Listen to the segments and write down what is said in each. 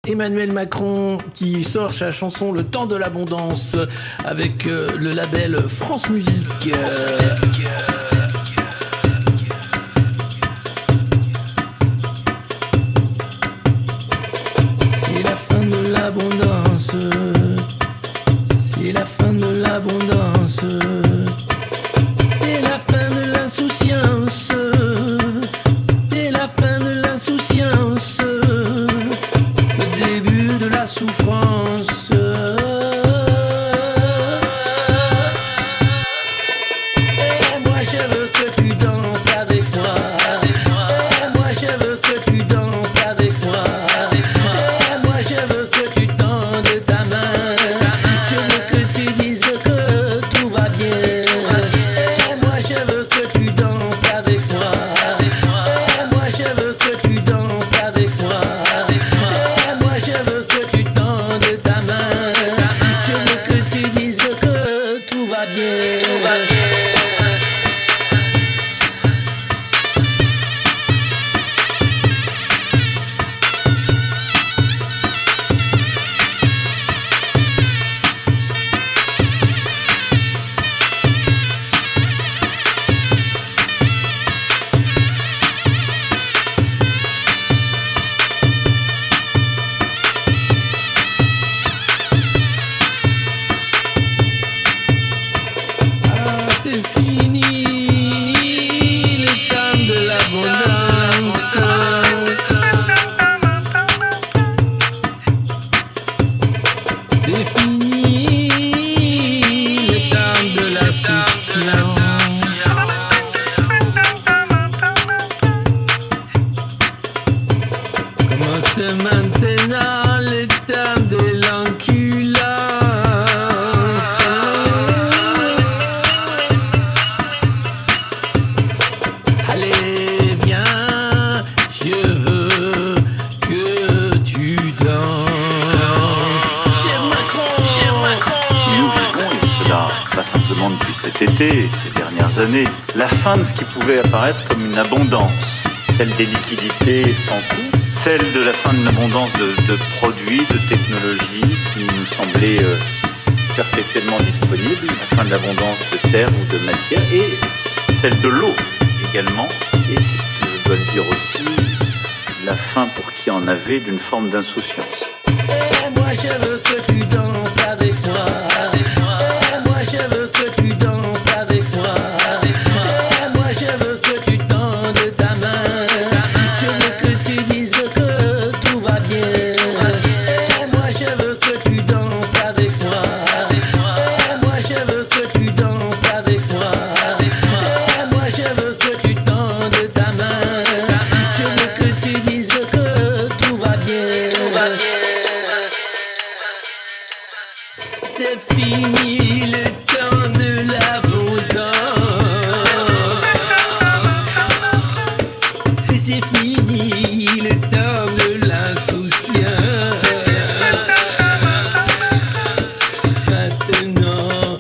Emmanuel Macron qui sort sa chanson Le Temps de l'Abondance avec le label France Musique. C'est la fin de l'abondance. C'est la fin de l'abondance. C'est la fin de l'insouciance. C'est la fin de l'insouciance. Le début de la souffrance. Et moi je veux que tu danses avec moi. Et moi je veux que tu danses avec moi. Et moi je veux que tu tendes ta main. Je veux que tu dises que tout va bien. Et moi je veux que tu danses avec moi. Et moi je veux que tu danses avec moi. Et moi je veux que tu tendes ta main. Je veux que tu dises que tout va bien. Tout va bien. Ah, c'est fini, le temps de l'abondance. C'est fini, le temps de la souffrance. Commence maintenant le temps de l'enculance. Allez, viens, je veux que tu danses. Cher Macron, cher Macron, cher Nous Macron. vivons, et cela pas simplement depuis cet été, ces dernières années, la fin de ce qui pouvait apparaître comme une abondance, celle des liquidités sans coût, celle de la fin d'une abondance de produits, de technologies qui nous semblaient perpétuellement disponibles, la fin de l'abondance de terre ou de matière, et celle de l'eau également, et c'est, je dois le dire aussi, la fin pour qui en avait d'une forme d'insouciance. Et moi je veux que tu danses avec moi. Et moi je veux que tu danses avec moi. Et moi je veux que tu tendes ta main. Je veux que tu dises que tout va bien. Et moi je veux que tu danses avec moi. Et moi je veux que tu danses avec moi. Et moi je veux que tu tendes ta main. Je veux que tu dises que tout va bien. Tout va bien. C'est fini le temps de l'abondance. Et c'est fini le temps de l'insouciance. Maintenant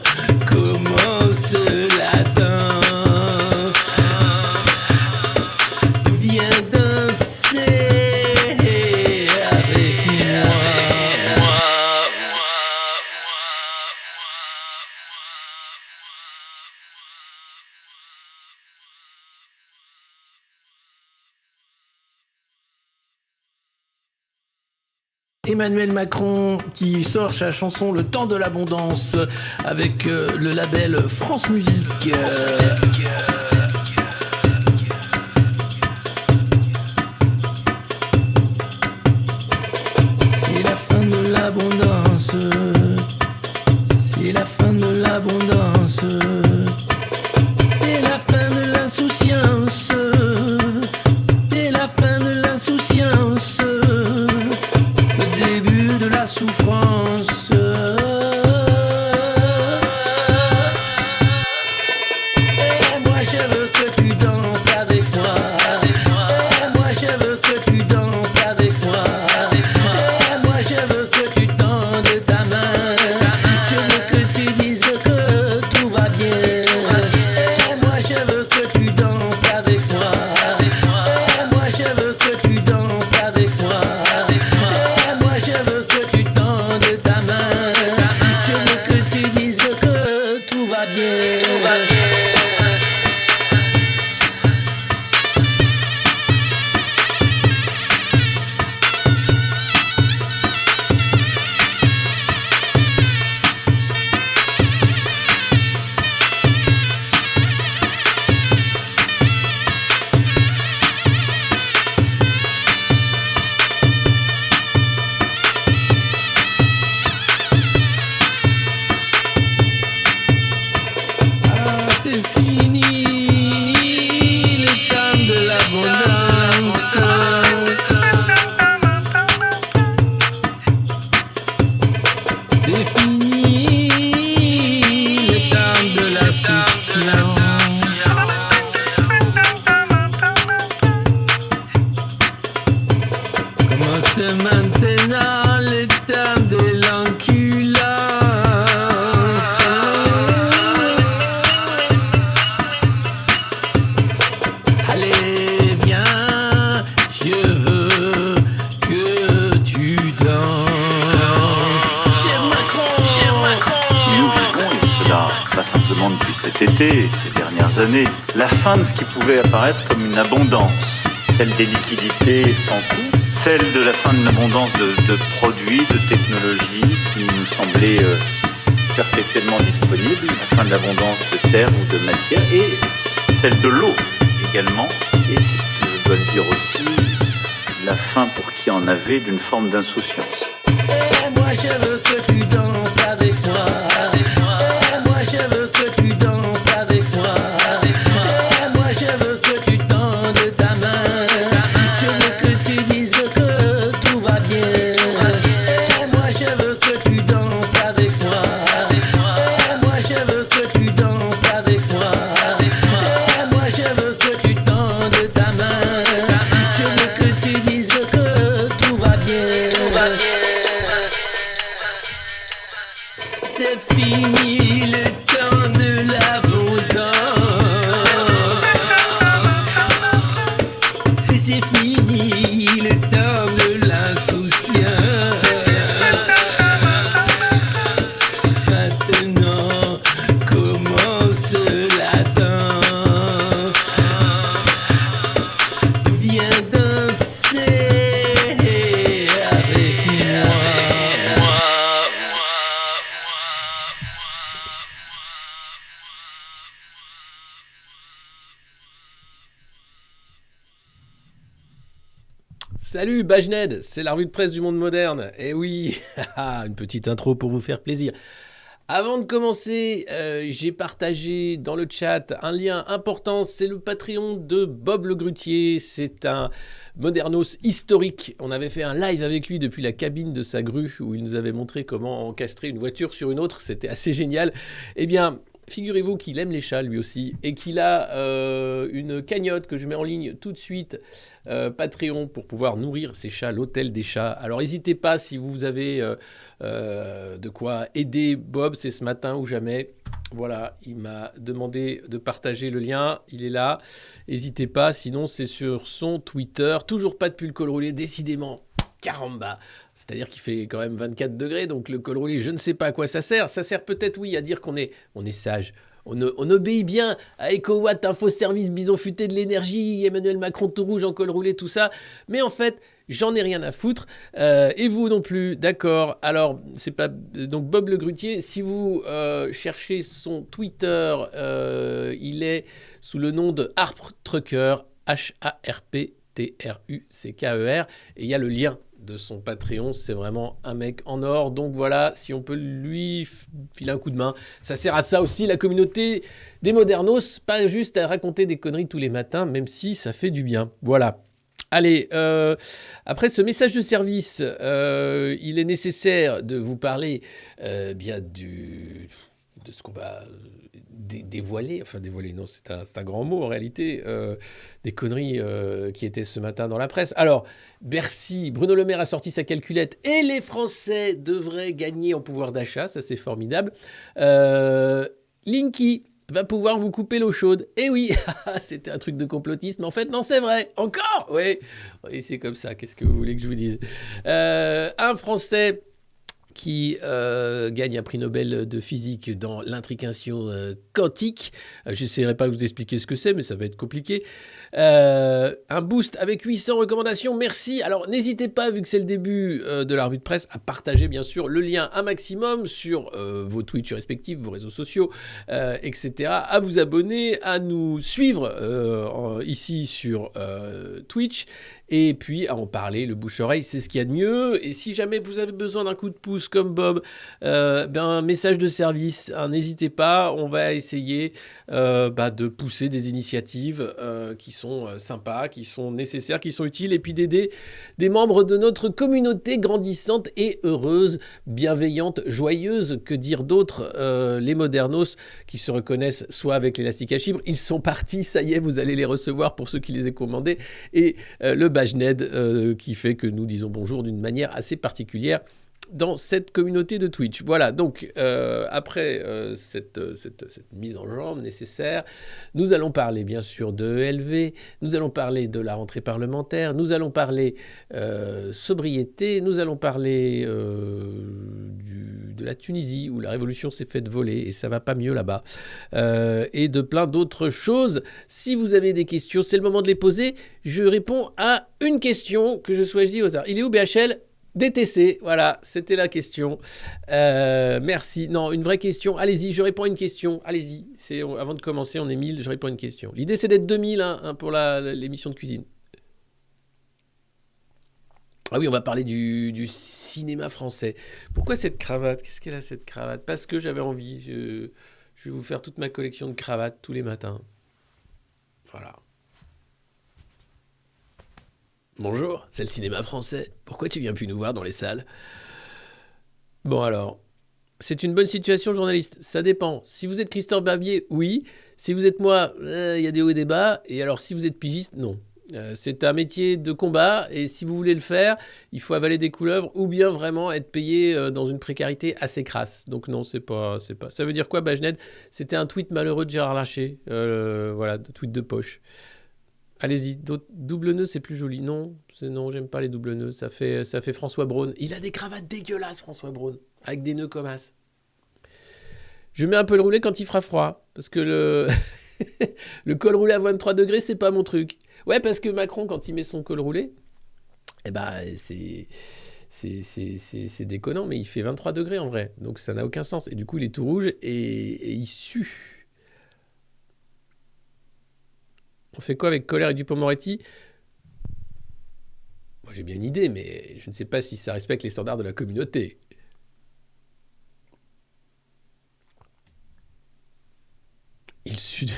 commence la danse. Viens danser avec moi. Emmanuel Macron qui sort sa chanson Le Temps de l'Abondance avec le label France Musique. C'est la fin de l'abondance. C'est la fin de l'abondance. C'est la fin de l'insouciance. C'est la fin de l'insouciance. Le début de la souffrance. Et moi je veux que tu danses avec moi. Et moi je veux que tu danses avec moi. Et moi je veux que tu tendes ta main. Je veux que tu dises que tout va bien. Et moi je veux que tu danses avec moi. Et moi je veux que tu danses avec moi. Et moi demande depuis cet été, ces dernières années, la fin de ce qui pouvait apparaître comme une abondance, celle des liquidités sans coût, celle de la fin de l'abondance de produits, de technologies qui nous semblaient perpétuellement disponibles, la fin de l'abondance de terre ou de matière, et celle de l'eau également, et je dois le dire aussi, la fin pour qui en avait d'une forme d'insouciance. Et moi je veux que tu danses avec moi. Et moi je veux que tu danses avec moi. Et moi je veux que tu tendes ta main. Je veux que tu dises que tout va bien. Et moi je veux que tu danses avec moi. Et moi je veux que tu danses avec moi. Et moi je veux que tu tendes ta main. Je veux que tu dises que tout va bien. C'est fini le temps de l'abondance. Et c'est fini le temps de l'insouciance. Maintenant commence la danse. Viens danser avec moi. Salut Bajned, c'est la revue de presse du monde moderne. Eh oui, une petite intro pour vous faire plaisir. Avant de commencer, j'ai partagé dans le chat un lien important, c'est le Patreon de Bob Le Grutier. C'est un modernos historique. On avait fait un live avec lui depuis la cabine de sa grue où il nous avait montré comment encastrer une voiture sur une autre. C'était assez génial. Eh bien, figurez-vous qu'il aime les chats lui aussi et qu'il a une cagnotte que je mets en ligne tout de suite, Patreon, pour pouvoir nourrir ses chats, l'hôtel des chats. Alors n'hésitez pas si vous avez de quoi aider Bob, c'est ce matin ou jamais. Voilà, il m'a demandé de partager le lien, il est là. N'hésitez pas, sinon c'est sur son Twitter. Toujours pas de pull col roulé, décidément. Caramba, c'est-à-dire qu'il fait quand même 24 degrés, donc le col roulé, je ne sais pas à quoi ça sert. Ça sert peut-être, oui, à dire qu'on est sage. On obéit bien à EcoWatt, Info Service, Bison Futé de l'énergie, Emmanuel Macron tout rouge en col roulé, tout ça. Mais en fait, j'en ai rien à foutre. Et vous non plus, d'accord. Alors, c'est pas... Donc, Bob Le Grutier, si vous cherchez son Twitter, il est sous le nom de Harp Trucker, HARPTRUCKER. Et il y a le lien de son Patreon, c'est vraiment un mec en or. Donc voilà, si on peut lui filer un coup de main, ça sert à ça aussi, la communauté des modernos, pas juste à raconter des conneries tous les matins, même si ça fait du bien. Voilà. Allez, après ce message de service, il est nécessaire de vous parler bien de ce qu'on va dévoiler, enfin dévoiler, non, c'est un grand mot en réalité, des conneries qui étaient ce matin dans la presse. Alors, Bercy, Bruno Le Maire a sorti sa calculette et les Français devraient gagner en pouvoir d'achat, ça c'est formidable. Linky va pouvoir vous couper l'eau chaude. Eh oui, c'était un truc de complotisme, mais en fait, non, c'est vrai. Encore. Oui, c'est comme ça, qu'est-ce que vous voulez que je vous dise. Un Français qui gagne un prix Nobel de physique dans l'intrication quantique. Je n'essaierai pas de vous expliquer ce que c'est, mais ça va être compliqué. Un boost avec 800 recommandations, merci. Alors n'hésitez pas, vu que c'est le début de la revue de presse, à partager bien sûr le lien un maximum sur vos Twitch respectifs, vos réseaux sociaux, etc. À vous abonner, à nous suivre ici sur Twitch. Et puis à en parler, le bouche-oreille, c'est ce qu'il y a de mieux. Et si jamais vous avez besoin d'un coup de pouce comme Bob, un message de service, n'hésitez pas, on va essayer de pousser des initiatives qui sont sympas, qui sont nécessaires, qui sont utiles, et puis d'aider des membres de notre communauté grandissante et heureuse, bienveillante, joyeuse, que dire d'autre, les modernos qui se reconnaissent soit avec l'élastique à chibre, ils sont partis, ça y est, vous allez les recevoir pour ceux qui les aient commandés, et le Bajned qui fait que nous disons bonjour d'une manière assez particulière dans cette communauté de Twitch. Voilà, donc après cette mise en jambe nécessaire, nous allons parler bien sûr de ELV, nous allons parler de la rentrée parlementaire, nous allons parler sobriété, nous allons parler de de la Tunisie, où la révolution s'est faite voler, et ça va pas mieux là-bas. Et de plein d'autres choses. Si vous avez des questions, c'est le moment de les poser. Je réponds à une question que je choisis au hasard. Il est où BHL ? DTC, voilà, c'était la question. Merci. Non, une vraie question. Allez-y, je réponds à une question. Allez-y. Avant de commencer, on est 1000, je réponds à une question. L'idée, c'est d'être 2000 hein, pour l'émission de cuisine. Ah oui, on va parler du cinéma français. Pourquoi cette cravate ? Qu'est-ce qu'elle a, cette cravate ? Parce que j'avais envie. Je vais vous faire toute ma collection de cravates tous les matins. Voilà. Bonjour, c'est le cinéma français. Pourquoi tu viens plus nous voir dans les salles ? Bon alors, c'est une bonne situation journaliste. Ça dépend. Si vous êtes Christophe Barbier, oui. Si vous êtes moi, il y a des hauts et des bas. Et alors si vous êtes pigiste, non. C'est un métier de combat et si vous voulez le faire, il faut avaler des couleuvres ou bien vraiment être payé dans une précarité assez crasse. Donc non, c'est pas. Ça veut dire quoi, Bajned ? C'était un tweet malheureux de Gérard Larcher. Voilà, tweet de poche. Allez-y, double nœud, c'est plus joli. Non, j'aime pas les double nœuds. Ça fait François Braun. Il a des cravates dégueulasses, François Braun, avec des nœuds comme as. Je mets un peu le roulé quand il fera froid, parce que le col roulé à 23 degrés, c'est pas mon truc. Ouais, parce que Macron, quand il met son col roulé, eh ben, c'est déconnant, mais il fait 23 degrés en vrai. Donc ça n'a aucun sens. Et du coup, il est tout rouge et il sue. On fait quoi avec Colère et Dupond-Moretti ? Moi, j'ai bien une idée, mais je ne sais pas si ça respecte les standards de la communauté. Il sud.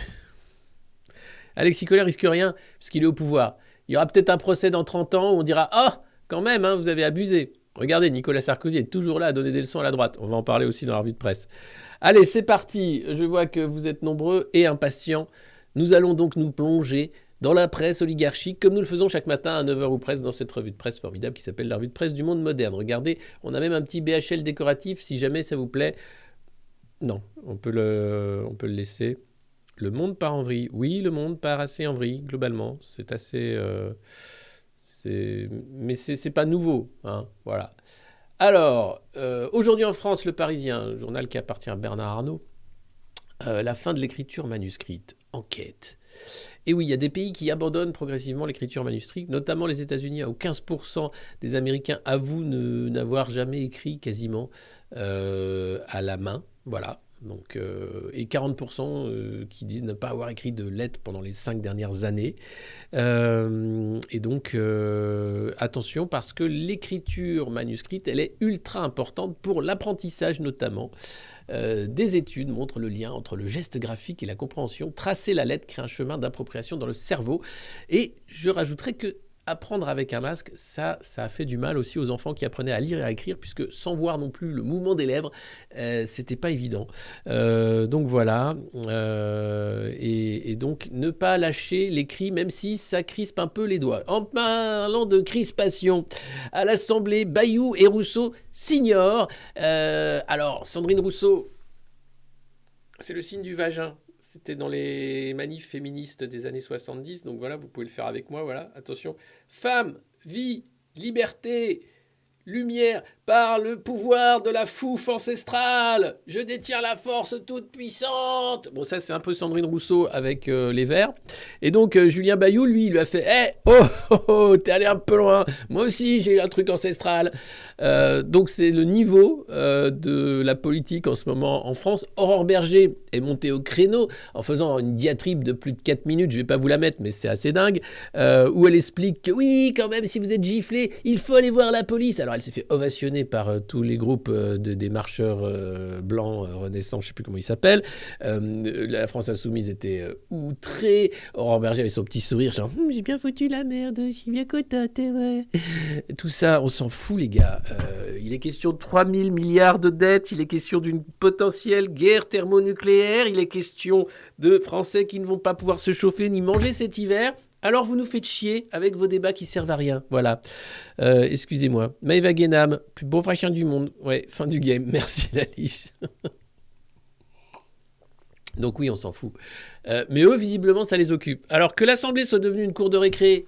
Alexis Colère risque rien, puisqu'il est au pouvoir. Il y aura peut-être un procès dans 30 ans où on dira « Ah, quand même, hein, vous avez abusé !» Regardez, Nicolas Sarkozy est toujours là à donner des leçons à la droite. On va en parler aussi dans la revue de presse. Allez, c'est parti. Je vois que vous êtes nombreux et impatients. Nous allons donc nous plonger dans la presse oligarchique, comme nous le faisons chaque matin à 9h ou presque dans cette revue de presse formidable qui s'appelle la revue de presse du monde moderne. Regardez, on a même un petit BHL décoratif, si jamais ça vous plaît. Non, on peut le laisser. Le monde part en vrille. Oui, le monde part assez en vrille, globalement. C'est assez... Mais c'est pas nouveau, hein, voilà. Alors, aujourd'hui en France, Le Parisien, un journal qui appartient à Bernard Arnault, la fin de l'écriture manuscrite. Enquête. Et oui, il y a des pays qui abandonnent progressivement l'écriture manuscrite, notamment les États-Unis, où 15% des Américains avouent n'avoir jamais écrit quasiment à la main. Voilà. Donc, et 40% qui disent ne pas avoir écrit de lettres pendant les 5 dernières années. Et donc, attention, parce que l'écriture manuscrite, elle est ultra importante pour l'apprentissage notamment. Des études montrent le lien entre le geste graphique et la compréhension. Tracer la lettre crée un chemin d'appropriation dans le cerveau. Et je rajouterais que apprendre avec un masque, ça a fait du mal aussi aux enfants qui apprenaient à lire et à écrire, puisque sans voir non plus le mouvement des lèvres, c'était pas évident. Donc voilà. Et donc ne pas lâcher l'écrit, même si ça crispe un peu les doigts. En parlant de crispation, à l'Assemblée, Bayou et Rousseau s'ignorent. Alors, Sandrine Rousseau, c'est le signe du vagin. C'était dans les manifs féministes des années 70. Donc voilà, vous pouvez le faire avec moi. Voilà, attention. Femme, vie, liberté, lumière, par le pouvoir de la fouffe ancestrale, je détiens la force toute puissante. Bon, ça, c'est un peu Sandrine Rousseau avec les Verts. Et donc, Julien Bayou, lui, il lui a fait t'es allé un peu loin. Moi aussi, j'ai eu un truc ancestral. Donc, c'est le niveau de la politique en ce moment en France. Aurore Berger est montée au créneau en faisant une diatribe de plus de 4 minutes. Je ne vais pas vous la mettre, mais c'est assez dingue. Où elle explique que oui, quand même, si vous êtes giflé, il faut aller voir la police. Alors, elle s'est fait ovationner par tous les groupes des marcheurs blancs Renaissance, je ne sais plus comment ils s'appellent. La France Insoumise était outrée. Aurore Berger avait son petit sourire, genre j'ai bien foutu la merde, je suis bien contente. Ouais. Tout ça, on s'en fout, les gars. Il est question de 3 000 milliards de dettes, il est question d'une potentielle guerre thermonucléaire, il est question de Français qui ne vont pas pouvoir se chauffer ni manger cet hiver. Alors vous nous faites chier avec vos débats qui servent à rien. Voilà. Excusez-moi. Maëva Guénam, plus beau chien du monde. Ouais, fin du game. Merci la liche. Donc oui, on s'en fout. Mais eux, visiblement, ça les occupe. Alors que l'Assemblée soit devenue une cour de récré,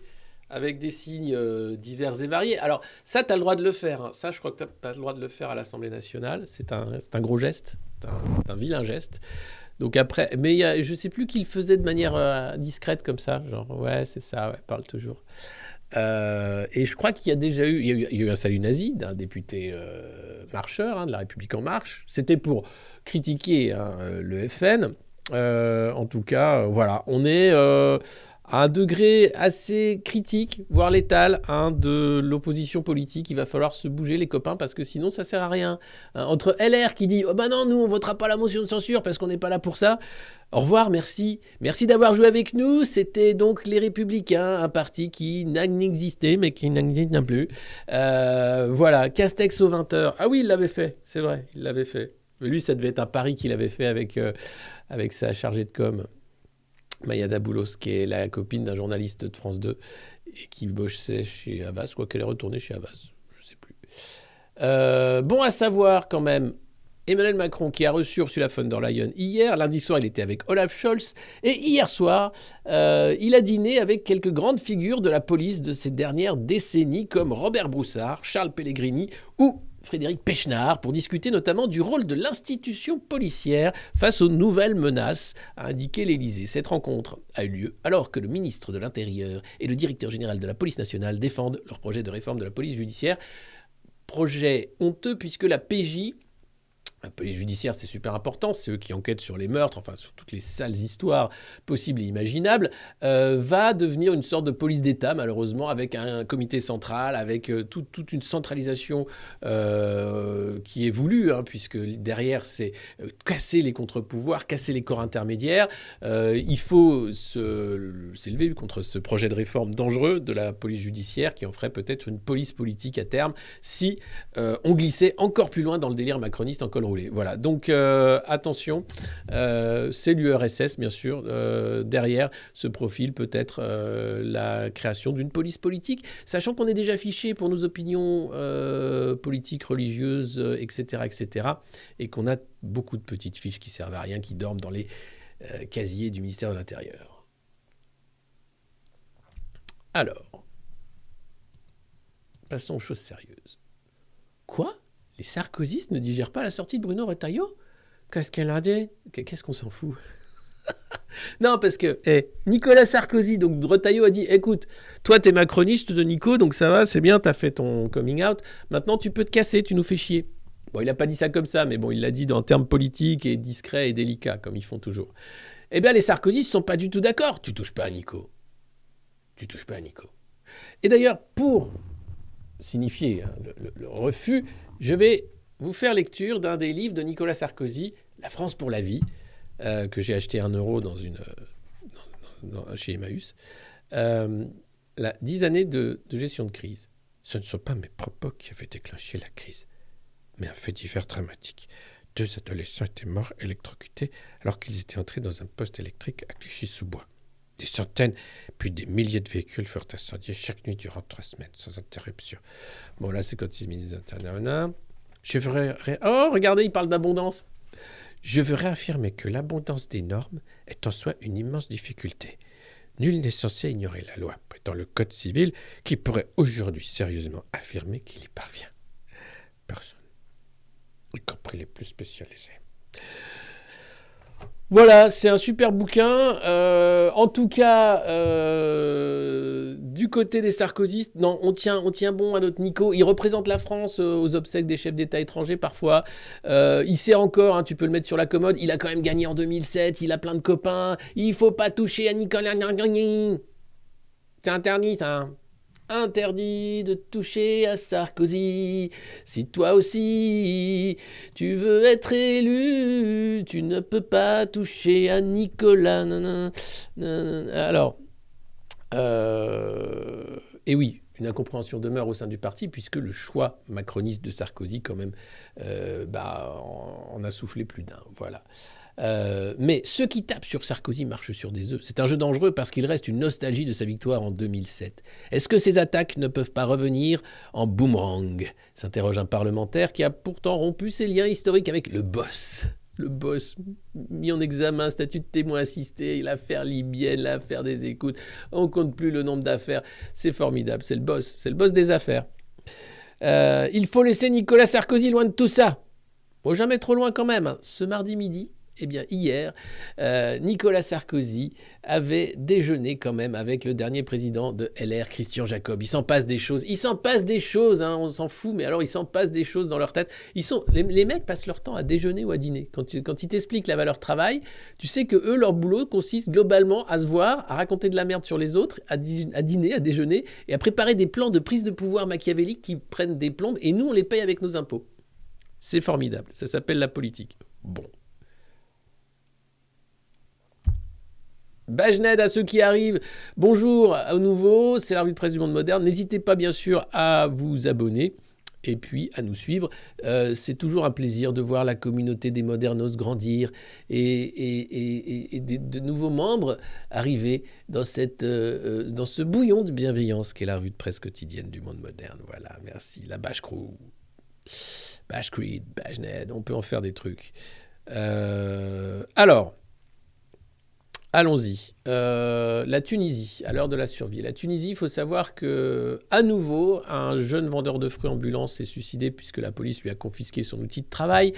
avec des signes divers et variés. Alors, ça, tu as le droit de le faire. Hein. Ça, je crois que tu as le droit de le faire à l'Assemblée nationale. C'est un gros geste. C'est un vilain geste. Donc après, mais je ne sais plus qui le faisait de manière discrète comme ça. Genre, ouais, c'est ça, ouais, parle toujours. Et je crois qu'il y a déjà eu, il y a eu un salut nazi d'un député marcheur, de la République En Marche. C'était pour critiquer le FN. En tout cas, voilà, on est à un degré assez critique, voire létal, de l'opposition politique. Il va falloir se bouger, les copains, parce que sinon, ça sert à rien. Entre LR qui dit « Oh ben non, nous, on votera pas la motion de censure parce qu'on n'est pas là pour ça », au revoir, merci. Merci d'avoir joué avec nous. C'était donc les Républicains, un parti qui n'existait, mais qui n'existe plus. Voilà, Castex aux 20h. Ah oui, il l'avait fait, c'est vrai, il l'avait fait. Mais lui, ça devait être un pari qu'il avait fait avec sa chargée de com, Mayada Boulos, qui est la copine d'un journaliste de France 2 et qui bossait chez Havas, quoi qu'elle est retournée chez Havas, je ne sais plus. Bon à savoir quand même, Emmanuel Macron qui a reçu Ursula von der Leyen hier, lundi soir il était avec Olaf Scholz, et hier soir il a dîné avec quelques grandes figures de la police de ces dernières décennies comme Robert Broussard, Charles Pellegrini ou Frédéric Pechnard pour discuter notamment du rôle de l'institution policière face aux nouvelles menaces, a indiqué l'Élysée. Cette rencontre a eu lieu alors que le ministre de l'Intérieur et le directeur général de la police nationale défendent leur projet de réforme de la police judiciaire. Projet honteux puisque la PJ, la police judiciaire, c'est super important, c'est eux qui enquêtent sur les meurtres, enfin sur toutes les sales histoires possibles et imaginables, va devenir une sorte de police d'État, malheureusement, avec un comité central, avec toute une centralisation qui est voulue, puisque derrière, c'est casser les contre-pouvoirs, casser les corps intermédiaires. Il faut s'élever contre ce projet de réforme dangereux de la police judiciaire qui en ferait peut-être une police politique à terme si on glissait encore plus loin dans le délire macroniste en col roulé. Voilà, donc attention, c'est l'URSS bien sûr, derrière ce profil peut-être la création d'une police politique, sachant qu'on est déjà fiché pour nos opinions politiques, religieuses, etc., et qu'on a beaucoup de petites fiches qui servent à rien, qui dorment dans les casiers du ministère de l'Intérieur. Alors, passons aux choses sérieuses. Quoi ? Les sarkozystes ne digèrent pas la sortie de Bruno Retailleau ? Qu'est-ce qu'elle a dit ? Qu'est-ce qu'on s'en fout ? Non, parce que Nicolas Sarkozy, donc Retailleau a dit « Écoute, toi t'es macroniste de Nico, donc ça va, c'est bien, t'as fait ton coming out. Maintenant tu peux te casser, tu nous fais chier. » Bon, il n'a pas dit ça comme ça, mais bon, il l'a dit en termes politiques et discrets et délicats, comme ils font toujours. Eh bien, les sarkozystes ne sont pas du tout d'accord. Tu touches pas à Nico. Tu touches pas à Nico. Et d'ailleurs, pour signifier le refus, je vais vous faire lecture d'un des livres de Nicolas Sarkozy, La France pour la vie, que j'ai acheté 1 euro chez Emmaüs. 10 années de gestion de crise. Ce ne sont pas mes propos qui avaient déclenché la crise, mais un fait divers dramatique. 2 adolescents étaient morts électrocutés alors qu'ils étaient entrés dans un poste électrique à Clichy-sous-Bois. Des centaines, puis des milliers de véhicules furent incendiés chaque nuit durant 3 semaines, sans interruption. Bon, là, c'est quand ils disent Oh, regardez, il parle d'abondance. Je veux réaffirmer que l'abondance des normes est en soi une immense difficulté. Nul n'est censé ignorer la loi, dans le Code civil, qui pourrait aujourd'hui sérieusement affirmer qu'il y parvient. Personne, y compris les plus spécialisés. Voilà, c'est un super bouquin. En tout cas, du côté des sarkozystes, non, on tient bon à notre Nico. Il représente la France aux obsèques des chefs d'État étrangers parfois. Il sert encore, tu peux le mettre sur la commode. Il a quand même gagné en 2007, il a plein de copains. Il faut pas toucher à Nicolas. C'est interdit, ça. Interdit de toucher à Sarkozy. Si toi aussi tu veux être élu, tu ne peux pas toucher à Nicolas. Alors, et oui, une incompréhension demeure au sein du parti puisque le choix macroniste de Sarkozy quand même en a soufflé plus d'un. Voilà. Mais ceux qui tapent sur Sarkozy marchent sur des œufs. C'est un jeu dangereux parce qu'il reste une nostalgie de sa victoire en 2007. Est-ce que ces attaques ne peuvent pas revenir en boomerang ? S'interroge un parlementaire qui a pourtant rompu ses liens historiques avec le boss. le boss, mis en examen, statut de témoin assisté, l'affaire libyenne, l'affaire des écoutes, on compte plus le nombre d'affaires. C'est formidable, c'est le boss des affaires. Il faut laisser Nicolas Sarkozy loin de tout ça. Bon, jamais trop loin quand même. Hein. Ce mardi midi, eh bien hier, Nicolas Sarkozy avait déjeuné quand même avec le dernier président de LR, Christian Jacob. Il s'en passe des choses. Hein, on s'en fout, mais alors il s'en passe des choses dans leur tête. Les mecs passent leur temps à déjeuner ou à dîner. Quand ils t'expliquent la valeur travail, tu sais que eux, leur boulot consiste globalement à se voir, à raconter de la merde sur les autres, à dîner, à déjeuner, et à préparer des plans de prise de pouvoir machiavéliques qui prennent des plombes, et nous, on les paye avec nos impôts. C'est formidable. Ça s'appelle la politique. Bon. Bajned à ceux qui arrivent, bonjour à nouveau, c'est la revue de presse du Monde Moderne. N'hésitez pas bien sûr à vous abonner et puis à nous suivre. C'est toujours un plaisir de voir la communauté des modernos grandir et de nouveaux membres arriver dans ce bouillon de bienveillance qu'est la revue de presse quotidienne du Monde Moderne. Voilà, merci. La Bash Crew, Bash Creed, Bajned, on peut en faire des trucs. Alors... Allons-y. La Tunisie, à l'heure de la survie. La Tunisie, il faut savoir que, à nouveau, un jeune vendeur de fruits ambulant s'est suicidé puisque la police lui a confisqué son outil de travail.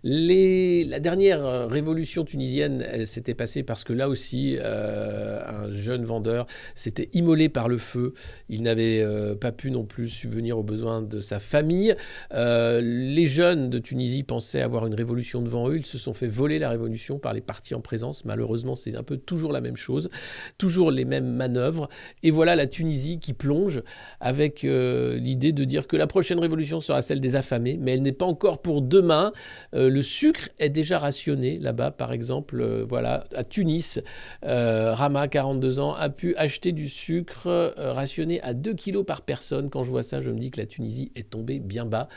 La dernière révolution tunisienne s'était passée parce que là aussi, un jeune vendeur s'était immolé par le feu. Il n'avait pas pu non plus subvenir aux besoins de sa famille. Les jeunes de Tunisie pensaient avoir une révolution devant eux. Ils se sont fait voler la révolution par les partis en présence. Malheureusement, c'est un peu toujours la même chose, toujours les mêmes manœuvres. Et voilà la Tunisie qui plonge avec l'idée de dire que la prochaine révolution sera celle des affamés, mais elle n'est pas encore pour demain. Le sucre est déjà rationné là-bas, par exemple. Voilà, à Tunis, Rama, 42 ans, a pu acheter du sucre rationné à 2 kilos par personne. Quand je vois ça, je me dis que la Tunisie est tombée bien bas.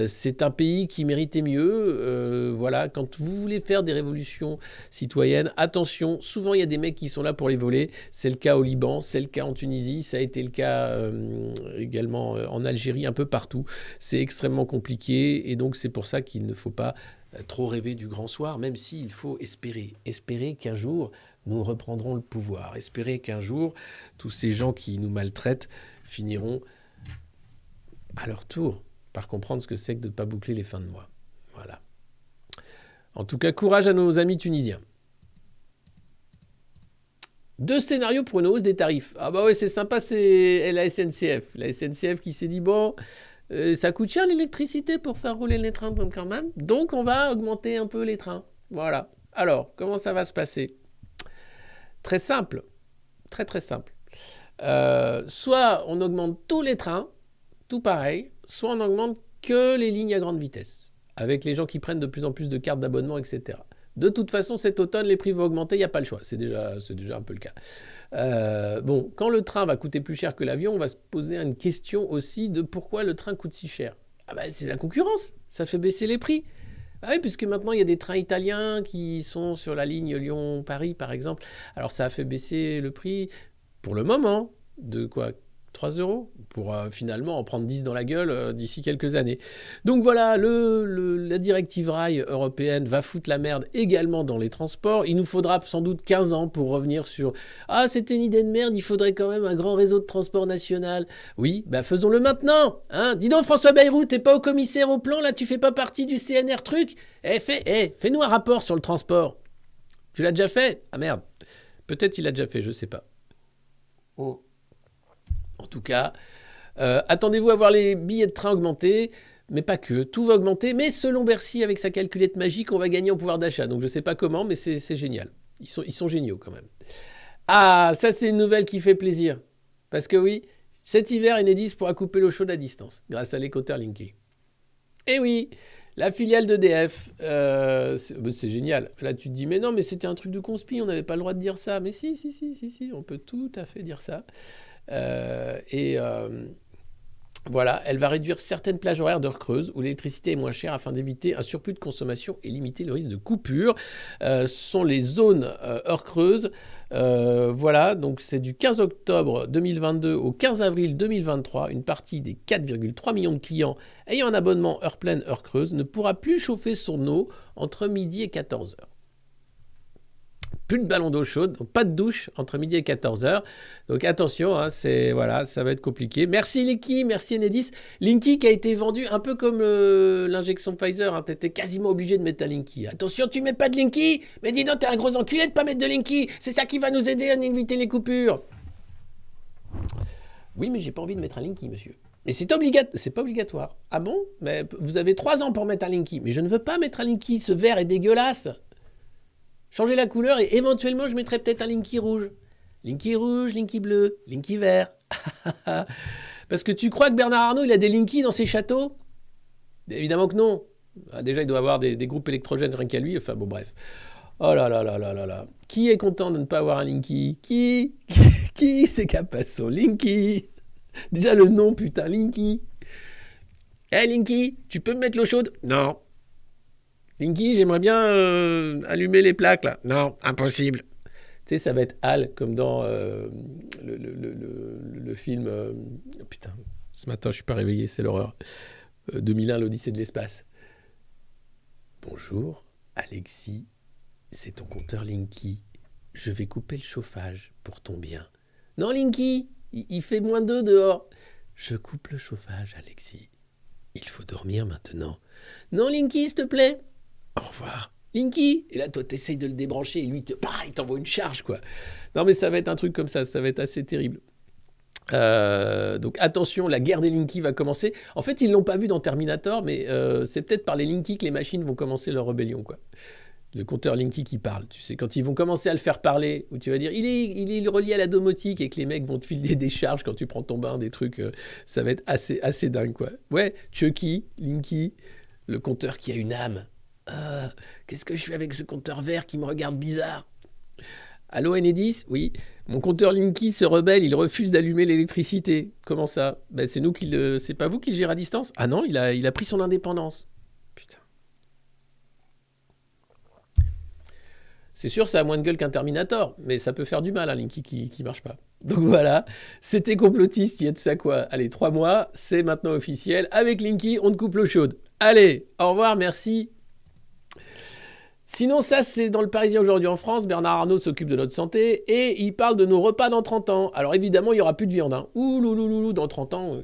C'est un pays qui méritait mieux. Voilà, quand vous voulez faire des révolutions citoyennes, attention, souvent il y a des mecs qui sont là pour les voler. C'est le cas au Liban, c'est le cas en Tunisie, ça a été le cas également en Algérie, un peu partout. C'est extrêmement compliqué et donc c'est pour ça qu'il ne faut pas trop rêver du grand soir, même s'il faut espérer qu'un jour nous reprendrons le pouvoir, espérer qu'un jour tous ces gens qui nous maltraitent finiront à leur tour par comprendre ce que c'est que de ne pas boucler les fins de mois. Voilà. En tout cas, courage à nos amis tunisiens. 2 scénarios pour une hausse des tarifs. Ah bah ouais, c'est sympa, c'est la SNCF. La SNCF qui s'est dit, bon, ça coûte cher l'électricité pour faire rouler les trains quand même, donc on va augmenter un peu les trains. Voilà. Alors, comment ça va se passer ? Très simple. Très très simple. Soit on augmente tous les trains, tout pareil, soit on augmente que les lignes à grande vitesse, avec les gens qui prennent de plus en plus de cartes d'abonnement, etc. De toute façon, cet automne, les prix vont augmenter, il n'y a pas le choix. C'est déjà un peu le cas. Bon, quand le train va coûter plus cher que l'avion, on va se poser une question aussi de pourquoi le train coûte si cher. Ah ben, c'est la concurrence, ça fait baisser les prix. Ah oui, puisque maintenant, il y a des trains italiens qui sont sur la ligne Lyon-Paris, par exemple. Alors, ça a fait baisser le prix, pour le moment, de quoi ? 3 € pour finalement en prendre 10 dans la gueule d'ici quelques années. Donc voilà, la directive rail européenne va foutre la merde également dans les transports. Il nous faudra sans doute 15 ans pour revenir sur « Ah, c'était une idée de merde, il faudrait quand même un grand réseau de transport national. » Oui, bah faisons-le maintenant, hein. Dis donc François Bayrou, t'es pas au commissaire au plan, là tu fais pas partie du CNR truc. Fais-nous un rapport sur le transport. Tu l'as déjà fait ? Ah merde. Peut-être il l'a déjà fait, je sais pas. Oh. En tout cas, attendez-vous à voir les billets de train augmenter, mais pas que. Tout va augmenter, mais selon Bercy, avec sa calculette magique, on va gagner en pouvoir d'achat. Donc je ne sais pas comment, mais c'est génial. Ils sont géniaux quand même. Ah, ça c'est une nouvelle qui fait plaisir. Parce que oui, cet hiver, Enedis pourra couper l'eau chaude à distance, grâce à l'écouteur Linky. Et oui, la filiale d'EDF, c'est génial. Là, tu te dis, mais non, mais c'était un truc de conspi, on n'avait pas le droit de dire ça. Mais si, on peut tout à fait dire ça. Voilà, elle va réduire certaines plages horaires d'heures creuses où l'électricité est moins chère afin d'éviter un surplus de consommation et limiter le risque de coupure. Ce sont les zones heures creuses. Voilà, donc c'est du 15 octobre 2022 au 15 avril 2023. Une partie des 4,3 millions de clients ayant un abonnement heure pleine, heure creuse ne pourra plus chauffer son eau entre midi et 14h. Plus de ballon d'eau chaude, donc pas de douche entre midi et 14h. Donc attention, hein, voilà, ça va être compliqué. Merci Linky, merci Enedis. Linky qui a été vendu un peu comme l'injection Pfizer. Hein, tu étais quasiment obligé de mettre ta Linky. Attention, tu mets pas de Linky. Mais dis donc, t'es un gros enculé de pas mettre de Linky. C'est ça qui va nous aider à éviter les coupures. Oui, mais j'ai pas envie de mettre un Linky, monsieur. Et c'est pas obligatoire. Ah bon? Mais vous avez 3 ans pour mettre un Linky. Mais je ne veux pas mettre un Linky. Ce verre est dégueulasse. Changer la couleur et éventuellement je mettrai peut-être un Linky rouge. Linky rouge, Linky bleu, Linky vert. Parce que tu crois que Bernard Arnault il a des Linky dans ses châteaux? Évidemment que non. Déjà il doit avoir des groupes électrogènes rien qu'à lui. Enfin bon bref. Oh là là là là là là. Qui est content de ne pas avoir un Linky? Qui c'est qui a pas son Linky? Déjà le nom putain Linky. Hey Linky, tu peux me mettre l'eau chaude? Non. Linky, j'aimerais bien allumer les plaques, là. Non, impossible. Tu sais, ça va être Hal, comme dans le film... putain, ce matin, je suis pas réveillé, c'est l'horreur. 2001, l'Odyssée de l'espace. Bonjour, Alexis, c'est ton compteur Linky. Je vais couper le chauffage pour ton bien. Non, Linky, il fait -2 dehors. Je coupe le chauffage, Alexis. Il faut dormir maintenant. Non, Linky, s'il te plaît. Au revoir. Linky. Et là, toi, t'essayes de le débrancher et lui, il t'envoie une charge, quoi. Non, mais ça va être un truc comme ça va être assez terrible. Donc attention, la guerre des Linky va commencer. En fait, ils l'ont pas vu dans Terminator, mais c'est peut-être par les Linky que les machines vont commencer leur rébellion, quoi. Le compteur Linky qui parle, tu sais, quand ils vont commencer à le faire parler, où tu vas dire, il est relié à la domotique et que les mecs vont te filer des charges quand tu prends ton bain, des trucs, ça va être assez dingue, quoi. Ouais, Chucky, Linky, le compteur qui a une âme. Qu'est-ce que je fais avec ce compteur vert qui me regarde bizarre? Allô Enedis? Oui. Mon compteur Linky se rebelle, il refuse d'allumer l'électricité. Comment ça? Ben, c'est pas vous qui le gérez à distance? Ah non, il a pris son indépendance. Putain. C'est sûr, ça a moins de gueule qu'un Terminator, mais ça peut faire du mal, un Linky qui marche pas. Donc voilà, c'était complotiste, il y a de ça quoi. Allez, 3 mois, c'est maintenant officiel. Avec Linky, on te coupe l'eau chaude. Allez, au revoir, merci. Sinon, ça, c'est dans le Parisien aujourd'hui en France. Bernard Arnault s'occupe de notre santé et il parle de nos repas dans 30 ans. Alors évidemment, il n'y aura plus de viande. Hein. Ouh, loulouloulou, dans 30 ans...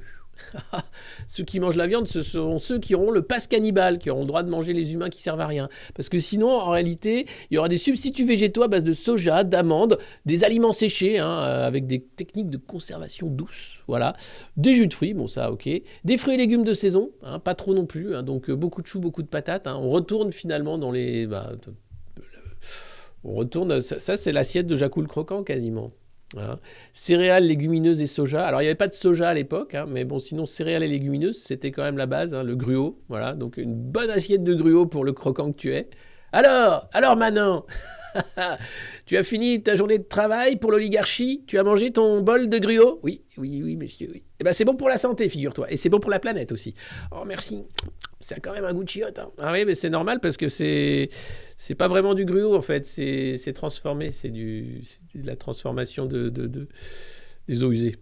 Ceux qui mangent la viande, ce seront ceux qui auront le pass cannibale, qui auront le droit de manger les humains qui servent à rien. Parce que sinon, en réalité, il y aura des substituts végétaux à base de soja, d'amandes, des aliments séchés, hein, avec des techniques de conservation douce, voilà. Des jus de fruits, bon ça, ok. Des fruits et légumes de saison, hein, pas trop non plus, hein, donc beaucoup de choux, beaucoup de patates. Hein. On retourne finalement dans les... on retourne, ça c'est l'assiette de Jacou le Croquant quasiment. Hein. Céréales, légumineuses et soja. Alors, il n'y avait pas de soja à l'époque, hein, mais bon, sinon, céréales et légumineuses, c'était quand même la base, hein, le gruau. Voilà, donc une bonne assiette de gruau pour le croquant que tu es. Alors Manon, tu as fini ta journée de travail pour l'oligarchie? Tu as mangé ton bol de gruau? Oui, monsieur, oui. Eh ben, c'est bon pour la santé, figure-toi, et c'est bon pour la planète aussi. Oh, merci. Ça a quand même un goût de chiotte. Hein. Ah oui, mais c'est normal parce que c'est pas vraiment du gruau, en fait. C'est transformé, c'est de la transformation des eaux usées.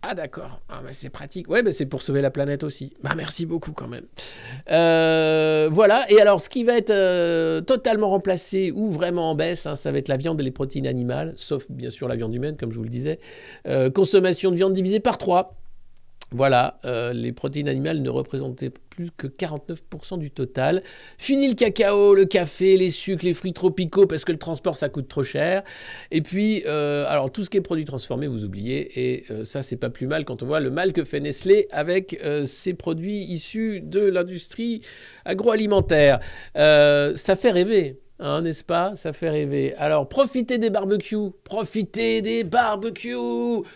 Ah d'accord, ah, bah, c'est pratique. Ouais, bah, c'est pour sauver la planète aussi. Bah, merci beaucoup quand même. Voilà, et alors ce qui va être totalement remplacé ou vraiment en baisse, hein, ça va être la viande et les protéines animales, sauf bien sûr la viande humaine, comme je vous le disais. Consommation de viande divisée par 3. Voilà, les protéines animales ne représentaient plus que 49% du total. Fini le cacao, le café, les sucres, les fruits tropicaux, parce que le transport, ça coûte trop cher. Et puis, alors tout ce qui est produits transformés, vous oubliez. Et ça, c'est pas plus mal quand on voit le mal que fait Nestlé avec ses produits issus de l'industrie agroalimentaire. Ça fait rêver. Hein, n'est-ce pas? Ça fait rêver. Alors, profitez des barbecues. Profitez des barbecues.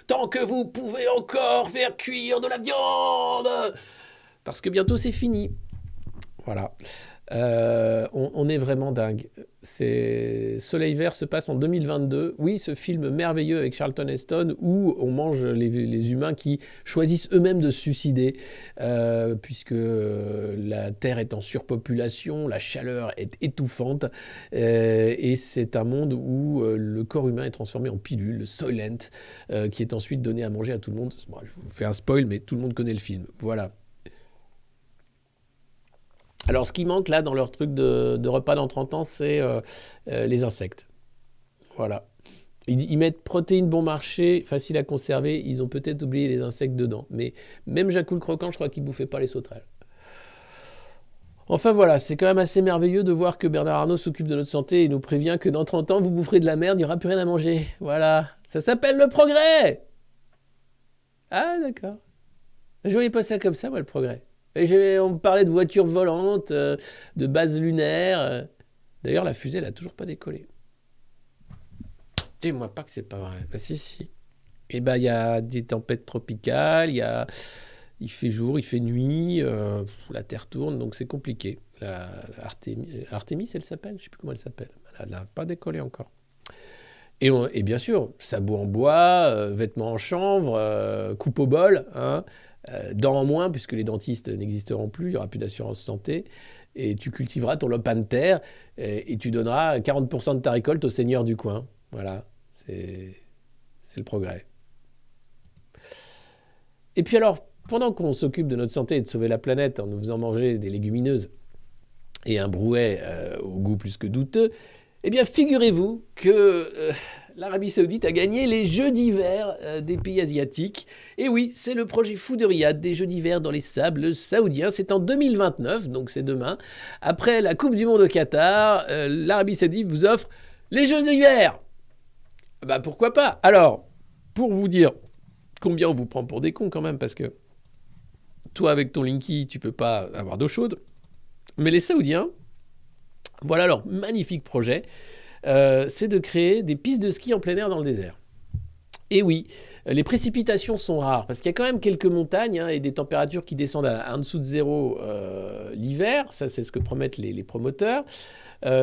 Tant que vous pouvez encore faire cuire de la viande. Parce que bientôt, c'est fini. Voilà. On est vraiment dingue. Soleil Vert se passe en 2022. Oui, ce film merveilleux avec Charlton Heston où on mange les humains qui choisissent eux-mêmes de se suicider puisque la Terre est en surpopulation, la chaleur est étouffante et c'est un monde où le corps humain est transformé en pilule, le Soylent, qui est ensuite donné à manger à tout le monde. Bon, je vous fais un spoil, mais tout le monde connaît le film. Voilà. Alors, ce qui manque là dans leur truc de repas dans 30 ans, c'est les insectes. Voilà. Ils mettent protéines bon marché, facile à conserver. Ils ont peut-être oublié les insectes dedans. Mais même Jacques le Croquant, je crois qu'il ne bouffait pas les sauterelles. Enfin voilà, c'est quand même assez merveilleux de voir que Bernard Arnault s'occupe de notre santé et nous prévient que dans 30 ans, vous boufferez de la merde, il n'y aura plus rien à manger. Voilà. Ça s'appelle le progrès. Ah, d'accord. Je ne voyais pas ça comme ça, moi, le progrès. On me parlait de voitures volantes, de bases lunaires. D'ailleurs, la fusée, elle n'a toujours pas décollé. Dis-moi pas que c'est pas vrai. Bah, si. Et bah, il y a des tempêtes tropicales, il fait jour, il fait nuit, la Terre tourne, donc c'est compliqué. Artemis, elle s'appelle? Je ne sais plus comment elle s'appelle. Elle n'a pas décollé encore. Et bien sûr, sabot en bois, vêtements en chanvre, coupe au bol, hein. Dents en moins, puisque les dentistes n'existeront plus, il n'y aura plus d'assurance santé, et tu cultiveras ton lopin de terre, et tu donneras 40% de ta récolte au seigneur du coin. Voilà, c'est le progrès. Et puis alors, pendant qu'on s'occupe de notre santé et de sauver la planète en nous faisant manger des légumineuses et un brouet au goût plus que douteux, eh bien figurez-vous que l'Arabie Saoudite a gagné les Jeux d'hiver des pays asiatiques. Et oui, c'est le projet fou de Riyad des Jeux d'hiver dans les sables saoudiens. C'est en 2029, donc c'est demain. Après la Coupe du Monde au Qatar, l'Arabie Saoudite vous offre les Jeux d'hiver. Bah pourquoi pas? Alors, pour vous dire combien on vous prend pour des cons quand même, parce que toi avec ton Linky, tu peux pas avoir d'eau chaude. Mais les Saoudiens, voilà leur magnifique projet. C'est de créer des pistes de ski en plein air dans le désert. Et oui, les précipitations sont rares, parce qu'il y a quand même quelques montagnes et des températures qui descendent en dessous de zéro l'hiver. Ça, c'est ce que promettent les promoteurs.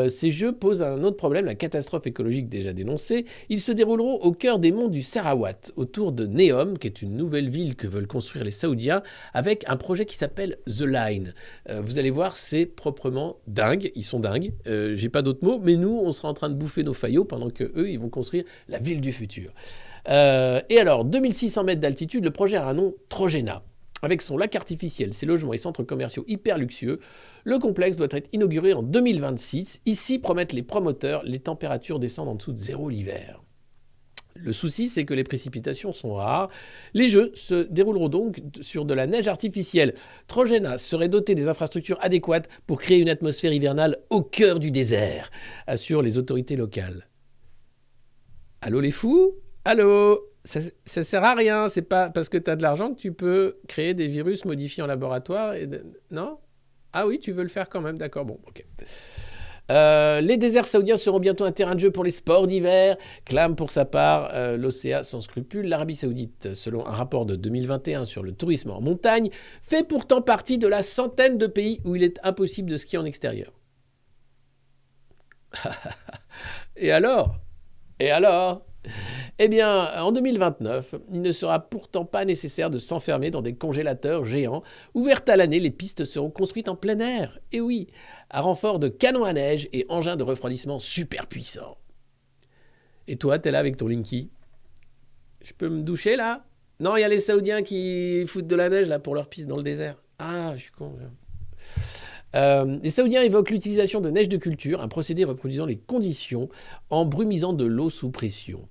Ces jeux posent un autre problème, la catastrophe écologique déjà dénoncée. Ils se dérouleront au cœur des monts du Sarawat, autour de Neom, qui est une nouvelle ville que veulent construire les Saoudiens, avec un projet qui s'appelle The Line. Vous allez voir, c'est proprement dingue. Ils sont dingues. J'ai pas d'autres mots, mais nous, on sera en train de bouffer nos faillots pendant qu'eux, ils vont construire la ville du futur. Et alors, 2600 mètres d'altitude, le projet a un nom, Trojena. Avec son lac artificiel, ses logements et centres commerciaux hyper luxueux, le complexe doit être inauguré en 2026. Ici, promettent les promoteurs, les températures descendent en dessous de zéro l'hiver. Le souci, c'est que les précipitations sont rares. Les Jeux se dérouleront donc sur de la neige artificielle. Trojena serait doté des infrastructures adéquates pour créer une atmosphère hivernale au cœur du désert, assurent les autorités locales. Allô les fous? Allô? Ça sert à rien, c'est pas parce que tu as de l'argent que tu peux créer des virus modifiés en laboratoire. Non? Ah oui, tu veux le faire quand même, d'accord, bon, ok. Les déserts saoudiens seront bientôt un terrain de jeu pour les sports d'hiver, clame pour sa part l'OCA sans scrupule. L'Arabie Saoudite, selon un rapport de 2021 sur le tourisme en montagne, fait pourtant partie de la centaine de pays où il est impossible de skier en extérieur. Et alors? Eh bien, en 2029, il ne sera pourtant pas nécessaire de s'enfermer dans des congélateurs géants. Ouvertes à l'année, les pistes seront construites en plein air. Et oui, à renfort de canons à neige et engins de refroidissement super puissants. Et toi, t'es là avec ton Linky? Je peux me doucher là? Non, il y a les Saoudiens qui foutent de la neige là pour leur piste dans le désert. Ah, je suis con. Les Saoudiens évoquent l'utilisation de neige de culture, un procédé reproduisant les conditions en brumisant de l'eau sous pression.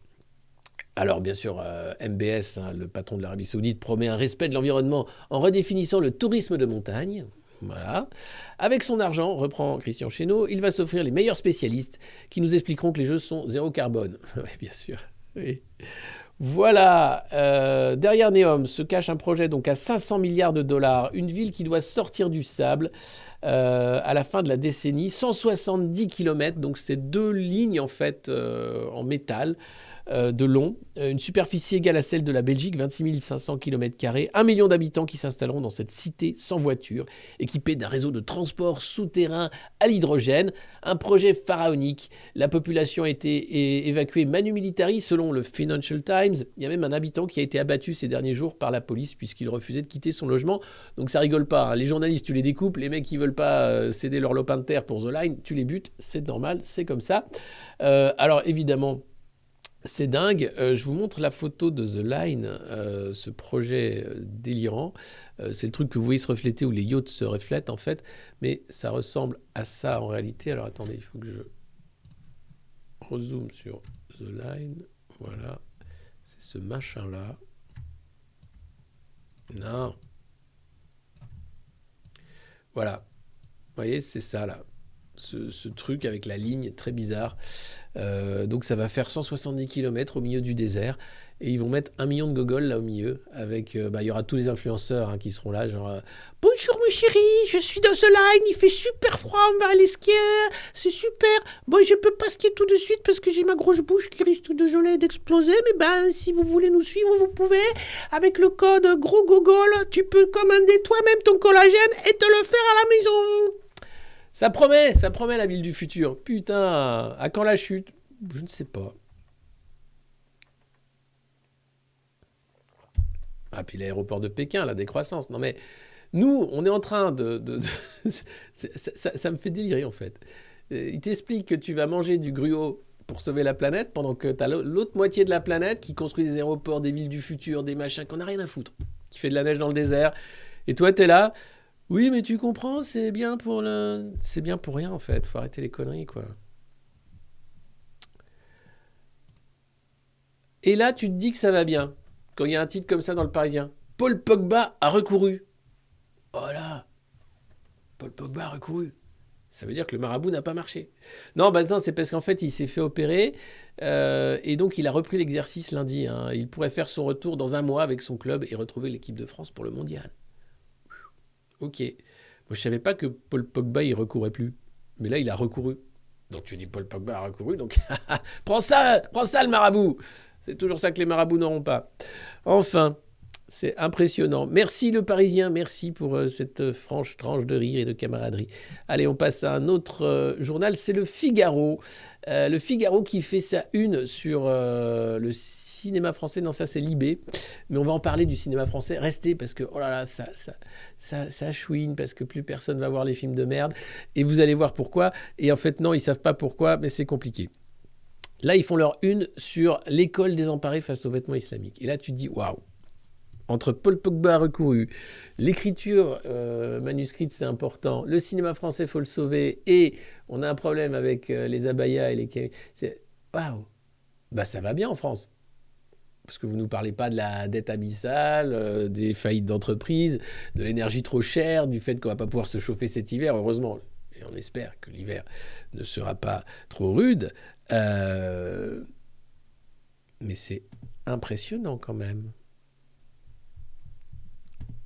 Alors bien sûr, MBS, le patron de l'Arabie Saoudite, promet un respect de l'environnement en redéfinissant le tourisme de montagne. Voilà. Avec son argent, reprend Christian Chesneau, il va s'offrir les meilleurs spécialistes qui nous expliqueront que les jeux sont zéro carbone. Oui, bien sûr. Oui. Voilà, derrière Neom se cache un projet donc à 500 milliards de dollars, une ville qui doit sortir du sable à la fin de la décennie, 170 km, donc c'est 2 lignes en fait en métal, de long, une superficie égale à celle de la Belgique, 26 500 km², 1 million d'habitants qui s'installeront dans cette cité sans voiture, équipée d'un réseau de transport souterrain à l'hydrogène, un projet pharaonique. La population a été évacuée manu militari selon le Financial Times. Il y a même un habitant qui a été abattu ces derniers jours par la police puisqu'il refusait de quitter son logement. Donc ça rigole pas, hein. Les journalistes, tu les découpes, les mecs qui veulent pas céder leur lopin de terre pour The Line, tu les butes, c'est normal, c'est comme ça. Alors évidemment, c'est dingue. Je vous montre la photo de The Line, ce projet délirant. C'est le truc que vous voyez se refléter, où les yachts se reflètent en fait. Mais ça ressemble à ça en réalité. Alors attendez, il faut que je rezoome sur The Line. Voilà. C'est ce machin-là. Non. Voilà. Vous voyez, c'est ça là. Ce truc avec la ligne très bizarre. Donc ça va faire 170 km au milieu du désert. Et ils vont mettre 1 million de gogoles là au milieu. Avec, il y aura tous les influenceurs hein, qui seront là. Genre, bonjour mon chéri, je suis dans The Line, il fait super froid, on va aller skier. C'est super. Bon, je peux pas skier tout de suite parce que j'ai ma grosse bouche qui risque de geler et d'exploser. Mais ben, si vous voulez nous suivre, vous pouvez. Avec le code gros gogol, tu peux commander toi-même ton collagène et te le faire à la maison. Ça promet la ville du futur. Putain, à quand la chute? Je ne sais pas. Ah, puis l'aéroport de Pékin, la décroissance. Non mais, nous, on est en train ça me fait délirer en fait. Il t'explique que tu vas manger du gruau pour sauver la planète, pendant que tu as l'autre moitié de la planète qui construit des aéroports, des villes du futur, des machins qu'on n'a rien à foutre, qui fait de la neige dans le désert. Et toi, tu es là... Oui, mais tu comprends, c'est bien pour rien en fait. Faut arrêter les conneries, quoi. Et là, tu te dis que ça va bien. Quand il y a un titre comme ça dans le Parisien. Paul Pogba a recouru. Oh là, Paul Pogba a recouru. Ça veut dire que le marabout n'a pas marché. Non, bah non, c'est parce qu'en fait, il s'est fait opérer et donc il a repris l'exercice lundi. Hein. Il pourrait faire son retour dans 1 mois avec son club et retrouver l'équipe de France pour le mondial. Ok. Moi, je savais pas que Paul Pogba, il recourait plus. Mais là, il a recouru. Donc, tu dis Paul Pogba a recouru. Donc, prends ça le marabout. C'est toujours ça que les marabouts n'auront pas. Enfin, c'est impressionnant. Merci le Parisien. Merci pour cette franche tranche de rire et de camaraderie. Allez, on passe à un autre journal. C'est le Figaro. Le Figaro qui fait sa une sur le cinéma français. Non, ça c'est Libé. Mais on va en parler du cinéma français. Restez parce que, oh là là, ça chouine parce que plus personne va voir les films de merde. Et vous allez voir pourquoi. Et en fait, non, ils savent pas pourquoi, mais c'est compliqué. Là, ils font leur une sur l'école désemparée face aux vêtements islamiques. Et là, tu te dis, waouh. Entre Paul Pogba recouru, l'écriture manuscrite, c'est important, le cinéma français, faut le sauver, et on a un problème avec les abayas et les... Waouh. Bah, ça va bien en France. Parce que vous ne nous parlez pas de la dette abyssale, des faillites d'entreprises, de l'énergie trop chère, du fait qu'on ne va pas pouvoir se chauffer cet hiver, heureusement. Et on espère que l'hiver ne sera pas trop rude. Mais c'est impressionnant quand même.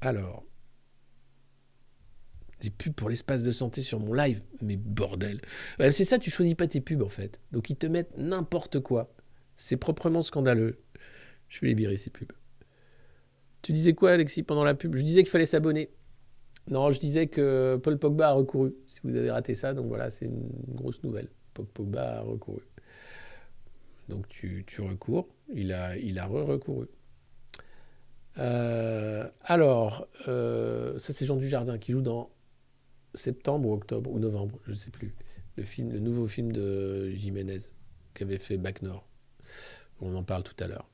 Alors, des pubs pour l'espace de santé sur mon live, mais bordel. C'est ça, tu choisis pas tes pubs en fait. Donc ils te mettent n'importe quoi. C'est proprement scandaleux. Je vais les virer, ces pubs. Tu disais quoi, Alexis, pendant la pub? Je disais qu'il fallait s'abonner. Non, je disais que Paul Pogba a recouru. Si vous avez raté ça, donc voilà, c'est une grosse nouvelle. Paul Pogba a recouru. Donc tu recours. Il a recouru. Alors, ça c'est Jean Dujardin qui joue dans septembre ou octobre ou novembre, je ne sais plus. Le nouveau film de Jiménez qui avait fait Bac Nord. On en parle tout à l'heure.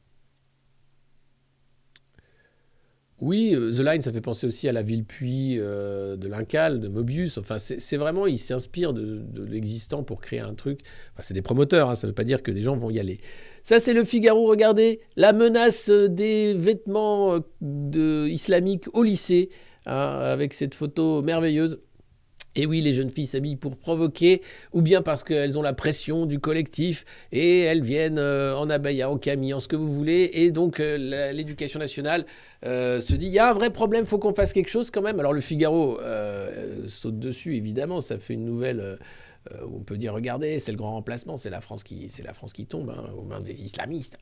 Oui, The Line, ça fait penser aussi à La Ville Puits de Lincal, de Mobius. Enfin, c'est vraiment, il s'inspire de l'existant pour créer un truc. Enfin, c'est des promoteurs, hein, ça ne veut pas dire que des gens vont y aller. Ça, c'est le Figaro, regardez, la menace des vêtements islamiques au lycée, hein, avec cette photo merveilleuse. Et oui, les jeunes filles s'habillent pour provoquer, ou bien parce qu'elles ont la pression du collectif, et elles viennent en abaya, en camis, en ce que vous voulez, et donc l'éducation nationale se dit, il y a un vrai problème, il faut qu'on fasse quelque chose quand même. Alors le Figaro saute dessus, évidemment, ça fait une nouvelle On peut dire, regardez, c'est le grand remplacement, c'est la France qui tombe hein, aux mains des islamistes.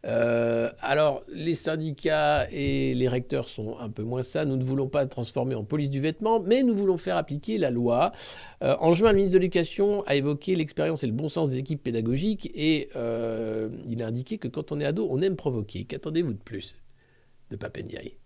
Alors, les syndicats et les recteurs sont un peu moins ça. Nous ne voulons pas transformer en police du vêtement, mais nous voulons faire appliquer la loi. En juin, le ministre de l'Éducation a évoqué l'expérience et le bon sens des équipes pédagogiques et il a indiqué que quand on est ado, on aime provoquer. Qu'attendez-vous de plus de Papendiaï?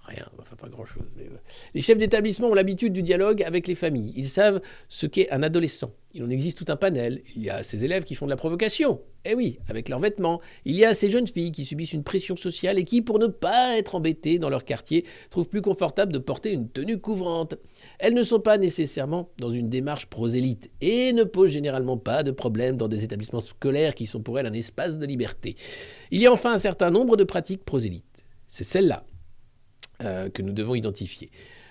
Rien, enfin pas grand-chose. Mais... Les chefs d'établissement ont l'habitude du dialogue avec les familles. Ils savent ce qu'est un adolescent. Il en existe tout un panel. Il y a ces élèves qui font de la provocation. Eh oui, avec leurs vêtements. Il y a ces jeunes filles qui subissent une pression sociale et qui, pour ne pas être embêtées dans leur quartier, trouvent plus confortable de porter une tenue couvrante. Elles ne sont pas nécessairement dans une démarche prosélyte et ne posent généralement pas de problème dans des établissements scolaires qui sont pour elles un espace de liberté. Il y a enfin un certain nombre de pratiques prosélytes. C'est celle-là que nous devons identifier.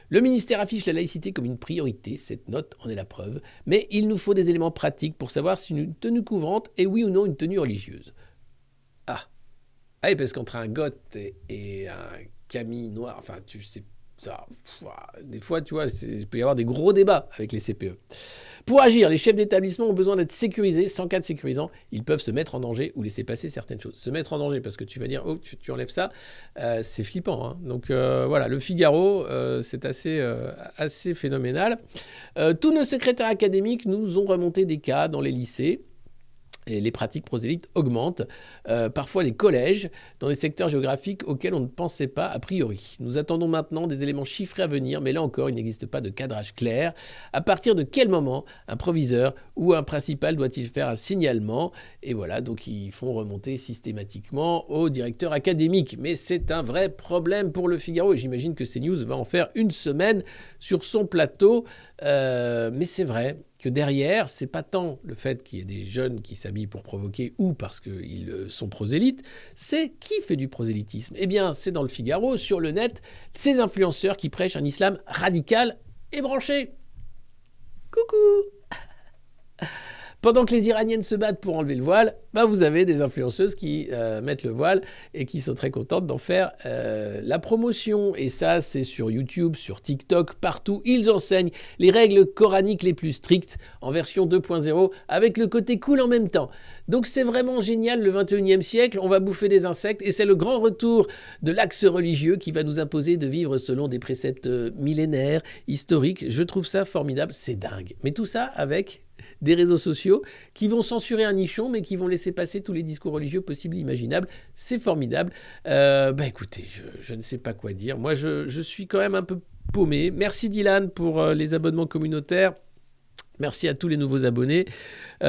Le ministère affiche la laïcité comme une priorité, cette note en est la preuve, mais il nous faut des éléments pratiques pour savoir si une tenue couvrante est oui ou non une tenue religieuse. Ah oui, parce qu'entre un goth et un camis noir, enfin tu sais, ça, des fois tu vois, il peut y avoir des gros débats avec les CPE. Pour agir, les chefs d'établissement ont besoin d'être sécurisés. Sans cadre sécurisant, ils peuvent se mettre en danger ou laisser passer certaines choses. Se mettre en danger, parce que tu vas dire, oh, tu enlèves ça, c'est flippant. Hein. Donc voilà, le Figaro, c'est assez phénoménal. Tous nos secrétaires académiques nous ont remonté des cas dans les lycées. Et les pratiques prosélytes augmentent, parfois les collèges, dans des secteurs géographiques auxquels on ne pensait pas a priori. Nous attendons maintenant des éléments chiffrés à venir, mais là encore, il n'existe pas de cadrage clair. À partir de quel moment un proviseur ou un principal doit-il faire un signalement? Et voilà, donc ils font remonter systématiquement au directeur académique. Mais c'est un vrai problème pour le Figaro, et j'imagine que CNews va en faire une semaine sur son plateau. Mais c'est vrai que derrière, c'est pas tant le fait qu'il y ait des jeunes qui s'habillent pour provoquer ou parce qu'ils sont prosélytes, c'est qui fait du prosélytisme? Eh bien, c'est dans le Figaro, sur le net, ces influenceurs qui prêchent un islam radical et branché. Coucou! Pendant que les Iraniennes se battent pour enlever le voile, vous avez des influenceuses qui mettent le voile et qui sont très contentes d'en faire la promotion. Et ça, c'est sur YouTube, sur TikTok, partout. Ils enseignent les règles coraniques les plus strictes en version 2.0 avec le côté cool en même temps. Donc c'est vraiment génial, le 21e siècle, on va bouffer des insectes et c'est le grand retour de l'axe religieux qui va nous imposer de vivre selon des préceptes millénaires, historiques. Je trouve ça formidable, c'est dingue. Mais tout ça avec des réseaux sociaux qui vont censurer un nichon mais qui vont laisser passer tous les discours religieux possibles et imaginables. C'est formidable. Écoutez, je ne sais pas quoi dire. Moi, je suis quand même un peu paumé. Merci Dylan pour les abonnements communautaires. Merci à tous les nouveaux abonnés. Ah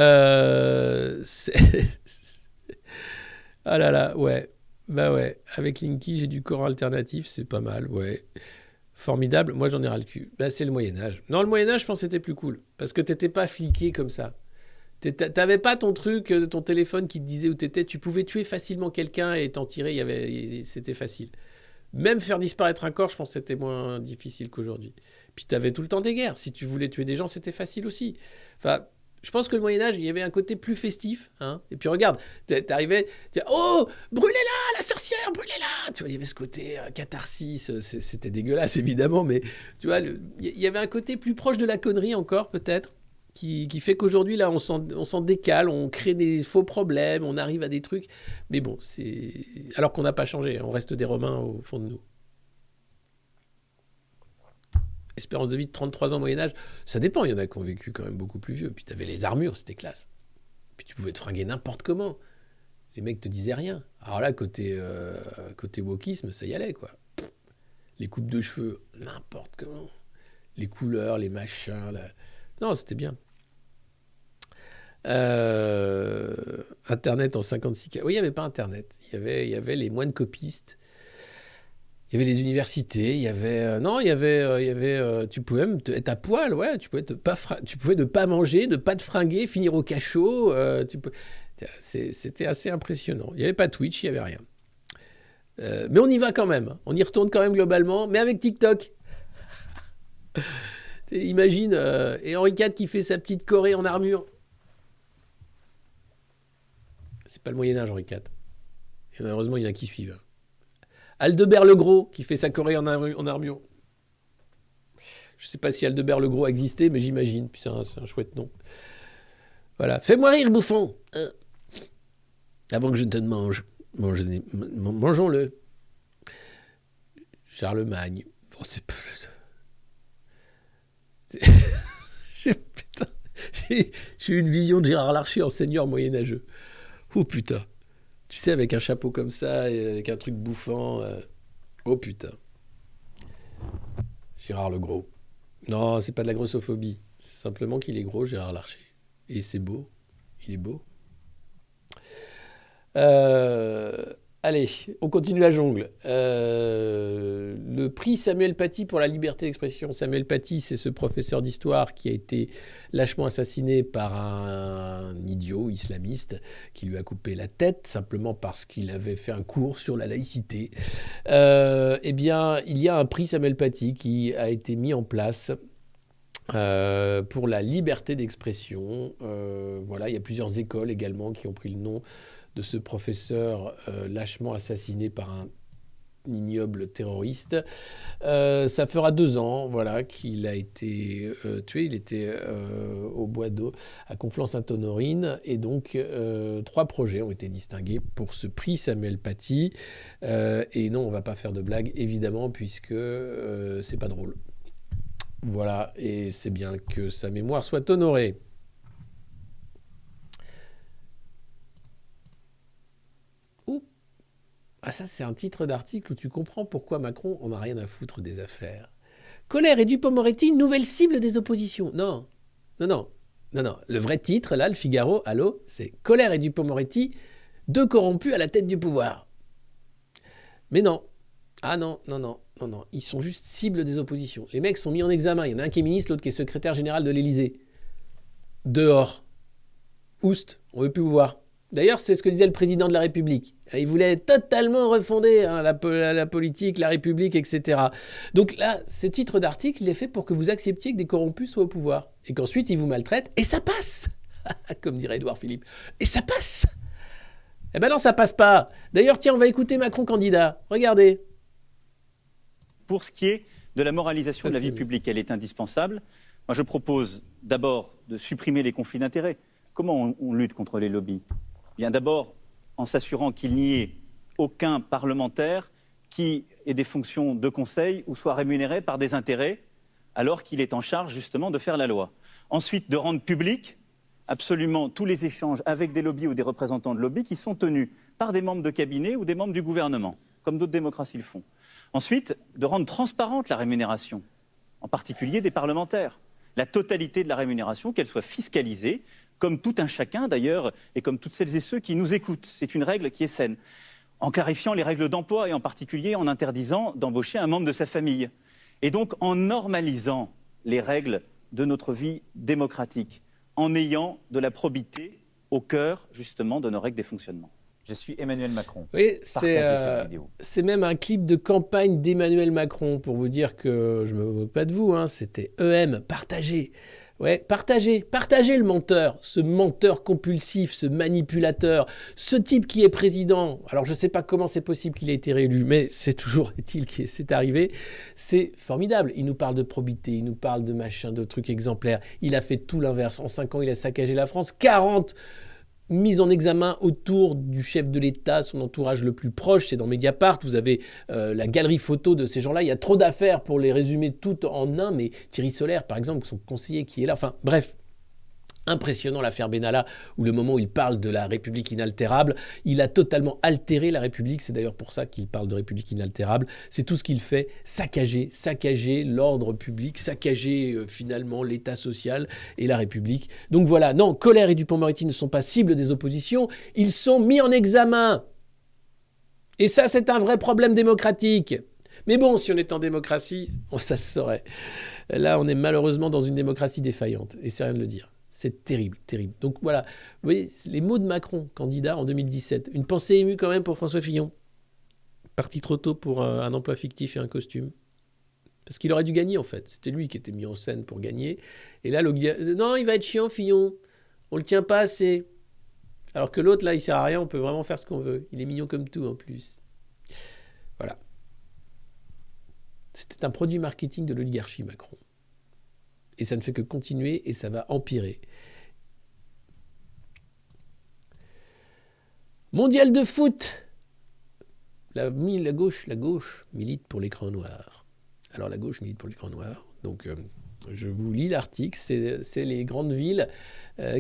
là là, ouais. Ouais. Avec Linky, j'ai du Coran alternatif, c'est pas mal, ouais. Formidable, moi j'en ai ras le cul. C'est le Moyen-Âge. Non, le Moyen-Âge, je pense que c'était plus cool. Parce que t'étais pas fliqué comme ça. T'avais pas ton truc, ton téléphone qui te disait où t'étais. Tu pouvais tuer facilement quelqu'un et t'en tirer, c'était facile. Même faire disparaître un corps, je pense que c'était moins difficile qu'aujourd'hui. Puis t'avais tout le temps des guerres. Si tu voulais tuer des gens, c'était facile aussi. Enfin, je pense que le Moyen-Âge, il y avait un côté plus festif. Hein. Et puis regarde, t'arrivais, oh, brûlez-la, la sorcière, brûlez-la. Tu vois, il y avait ce côté catharsis. C'était dégueulasse, évidemment. Mais tu vois, il y avait un côté plus proche de la connerie encore, peut-être. Qui fait qu'aujourd'hui, là, on s'en décale, on crée des faux problèmes, on arrive à des trucs. Mais bon, c'est... Alors qu'on n'a pas changé, on reste des Romains au fond de nous. Espérance de vie de 33 ans Moyen-Âge, ça dépend, il y en a qui ont vécu quand même beaucoup plus vieux. Puis tu avais les armures, c'était classe. Puis tu pouvais te fringuer n'importe comment. Les mecs te disaient rien. Alors là, côté wokisme, ça y allait, quoi. Les coupes de cheveux, n'importe comment. Les couleurs, les machins, là... Non, c'était bien. Internet en 56K. Oui, il n'y avait pas Internet. Il y avait les moines copistes. Il y avait les universités. Il y avait... tu pouvais même être à poil, ouais. Tu pouvais ne pas manger, ne pas te fringuer, finir au cachot. C'était assez impressionnant. Il n'y avait pas Twitch, il n'y avait rien. Mais on y va quand même. On y retourne quand même globalement, mais avec TikTok. Imagine, et Henri IV qui fait sa petite Corée en armure. C'est pas le Moyen-Âge, Henri IV. Et malheureusement, il y en a qui suivent. Aldebert le Gros qui fait sa Corée en armure. Je sais pas si Aldebert le Gros existait, mais j'imagine. Puis c'est un chouette nom. Voilà. Fais-moi rire, bouffon. Avant que je ne te mange. Mangeons-le. Charlemagne. Bon, putain, j'ai eu une vision de Gérard Larcher en seigneur moyenâgeux. Oh putain. Tu sais, avec un chapeau comme ça, et avec un truc bouffant. Oh putain. Gérard le Gros. Non, c'est pas de la grossophobie. C'est simplement qu'il est gros, Gérard Larcher. Et c'est beau. Il est beau. Allez, on continue la jungle. Le prix Samuel Paty pour la liberté d'expression. Samuel Paty, c'est ce professeur d'histoire qui a été lâchement assassiné par un idiot islamiste qui lui a coupé la tête simplement parce qu'il avait fait un cours sur la laïcité. Eh bien, il y a un prix Samuel Paty qui a été mis en place pour la liberté d'expression. Voilà, il y a plusieurs écoles également qui ont pris le nom de ce professeur lâchement assassiné par un ignoble terroriste. Ça fera 2 ans, voilà, qu'il a été tué. Il était au Bois d'Eau, à Conflans-Sainte-Honorine, et donc 3 projets ont été distingués pour ce prix Samuel Paty. Et non, on va pas faire de blague, évidemment, puisque c'est pas drôle. Voilà, et c'est bien que sa mémoire soit honorée. Ah, ça, c'est un titre d'article où tu comprends pourquoi Macron en a rien à foutre des affaires. Colère et Dupond-Moretti, nouvelle cible des oppositions. Non. Le vrai titre, là, le Figaro, allô, c'est Colère et Dupond-Moretti, 2 corrompus à la tête du pouvoir. Mais non. Ah non. Ils sont juste cible des oppositions. Les mecs sont mis en examen. Il y en a un qui est ministre, l'autre qui est secrétaire général de l'Élysée. Dehors. Oust, on veut plus vous voir. D'ailleurs, c'est ce que disait le président de la République. Il voulait totalement refonder la politique, la République, etc. Donc là, ce titre d'article, il est fait pour que vous acceptiez que des corrompus soient au pouvoir. Et qu'ensuite, ils vous maltraitent. Et ça passe. Comme dirait Édouard Philippe. Et ça passe. Eh ben non, ça passe pas. D'ailleurs, tiens, on va écouter Macron candidat. Regardez. Pour ce qui est de la moralisation de la vie publique, elle est indispensable. Moi, je propose d'abord de supprimer les conflits d'intérêts. Comment on lutte contre les lobbies ? Bien d'abord en s'assurant qu'il n'y ait aucun parlementaire qui ait des fonctions de conseil ou soit rémunéré par des intérêts alors qu'il est en charge justement de faire la loi. Ensuite, de rendre public absolument tous les échanges avec des lobbies ou des représentants de lobbies qui sont tenus par des membres de cabinet ou des membres du gouvernement, comme d'autres démocraties le font. Ensuite, de rendre transparente la rémunération, en particulier des parlementaires. La totalité de la rémunération, qu'elle soit fiscalisée, comme tout un chacun d'ailleurs, et comme toutes celles et ceux qui nous écoutent. C'est une règle qui est saine. En clarifiant les règles d'emploi et en particulier en interdisant d'embaucher un membre de sa famille. Et donc en normalisant les règles de notre vie démocratique, en ayant de la probité au cœur justement de nos règles des fonctionnements. Je suis Emmanuel Macron. Oui, c'est même un clip de campagne d'Emmanuel Macron pour vous dire que je ne me moque pas de vous. C'était EM, partagez. Ouais, partagez le menteur, ce menteur compulsif, ce manipulateur, ce type qui est président. Alors je ne sais pas comment c'est possible qu'il ait été réélu, mais c'est toujours est-il que c'est arrivé. C'est formidable. Il nous parle de probité, il nous parle de machin, de trucs exemplaires. Il a fait tout l'inverse. En 5 ans, il a saccagé la France. 40 mise en examen autour du chef de l'État, son entourage le plus proche, c'est dans Mediapart, vous avez la galerie photo de ces gens-là, il y a trop d'affaires pour les résumer toutes en un, mais Thierry Solaire, par exemple, son conseiller qui est là, enfin bref, impressionnant l'affaire Benalla, où le moment où il parle de la République inaltérable, il a totalement altéré la République, c'est d'ailleurs pour ça qu'il parle de République inaltérable, c'est tout ce qu'il fait, saccager l'ordre public, saccager finalement l'État social et la République. Donc voilà, non, Colère et Dupond-Moretti ne sont pas cibles des oppositions, ils sont mis en examen. Et ça, c'est un vrai problème démocratique. Mais bon, si on est en démocratie, ça se saurait. Là, on est malheureusement dans une démocratie défaillante, et c'est rien de le dire. C'est terrible, terrible. Donc voilà, vous voyez, les mots de Macron, candidat en 2017. Une pensée émue quand même pour François Fillon. Parti trop tôt pour un emploi fictif et un costume. Parce qu'il aurait dû gagner en fait. C'était lui qui était mis en scène pour gagner. Et là, non, il va être chiant, Fillon. On le tient pas assez. Alors que l'autre, là, il sert à rien. On peut vraiment faire ce qu'on veut. Il est mignon comme tout en plus. Voilà. C'était un produit marketing de l'oligarchie, Macron. Et ça ne fait que continuer et ça va empirer. Mondial de foot. La gauche milite pour l'écran noir. Alors la gauche milite pour l'écran noir. Donc je vous lis l'article. C'est les grandes villes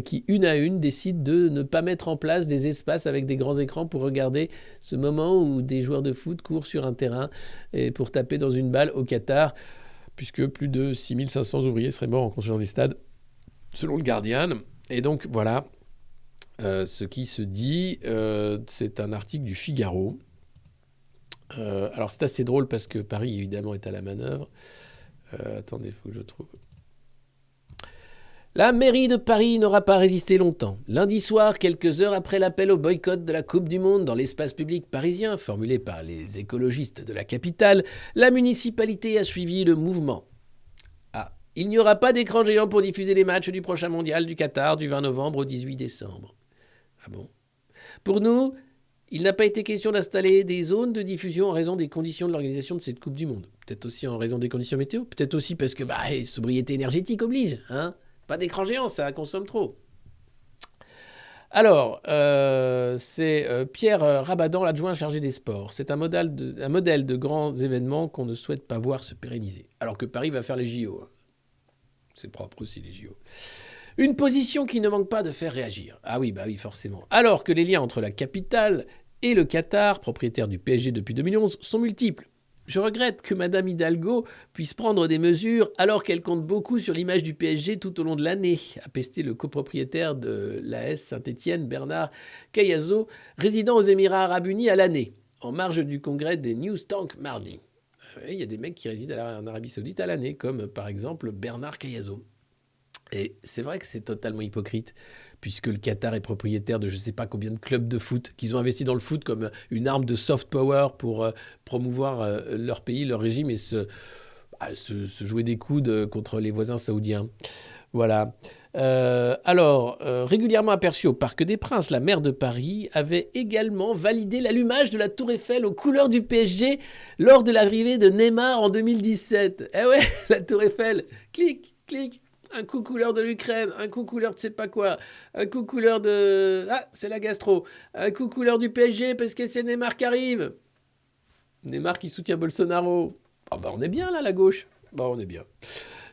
qui, une à une, décident de ne pas mettre en place des espaces avec des grands écrans pour regarder ce moment où des joueurs de foot courent sur un terrain et pour taper dans une balle au Qatar, puisque plus de 6500 ouvriers seraient morts en construisant des stades, selon le Guardian. Et donc voilà ce qui se dit. C'est un article du Figaro. Alors c'est assez drôle parce que Paris évidemment est à la manœuvre. Attendez, il faut que je trouve. La mairie de Paris n'aura pas résisté longtemps. Lundi soir, quelques heures après l'appel au boycott de la Coupe du Monde dans l'espace public parisien, formulé par les écologistes de la capitale, la municipalité a suivi le mouvement. Ah, il n'y aura pas d'écran géant pour diffuser les matchs du prochain mondial du Qatar du 20 novembre au 18 décembre. Ah bon ? Pour nous, il n'a pas été question d'installer des zones de diffusion en raison des conditions de l'organisation de cette Coupe du Monde. Peut-être aussi en raison des conditions météo, peut-être aussi parce que sobriété énergétique oblige, hein ? Pas d'écran géant, ça consomme trop. Alors, c'est Pierre Rabadan, l'adjoint chargé des sports. C'est un modèle de grands événements qu'on ne souhaite pas voir se pérenniser. Alors que Paris va faire les JO. C'est propre aussi, les JO. Une position qui ne manque pas de faire réagir. Ah oui, forcément. Alors que les liens entre la capitale et le Qatar, propriétaire du PSG depuis 2011, sont multiples. Je regrette que Madame Hidalgo puisse prendre des mesures alors qu'elle compte beaucoup sur l'image du PSG tout au long de l'année, a pesté le copropriétaire de l'AS Saint-Étienne, Bernard Cayazo, résident aux Émirats Arabes Unis à l'année, en marge du congrès des News Tank mardi. Il y a des mecs qui résident en Arabie Saoudite à l'année, comme par exemple Bernard Cayazo. Et c'est vrai que c'est totalement hypocrite, puisque le Qatar est propriétaire de je ne sais pas combien de clubs de foot, qu'ils ont investi dans le foot comme une arme de soft power pour promouvoir leur pays, leur régime et se jouer des coudes contre les voisins saoudiens. Voilà. Régulièrement aperçue au Parc des Princes, la maire de Paris avait également validé l'allumage de la Tour Eiffel aux couleurs du PSG lors de l'arrivée de Neymar en 2017. Eh ouais, la Tour Eiffel, clic, clic. Un coup couleur de l'Ukraine, un coup couleur de je sais pas quoi, un coup couleur de... Ah, c'est la gastro. Un coup couleur du PSG parce que c'est Neymar qui arrive. Neymar qui soutient Bolsonaro. Ah bah on est bien là, la gauche. Bah on est bien.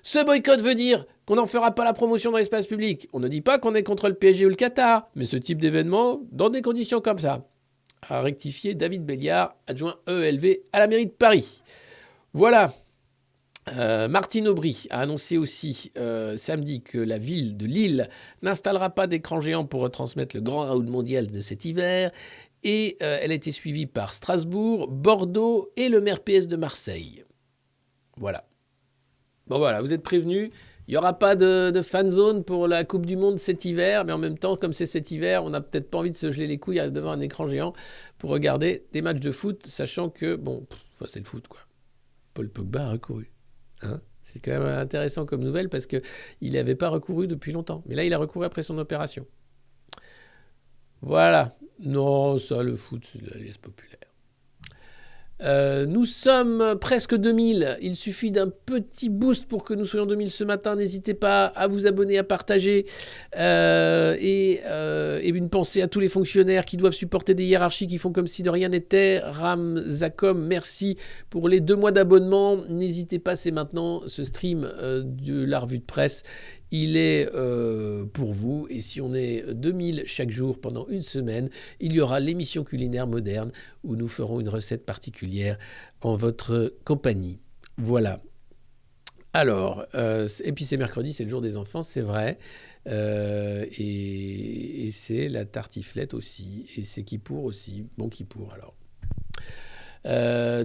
Ce boycott veut dire qu'on n'en fera pas la promotion dans l'espace public. On ne dit pas qu'on est contre le PSG ou le Qatar, mais ce type d'événement dans des conditions comme ça. A rectifié David Béliard, adjoint EELV à la mairie de Paris. Voilà. Martine Aubry a annoncé aussi samedi que la ville de Lille n'installera pas d'écran géant pour retransmettre le grand round mondial de cet hiver. Et elle a été suivie par Strasbourg, Bordeaux et le maire PS de Marseille. Voilà. Bon voilà, vous êtes prévenus. Il n'y aura pas de fan zone pour la Coupe du Monde cet hiver. Mais en même temps, comme c'est cet hiver, on n'a peut-être pas envie de se geler les couilles devant un écran géant pour regarder des matchs de foot, sachant que, c'est le foot quoi. Paul Pogba a recouru. Hein, c'est quand même intéressant comme nouvelle parce qu'il n'avait pas recouru depuis longtemps. Mais là, il a recouru après son opération. Voilà. Non, ça, le foot, c'est de la liesse populaire. Nous sommes presque 2000. Il suffit d'un petit boost pour que nous soyons 2000 ce matin. N'hésitez pas à vous abonner, à partager. Et une pensée à tous les fonctionnaires qui doivent supporter des hiérarchies qui font comme si de rien n'était. Ram Zakom, merci pour les 2 mois d'abonnement. N'hésitez pas, c'est maintenant ce stream de la revue de presse. Il est pour vous, et si on est 2000 chaque jour pendant une semaine, il y aura l'émission culinaire moderne où nous ferons une recette particulière en votre compagnie. Voilà. Alors, et puis c'est mercredi, c'est le jour des enfants, c'est vrai, et c'est la tartiflette aussi, et c'est Kippour aussi, bon Kippour alors.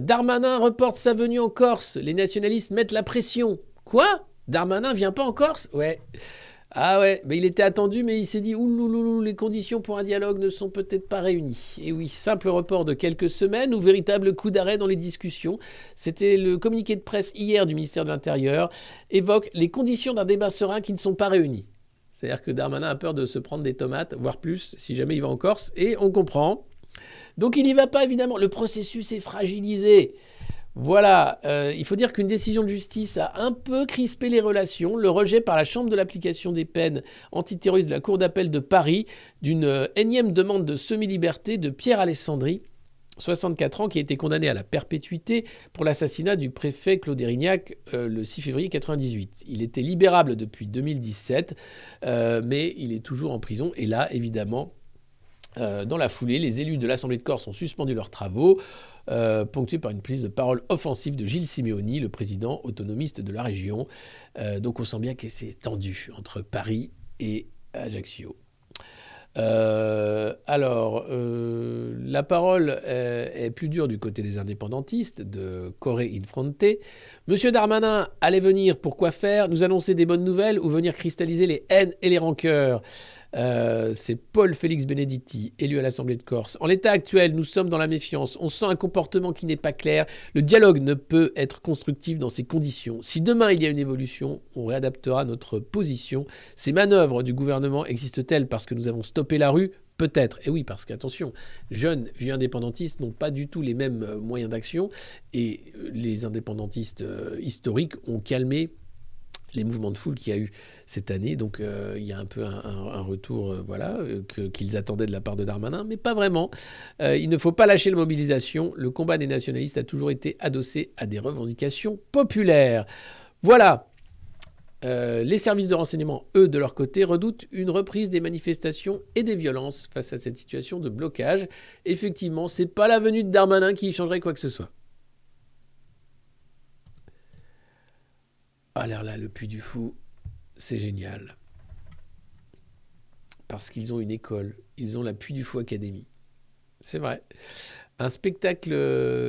Darmanin reporte sa venue en Corse, les nationalistes mettent la pression. Quoi ? Darmanin vient pas en Corse ? Ouais. Ah ouais, mais il était attendu, mais il s'est dit ouloulou, les conditions pour un dialogue ne sont peut-être pas réunies. Et oui, simple report de quelques semaines ou véritable coup d'arrêt dans les discussions. C'était le communiqué de presse hier du ministère de l'Intérieur, évoque les conditions d'un débat serein qui ne sont pas réunies. C'est-à-dire que Darmanin a peur de se prendre des tomates, voire plus, si jamais il va en Corse, et on comprend. Donc il n'y va pas, évidemment. Le processus est fragilisé. Voilà, il faut dire qu'une décision de justice a un peu crispé les relations. Le rejet par la Chambre de l'application des peines antiterroristes de la Cour d'appel de Paris d'une énième demande de semi-liberté de Pierre Alessandri, 64 ans, qui a été condamné à la perpétuité pour l'assassinat du préfet Claude Érignac le 6 février 1998. Il était libérable depuis 2017, mais il est toujours en prison. Et là, évidemment, dans la foulée, les élus de l'Assemblée de Corse ont suspendu leurs travaux, ponctués par une prise de parole offensive de Gilles Simeoni, le président autonomiste de la région. Donc on sent bien que c'est tendu entre Paris et Ajaccio. La parole est plus dure du côté des indépendantistes, de Corée Infronte. Monsieur Darmanin allait venir pour quoi faire? Nous annoncer des bonnes nouvelles ou venir cristalliser les haines et les rancœurs? C'est Paul-Félix Benedetti, élu à l'Assemblée de Corse. En l'état actuel, nous sommes dans la méfiance. On sent un comportement qui n'est pas clair. Le dialogue ne peut être constructif dans ces conditions. Si demain il y a une évolution, on réadaptera notre position. Ces manœuvres du gouvernement existent-elles parce que nous avons stoppé la rue? Peut-être. Et oui, parce qu'attention, jeunes vieux indépendantistes n'ont pas du tout les mêmes moyens d'action. Et les indépendantistes historiques ont calmé les mouvements de foule qu'il y a eu cette année. Donc il y a un peu un retour qu'ils attendaient de la part de Darmanin, mais pas vraiment. Il ne faut pas lâcher la mobilisation. Le combat des nationalistes a toujours été adossé à des revendications populaires. Voilà. Les services de renseignement, eux, de leur côté, redoutent une reprise des manifestations et des violences face à cette situation de blocage. Effectivement, c'est pas la venue de Darmanin qui changerait quoi que ce soit. Alors là, le Puy du Fou, c'est génial. Parce qu'ils ont une école. Ils ont la Puy du Fou Academy. C'est vrai. Un spectacle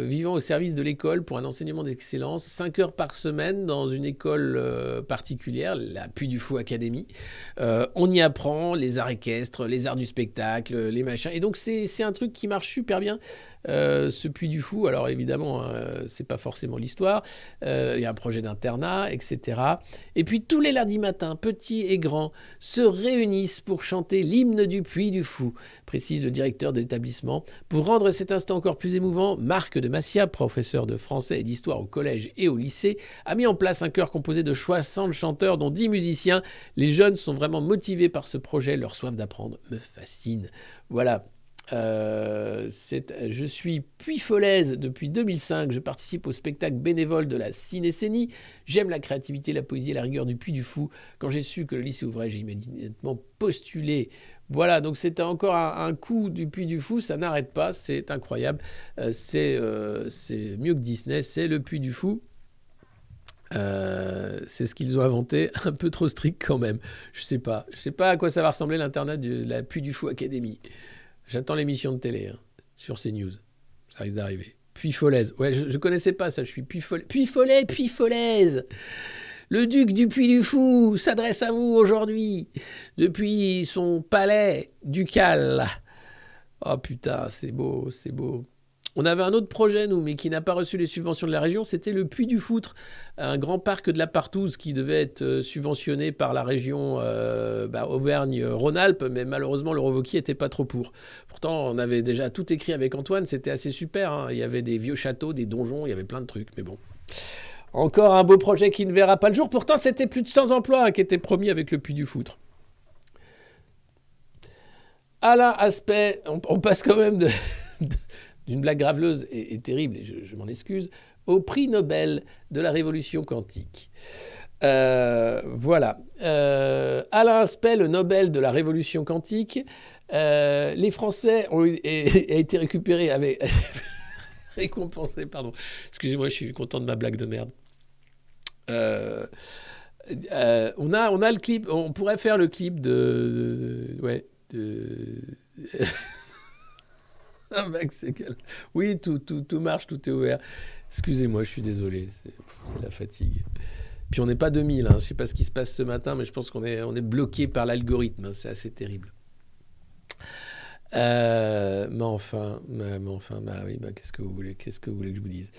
vivant au service de l'école pour un enseignement d'excellence, 5 heures par semaine dans une école particulière, la Puy du Fou Academy. On y apprend les arts équestres, les arts du spectacle, les machins. Et donc c'est un truc qui marche super bien. Ce Puy du Fou, alors évidemment, c'est pas forcément l'histoire. Il y a un projet d'internat, etc. Et puis tous les lundis matins, petits et grands, se réunissent pour chanter l'hymne du Puy du Fou, précise le directeur de l'établissement. Pour rendre cet instant encore plus émouvant, Marc de Massia, professeur de français et d'histoire au collège et au lycée, a mis en place un chœur composé de 60 chanteurs, dont 10 musiciens. Les jeunes sont vraiment motivés par ce projet, leur soif d'apprendre me fascine. Voilà. Je suis puy-folaise depuis 2005. Je participe au spectacle bénévole de la Cinécénie. J'aime la créativité, la poésie et la rigueur du Puy du Fou. Quand j'ai su que le lycée ouvrait, j'ai immédiatement postulé. Voilà, donc c'était encore un coup du Puy du Fou. Ça n'arrête pas, c'est incroyable. C'est mieux que Disney, c'est le Puy du Fou. C'est ce qu'ils ont inventé, un peu trop strict quand même. Je sais pas à quoi ça va ressembler l'internat de la Puy du Fou Academy. J'attends l'émission de télé sur CNews. Ça risque d'arriver. Puy-Folaise. Ouais, je connaissais pas ça. Je suis Puy-Folaise. Le duc du Puy du Fou s'adresse à vous aujourd'hui depuis son palais ducal. Oh putain, c'est beau, c'est beau. On avait un autre projet, nous, mais qui n'a pas reçu les subventions de la région. C'était le Puy du Foutre, un grand parc de la Partouze qui devait être subventionné par la région Auvergne-Rhône-Alpes, mais malheureusement, le Revoqui n'était pas trop pour. Pourtant, on avait déjà tout écrit avec Antoine, c'était assez super. Hein. Il y avait des vieux châteaux, des donjons, il y avait plein de trucs, mais bon. Encore un beau projet qui ne verra pas le jour. Pourtant, c'était plus de 100 emplois qui étaient promis avec le Puy du Foutre. Alain Aspect, on passe quand même d'une blague graveleuse et terrible, et je m'en excuse, au prix Nobel de la Révolution quantique. Voilà. Alain Aspect, le Nobel de la Révolution quantique. Les Français ont été récupérés avec... récompensés, pardon. Excusez-moi, je suis content de ma blague de merde. On a le clip, on pourrait faire le clip Oui, tout marche, tout est ouvert. Excusez-moi, je suis désolé, c'est la fatigue. Puis on n'est pas 2000, je ne sais pas ce qui se passe ce matin, mais je pense qu'on est bloqué par l'algorithme, c'est assez terrible. Mais enfin, qu'est-ce que vous voulez que je vous dise?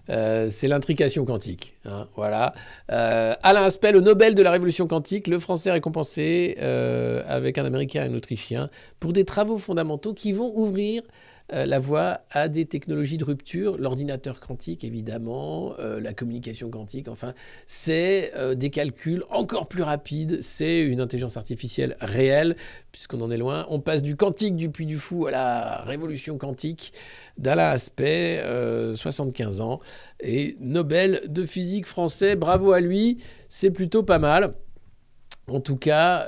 C'est l'intrication quantique, voilà. Alain Aspect, le Nobel de la Révolution quantique, le Français récompensé avec un Américain et un Autrichien pour des travaux fondamentaux qui vont ouvrir la voie à des technologies de rupture, l'ordinateur quantique évidemment, la communication quantique, enfin, c'est des calculs encore plus rapides, c'est une intelligence artificielle réelle, puisqu'on en est loin. On passe du quantique du Puy du Fou à la révolution quantique d'Alain Aspect, 75 ans, et Nobel de physique français, bravo à lui, c'est plutôt pas mal. En tout cas,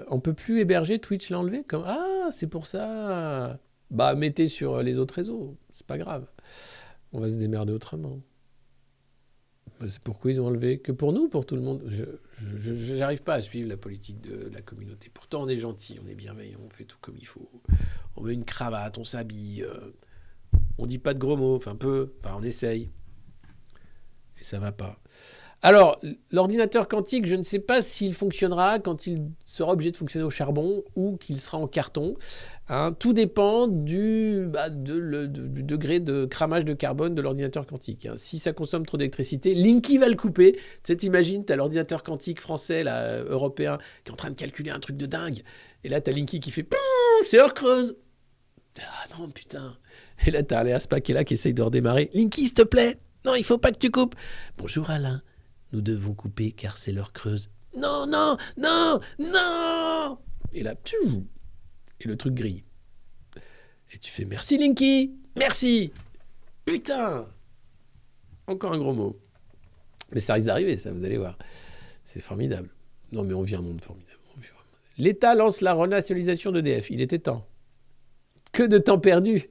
on peut plus héberger, Twitch l'a enlevé comme... Ah, c'est pour ça. Bah, mettez sur les autres réseaux, c'est pas grave. On va se démerder autrement. C'est pourquoi ils ont enlevé. Que pour nous, pour tout le monde. Je n'arrive pas à suivre la politique de la communauté. Pourtant, on est gentil, on est bienveillant, on fait tout comme il faut. On met une cravate, on s'habille, on dit pas de gros mots, enfin peu, enfin on essaye. Et ça va pas. Alors, l'ordinateur quantique, je ne sais pas s'il fonctionnera quand il sera obligé de fonctionner au charbon ou qu'il sera en carton. Hein, tout dépend du degré de cramage de carbone de l'ordinateur quantique. Hein. Si ça consomme trop d'électricité, Linky va le couper. Tu sais, t'imagines, t'as l'ordinateur quantique français, là, européen, qui est en train de calculer un truc de dingue. Et là, t'as Linky qui fait « c'est heure creuse !» Ah non, putain. Et là, t'as Aléa Spa qui est là, qui essaye de redémarrer. « Linky, s'il te plaît !»« Non, il faut pas que tu coupes !»« Bonjour Alain. Nous devons couper car c'est l'heure creuse. »« Non, non, non, non !» Et là, pfiou, et le truc grille. Et tu fais « Merci Linky, merci !» Putain. Encore un gros mot. Mais ça risque d'arriver, ça, vous allez voir. C'est formidable. Non, mais on vit un monde formidable. L'État lance la renationalisation d'EDF. Il était temps. Que de temps perdu.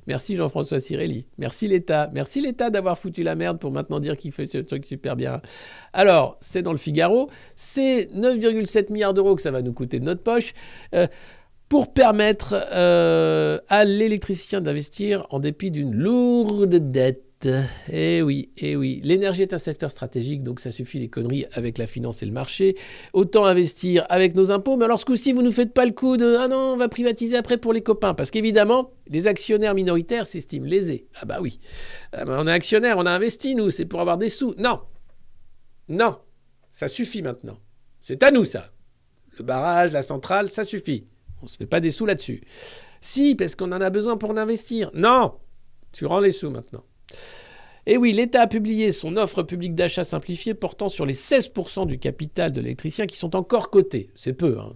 Merci Jean-François Cirelli. Merci l'État. Merci l'État d'avoir foutu la merde pour maintenant dire qu'il fait ce truc super bien. Alors, c'est dans le Figaro. C'est 9,7 milliards d'euros que ça va nous coûter de notre poche pour permettre à l'électricien d'investir en dépit d'une lourde dette. Eh oui, eh oui. L'énergie est un secteur stratégique, donc ça suffit les conneries avec la finance et le marché. Autant investir avec nos impôts, mais alors ce coup-ci, vous ne nous faites pas le coup de « Ah non, on va privatiser après pour les copains ». Parce qu'évidemment, les actionnaires minoritaires s'estiment lésés. Ah bah oui. On est actionnaire, on a investi, nous, c'est pour avoir des sous. Non. Non. Ça suffit maintenant. C'est à nous, ça. Le barrage, la centrale, ça suffit. On ne se fait pas des sous là-dessus. Si, parce qu'on en a besoin pour en investir. Non. Tu rends les sous maintenant. Et oui, l'État a publié son offre publique d'achat simplifiée portant sur les 16% du capital de l'électricien qui sont encore cotés. C'est peu, hein,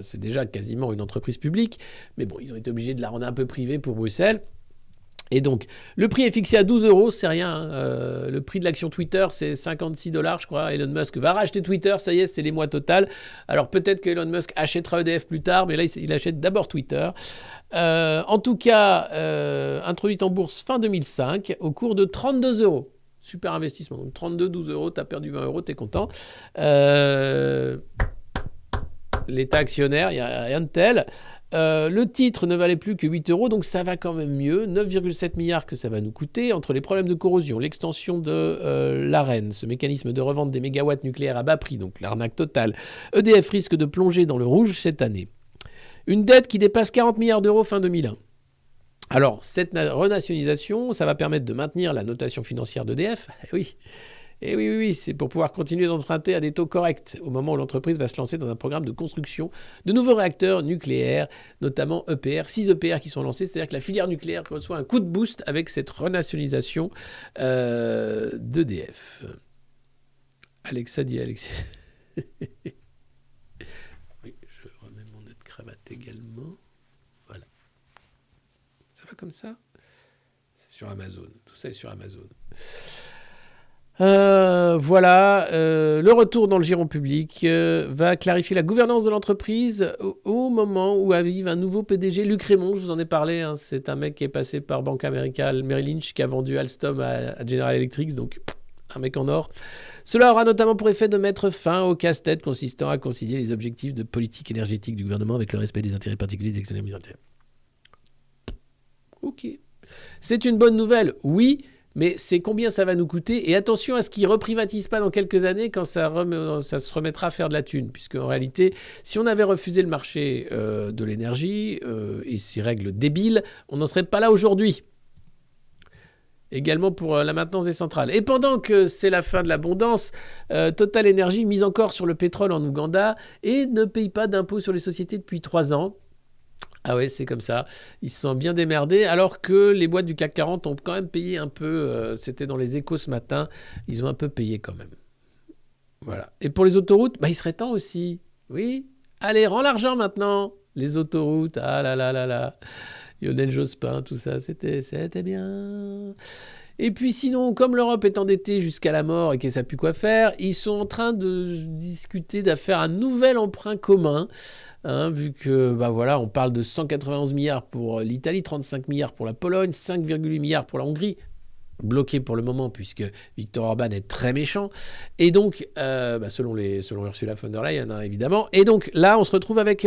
c'est déjà quasiment une entreprise publique, mais bon, ils ont été obligés de la rendre un peu privée pour Bruxelles. Et donc, le prix est fixé à 12 €, c'est rien. Hein. Le prix de l'action Twitter, c'est 56 $, je crois. Elon Musk va racheter Twitter, ça y est, c'est les mois total. Alors peut-être que Elon Musk achètera EDF plus tard, mais là, il achète d'abord Twitter. En tout cas, introduite en bourse fin 2005, au cours de 32 €. Super investissement. Donc 32, 12 €, t'as perdu 20 €, t'es content. L'État actionnaire, il n'y a rien de tel. Le titre ne valait plus que 8 €, donc ça va quand même mieux. 9,7 milliards que ça va nous coûter. Entre les problèmes de corrosion, l'extension de l'AREN, ce mécanisme de revente des mégawatts nucléaires à bas prix, donc l'arnaque totale, EDF risque de plonger dans le rouge cette année. Une dette qui dépasse 40 milliards d'euros fin 2001. Alors, cette renationalisation, ça va permettre de maintenir la notation financière d'EDF. Eh oui, c'est pour pouvoir continuer d'emprunter à des taux corrects au moment où l'entreprise va se lancer dans un programme de construction de nouveaux réacteurs nucléaires, notamment EPR, 6 EPR qui sont lancés, c'est-à-dire que la filière nucléaire reçoit un coup de boost avec cette renationalisation d'EDF. Alexa dit Alexis. Oui, je remets mon nœud de cravate également. Voilà. Ça va comme ça ? C'est sur Amazon. Tout ça est sur Amazon. Voilà, le retour dans le giron public va clarifier la gouvernance de l'entreprise au moment où arrive un nouveau PDG, Luc Rémond, je vous en ai parlé, hein, c'est un mec qui est passé par Bank America, Merrill Lynch, qui a vendu Alstom à General Electric, donc un mec en or. Cela aura notamment pour effet de mettre fin au casse-tête consistant à concilier les objectifs de politique énergétique du gouvernement avec le respect des intérêts particuliers des actionnaires minoritaires. Ok. C'est une bonne nouvelle, oui. Mais c'est combien ça va nous coûter ? Et attention à ce qu'ils ne reprivatisent pas dans quelques années quand ça se remettra à faire de la thune. Puisque en réalité, si on avait refusé le marché de l'énergie et ses règles débiles, on n'en serait pas là aujourd'hui. Également pour la maintenance des centrales. Et pendant que c'est la fin de l'abondance, Total Energy mise encore sur le pétrole en Ouganda et ne paye pas d'impôts sur les sociétés depuis 3 ans. Ah ouais, c'est comme ça. Ils se sont bien démerdés, alors que les boîtes du CAC 40 ont quand même payé un peu. C'était dans les Échos ce matin. Ils ont un peu payé quand même. Voilà. Et pour les autoroutes, bah, il serait temps aussi. Oui. Allez, rends l'argent maintenant. Les autoroutes, ah là là là là. Lionel Jospin, tout ça, c'était bien. Et puis sinon, comme l'Europe est endettée jusqu'à la mort et qu'elle ne sait plus quoi faire, ils sont en train de discuter d'affaire un nouvel emprunt commun. Hein, vu que, bah voilà, on parle de 191 milliards pour l'Italie, 35 milliards pour la Pologne, 5,8 milliards pour la Hongrie, bloqué pour le moment puisque Viktor Orban est très méchant. Et donc, selon Ursula von der Leyen, hein, évidemment. Et donc là, on se retrouve avec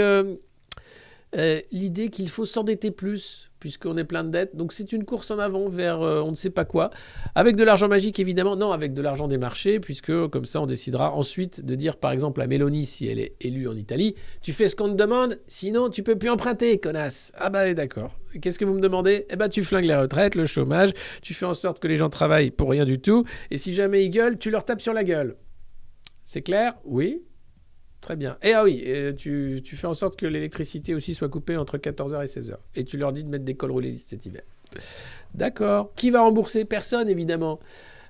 l'idée qu'il faut s'endetter plus, puisqu'on est plein de dettes. Donc c'est une course en avant vers on ne sait pas quoi. Avec de l'argent magique, évidemment. Non, avec de l'argent des marchés, puisque comme ça, on décidera ensuite de dire, par exemple, à Mélanie, si elle est élue en Italie, tu fais ce qu'on te demande, sinon tu peux plus emprunter, connasse. Ah bah d'accord. Qu'est-ce que vous me demandez ? Eh ben tu flingues les retraites, le chômage, tu fais en sorte que les gens travaillent pour rien du tout, et si jamais ils gueulent, tu leur tapes sur la gueule. C'est clair ? Oui ? Très bien. Et ah oui, tu fais en sorte que l'électricité aussi soit coupée entre 14h et 16h. Et tu leur dis de mettre des cols roulés cet hiver. D'accord. Qui va rembourser ? Personne, évidemment.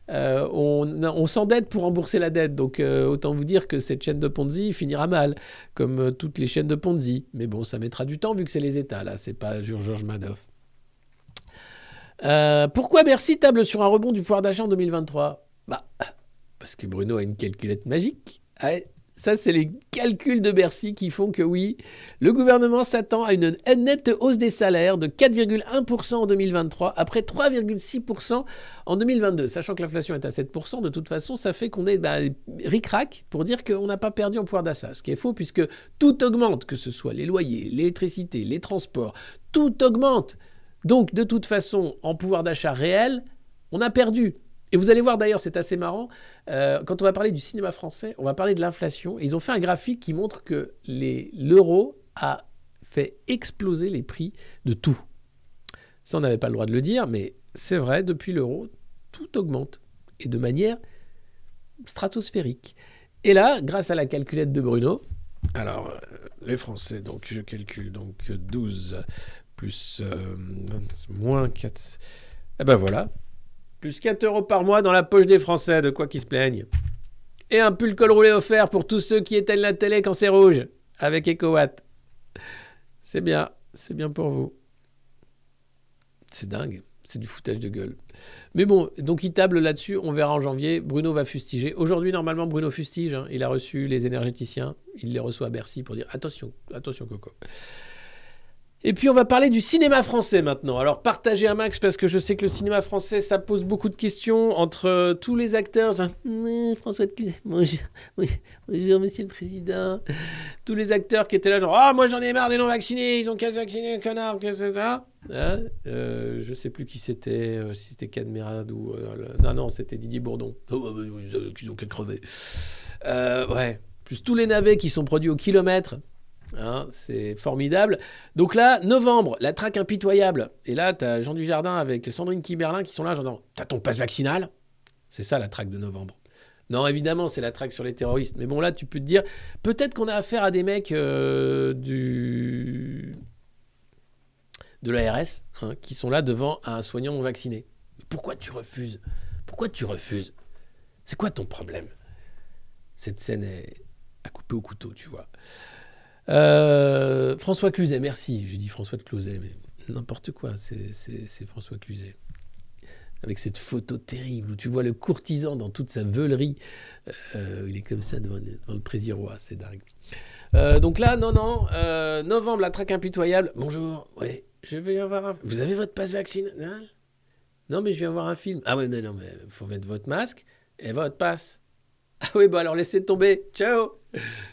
On s'endette pour rembourser la dette. Donc, autant vous dire que cette chaîne de Ponzi finira mal, comme toutes les chaînes de Ponzi. Mais bon, ça mettra du temps vu que c'est les États, là. C'est pas Georges Madoff. Pourquoi Bercy table sur un rebond du pouvoir d'achat en 2023 ? Bah, parce que Bruno a une calculette magique. Ouais. Ça, c'est les calculs de Bercy qui font que oui, le gouvernement s'attend à une nette hausse des salaires de 4,1% en 2023, après 3,6% en 2022. Sachant que l'inflation est à 7%, de toute façon, ça fait qu'on est ric-rac pour dire qu'on n'a pas perdu en pouvoir d'achat. Ce qui est faux, puisque tout augmente, que ce soit les loyers, l'électricité, les transports, tout augmente. Donc, de toute façon, en pouvoir d'achat réel, on a perdu. Et vous allez voir d'ailleurs, c'est assez marrant, quand on va parler du cinéma français, on va parler de l'inflation. Ils ont fait un graphique qui montre que l'euro a fait exploser les prix de tout. Ça, on n'avait pas le droit de le dire, mais c'est vrai, depuis l'euro, tout augmente. Et de manière stratosphérique. Et là, grâce à la calculette de Bruno, alors les Français, donc je calcule, donc 12 plus moins 4, et ben voilà. Plus 4 € par mois dans la poche des Français, de quoi qu'ils se plaignent. Et un pull col roulé offert pour tous ceux qui éteignent la télé quand c'est rouge, avec EcoWatt. C'est bien pour vous. C'est dingue, c'est du foutage de gueule. Mais bon, donc il table là-dessus, on verra en janvier. Bruno va fustiger. Aujourd'hui, normalement, Bruno fustige. Hein. Il a reçu les énergéticiens, il les reçoit à Bercy pour dire attention Coco. Et puis on va parler du cinéma français maintenant. Alors partagez un max parce que je sais que le cinéma français, ça pose beaucoup de questions entre tous les acteurs. François de Cluzet, bonjour, monsieur le président. Tous les acteurs qui étaient là genre « Ah, moi j'en ai marre des non-vaccinés, ils ont qu'à se vacciner, connard, qu'est-ce que c'est ça ?» Je sais plus qui c'était, si c'était Cadmerade ou... non, c'était Didier Bourdon. Qu'ils ont qu'à crever. Ouais, plus tous les navets qui sont produits au kilomètre. Hein, c'est formidable. Donc là, novembre, la traque impitoyable. Et là, t'as Jean Dujardin avec Sandrine Kiberlin qui sont là, genre, t'as ton passe vaccinal ? C'est ça la traque de novembre. Non, évidemment, c'est la traque sur les terroristes. Mais bon, là, tu peux te dire, peut-être qu'on a affaire à des mecs de l'ARS hein, qui sont là devant un soignant non vacciné. Pourquoi tu refuses ? C'est quoi ton problème ? Cette scène est à couper au couteau, tu vois. François Cluzet, merci. J'ai dit François de Closet, mais n'importe quoi, c'est François Cluzet. Avec cette photo terrible où tu vois le courtisan dans toute sa veulerie. Il est comme ça devant le président, c'est dingue. Donc là, novembre, la traque impitoyable. Bonjour, ouais, je vais avoir un... Vous avez votre passe vaccinal ? Non, mais je viens voir un film. Ah ouais, non, mais il faut mettre votre masque et votre passe. Ah oui, bah alors laissez tomber. Ciao.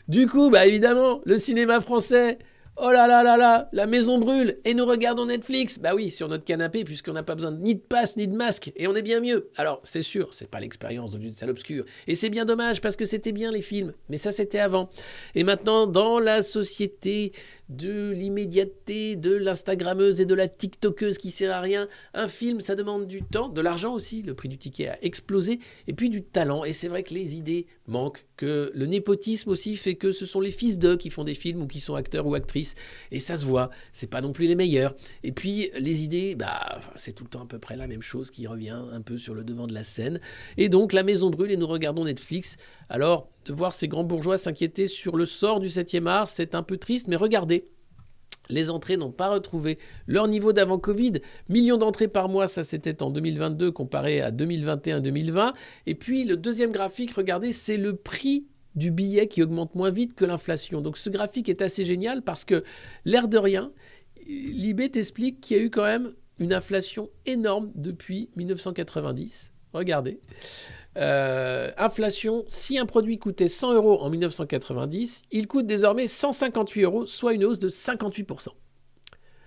Du coup, bah évidemment, le cinéma français, oh là là là là, la maison brûle et nous regardons Netflix. Bah oui, sur notre canapé, puisqu'on n'a pas besoin ni de passe ni de masque et on est bien mieux. Alors, c'est sûr, c'est pas l'expérience d'une salle obscure. Et c'est bien dommage parce que c'était bien les films. Mais ça, c'était avant. Et maintenant, dans la société de l'immédiateté, de l'Instagrammeuse et de la TikTokeuse qui sert à rien, un film, ça demande du temps, de l'argent aussi. Le prix du ticket a explosé et puis du talent. Et c'est vrai que les idées manque, que le népotisme aussi fait que ce sont les fils d'eux qui font des films ou qui sont acteurs ou actrices, et ça se voit, c'est pas non plus les meilleurs. Et puis les idées, c'est tout le temps à peu près la même chose qui revient un peu sur le devant de la scène. Et donc la maison brûle et nous regardons Netflix. Alors de voir ces grands bourgeois s'inquiéter sur le sort du 7e art, c'est un peu triste, mais regardez. Les entrées n'ont pas retrouvé leur niveau d'avant Covid. Millions d'entrées par mois, ça c'était en 2022 comparé à 2021-2020. Et puis le deuxième graphique, regardez, c'est le prix du billet qui augmente moins vite que l'inflation. Donc ce graphique est assez génial parce que, l'air de rien, Libé t'explique qu'il y a eu quand même une inflation énorme depuis 1990. Regardez. Inflation, si un produit coûtait 100 € en 1990, il coûte désormais 158 €, soit une hausse de 58%.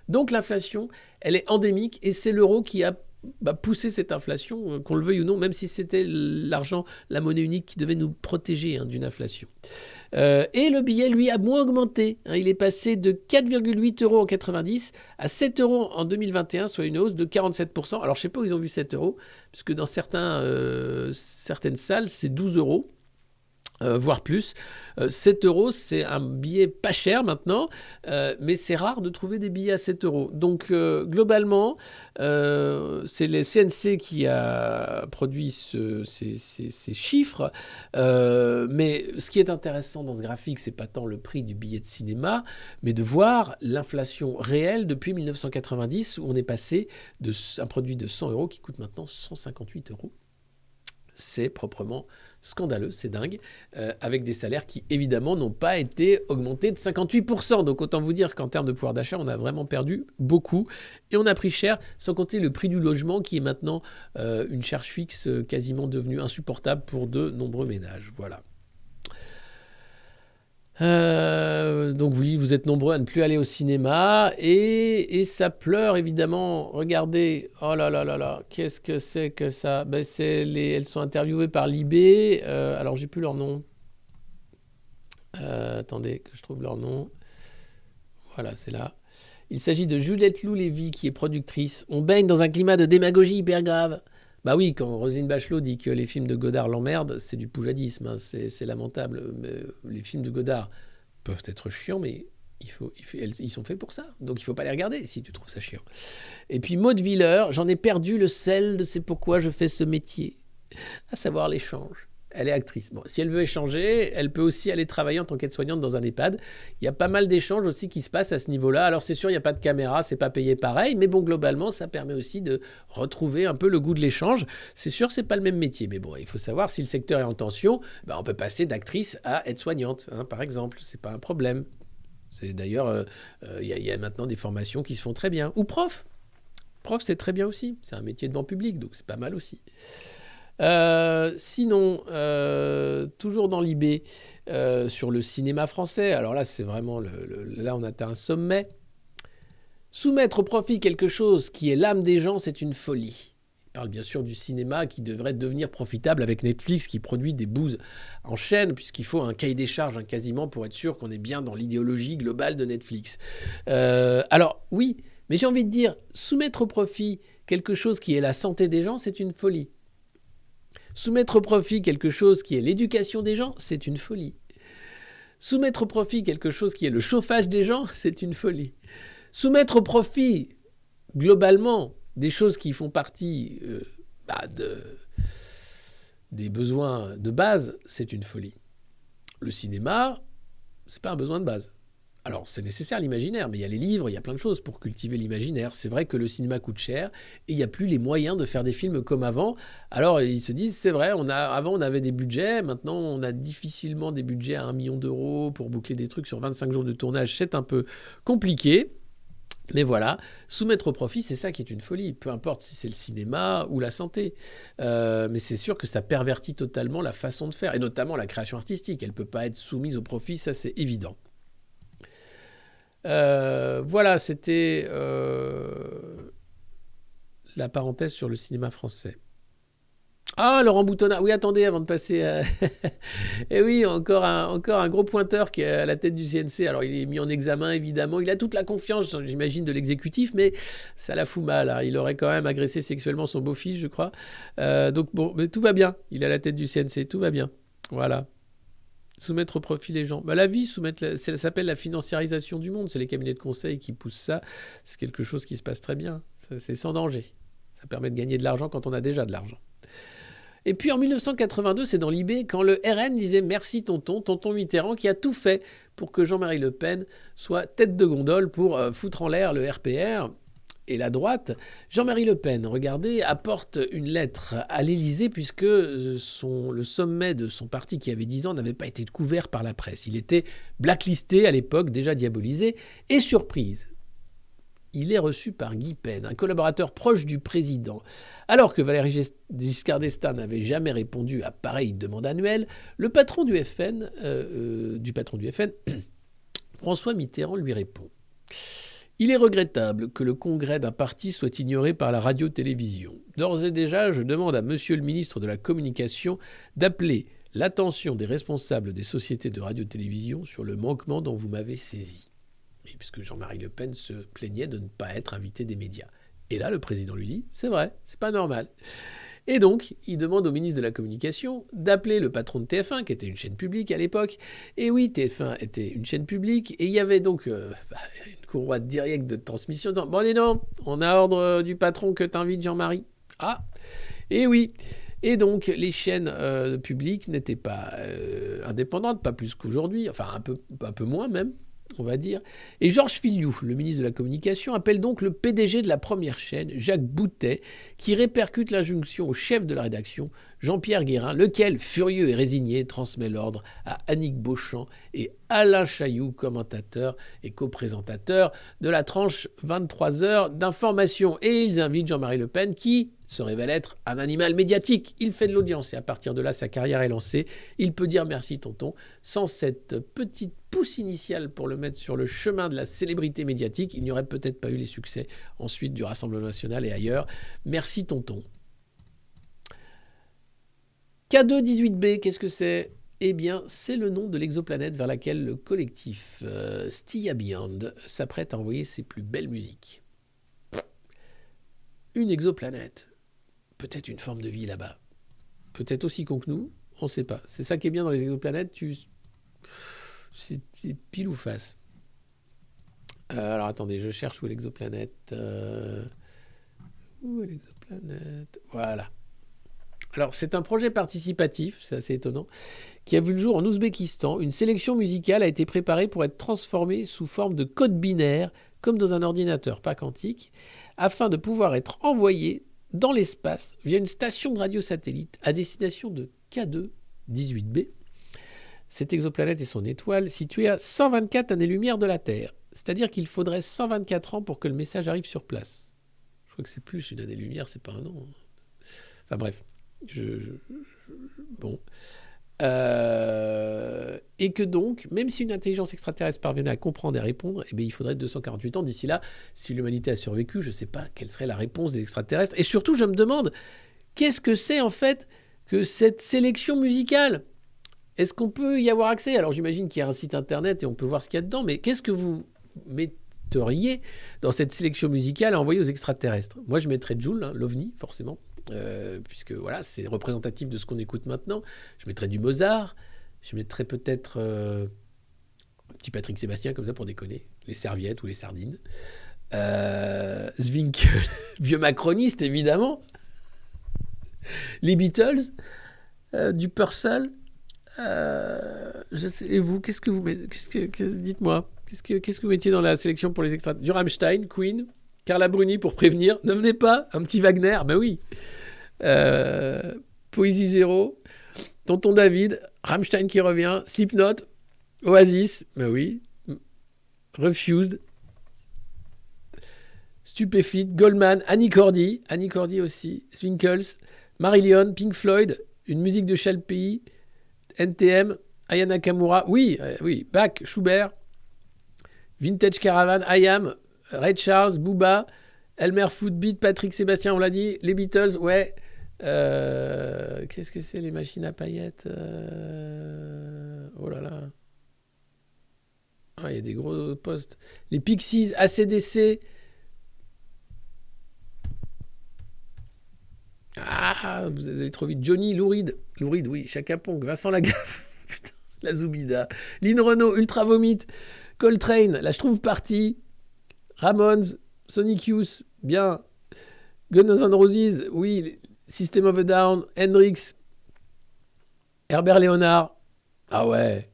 Donc l'inflation, elle est endémique et c'est l'euro qui a poussé cette inflation, qu'on le veuille ou non, même si c'était l'argent, la monnaie unique qui devait nous protéger d'une inflation. Et le billet, lui, a moins augmenté. Il est passé de 4,8 € en 90 à 7 € en 2021, soit une hausse de 47%. Alors, je ne sais pas où ils ont vu 7 €, puisque dans certaines salles, c'est 12 €. Voire plus. 7 €, c'est un billet pas cher maintenant, mais c'est rare de trouver des billets à 7 €. Donc, globalement, c'est le CNC qui a produit ces chiffres. Mais ce qui est intéressant dans ce graphique, c'est pas tant le prix du billet de cinéma, mais de voir l'inflation réelle depuis 1990, où on est passé d'un produit de 100 € qui coûte maintenant 158 €. C'est proprement scandaleux, c'est dingue, avec des salaires qui, évidemment, n'ont pas été augmentés de 58%. Donc, autant vous dire qu'en termes de pouvoir d'achat, on a vraiment perdu beaucoup et on a pris cher, sans compter le prix du logement qui est maintenant une charge fixe quasiment devenue insupportable pour de nombreux ménages. Voilà. Donc oui, vous êtes nombreux à ne plus aller au cinéma et ça pleure évidemment. Regardez, oh là là là là, qu'est-ce que c'est que ça? Elles sont interviewées par Libé. Alors j'ai plus leur nom. Attendez que je trouve leur nom. Voilà, c'est là. Il s'agit de Juliette Lou-Lévy qui est productrice. On baigne dans un climat de démagogie hyper grave. Bah oui, quand Roselyne Bachelot dit que les films de Godard l'emmerdent, c'est du poujadisme, c'est lamentable. Mais les films de Godard peuvent être chiants, mais ils sont faits pour ça. Donc il ne faut pas les regarder si tu trouves ça chiant. Et puis Maud Willer, j'en ai perdu le sel de c'est pourquoi je fais ce métier, à savoir l'échange. Elle est actrice. Bon, si elle veut échanger, elle peut aussi aller travailler en tant qu'aide-soignante dans un EHPAD. Il y a pas mal d'échanges aussi qui se passent à ce niveau-là. Alors c'est sûr, il n'y a pas de caméra, c'est pas payé pareil, mais bon, globalement, ça permet aussi de retrouver un peu le goût de l'échange. C'est sûr, c'est pas le même métier, mais bon, il faut savoir si le secteur est en tension, on peut passer d'actrice à aide-soignante, par exemple. C'est pas un problème. C'est d'ailleurs, il y a maintenant des formations qui se font très bien. Ou prof. Prof, c'est très bien aussi. C'est un métier devant public, donc c'est pas mal aussi. Sinon, toujours dans l'IB, sur le cinéma français, alors là, c'est vraiment là, on atteint un sommet. Soumettre au profit quelque chose qui est l'âme des gens, c'est une folie. Il parle bien sûr du cinéma qui devrait devenir profitable avec Netflix qui produit des bouses en chaîne, puisqu'il faut un cahier des charges quasiment pour être sûr qu'on est bien dans l'idéologie globale de Netflix. Alors, oui, mais j'ai envie de dire, soumettre au profit quelque chose qui est la santé des gens, c'est une folie. Soumettre au profit quelque chose qui est l'éducation des gens, c'est une folie. Soumettre au profit quelque chose qui est le chauffage des gens, c'est une folie. Soumettre au profit, globalement, des choses qui font partie des besoins de base, c'est une folie. Le cinéma, c'est pas un besoin de base. Alors, c'est nécessaire l'imaginaire, mais il y a les livres, il y a plein de choses pour cultiver l'imaginaire. C'est vrai que le cinéma coûte cher et il n'y a plus les moyens de faire des films comme avant. Alors, ils se disent, c'est vrai, avant on avait des budgets, maintenant on a difficilement des budgets à 1 million d'euros pour boucler des trucs sur 25 jours de tournage, c'est un peu compliqué. Mais voilà, soumettre au profit, c'est ça qui est une folie. Peu importe si c'est le cinéma ou la santé. Mais c'est sûr que ça pervertit totalement la façon de faire, et notamment la création artistique. Elle ne peut pas être soumise au profit, ça c'est évident. Voilà, c'était la parenthèse sur le cinéma français. Ah, Laurent Boutonnat. Oui, attendez, avant de passer à... Eh oui, encore un gros pointeur qui est à la tête du CNC. Alors, il est mis en examen, évidemment. Il a toute la confiance, j'imagine, de l'exécutif, mais ça la fout mal. Il aurait quand même agressé sexuellement son beau-fils, je crois. Donc, bon, mais tout va bien. Il est à la tête du CNC, tout va bien. Voilà. Soumettre au profit les gens. Bah, la vie, ça s'appelle la financiarisation du monde. C'est les cabinets de conseil qui poussent ça. C'est quelque chose qui se passe très bien. C'est sans danger. Ça permet de gagner de l'argent quand on a déjà de l'argent. Et puis en 1982, c'est dans l'IB, quand le RN disait merci tonton Mitterrand, qui a tout fait pour que Jean-Marie Le Pen soit tête de gondole pour foutre en l'air le RPR et la droite. Jean-Marie Le Pen, regardez, apporte une lettre à l'Élysée puisque le sommet de son parti, qui avait 10 ans, n'avait pas été couvert par la presse. Il était blacklisté à l'époque, déjà diabolisé, et surprise. Il est reçu par Guy Pen, un collaborateur proche du président. Alors que Valéry Giscard d'Estaing n'avait jamais répondu à pareille demande annuelle, le patron du FN, François Mitterrand, lui répond. Il est regrettable que le congrès d'un parti soit ignoré par la radio-télévision. D'ores et déjà, je demande à monsieur le ministre de la Communication d'appeler l'attention des responsables des sociétés de radio-télévision sur le manquement dont vous m'avez saisi. Et puisque Jean-Marie Le Pen se plaignait de ne pas être invité des médias. Et là, le président lui dit, c'est vrai, c'est pas normal. Et donc, il demande au ministre de la Communication d'appeler le patron de TF1, qui était une chaîne publique à l'époque. Et oui, TF1 était une chaîne publique. Et il y avait donc une courroie directe de transmission disant, bon, allez non, on a ordre du patron que t'invites Jean-Marie. Ah, et oui. Et donc, les chaînes publiques n'étaient pas indépendantes, pas plus qu'aujourd'hui, enfin un peu moins même, on va dire. Et Georges Filiou, le ministre de la Communication, appelle donc le PDG de la première chaîne, Jacques Boutet, qui répercute l'injonction au chef de la rédaction, Jean-Pierre Guérin, lequel, furieux et résigné, transmet l'ordre à Annick Beauchamp et Alain Chailloux, commentateur et coprésentateur de la tranche 23 heures d'information. Et ils invitent Jean-Marie Le Pen, qui se révèle être un animal médiatique. Il fait de l'audience et à partir de là, sa carrière est lancée. Il peut dire merci tonton. Sans cette petite pousse initiale pour le mettre sur le chemin de la célébrité médiatique, il n'y aurait peut-être pas eu les succès ensuite du Rassemblement national et ailleurs. Merci tonton. K2-18b, qu'est-ce que c'est ? Eh bien, c'est le nom de l'exoplanète vers laquelle le collectif Stia Beyond s'apprête à envoyer ses plus belles musiques. Une exoplanète. Peut-être une forme de vie là-bas. Peut-être aussi con que nous, on ne sait pas. C'est ça qui est bien dans les exoplanètes, c'est pile ou face. Alors attendez, je cherche où est l'exoplanète. Où est l'exoplanète ? Voilà. Alors c'est un projet participatif, c'est assez étonnant, qui a vu le jour en Ouzbékistan. Une sélection musicale a été préparée pour être transformée sous forme de code binaire, comme dans un ordinateur, pas quantique, afin de pouvoir être envoyée dans l'espace via une station de radio satellite à destination de K2-18b. Cette exoplanète est son étoile, située à 124 années-lumière de la Terre. C'est-à-dire qu'il faudrait 124 ans pour que le message arrive sur place. Je crois que c'est plus une année-lumière, c'est pas un an. Enfin bref. Bon. Et que donc, même si une intelligence extraterrestre parvenait à comprendre et à répondre, eh bien, il faudrait 248 ans. D'ici là, si l'humanité a survécu, je ne sais pas quelle serait la réponse des extraterrestres. Et surtout, je me demande, qu'est-ce que c'est en fait que cette sélection musicale ? Est-ce qu'on peut y avoir accès ? Alors j'imagine qu'il y a un site internet et on peut voir ce qu'il y a dedans, mais qu'est-ce que vous metteriez dans cette sélection musicale à envoyer aux extraterrestres ? Moi, je mettrais Joule, l'OVNI, forcément. Puisque voilà, c'est représentatif de ce qu'on écoute maintenant. Je mettrais du Mozart, je mettrais peut-être un petit Patrick Sébastien comme ça pour déconner, les serviettes ou les sardines, Zwinkel, vieux macroniste évidemment, les Beatles, du Purcell, je sais, et vous, qu'est-ce que vous mettez, dites-moi, qu'est-ce que vous mettiez dans la sélection pour les extraits ? Du Rammstein, Queen, Carla Bruni pour prévenir. Ne venez pas, un petit Wagner, ben oui. Poésie Zéro, Tonton David, Rammstein qui revient, Slipknot, Oasis, ben oui. Refused, Stupéflite, Goldman, Annie Cordy aussi, Swinkles, Marillion, Pink Floyd, une musique de Chalpey, NTM, Aya Nakamura, oui, Bach, Schubert, Vintage Caravan, I Am, Ray Charles, Booba, Elmer Footbeat, Patrick Sébastien, on l'a dit, les Beatles, ouais. Qu'est-ce que c'est, les machines à paillettes Oh là là. Ah, il y a des gros postes. Les Pixies, AC/DC. Ah, vous allez trop vite. Johnny, Lou Reed, oui. Chaka Ponk, Vincent Lagaffe. Putain, La Zoubida. Lynn Renault, Ultra Vomit, Coltrane, La Schtroumpf Party, Ramones, Sonic Youth, bien. Guns N' Roses, oui. System of a Down, Hendrix, Herbert Léonard. Ah ouais.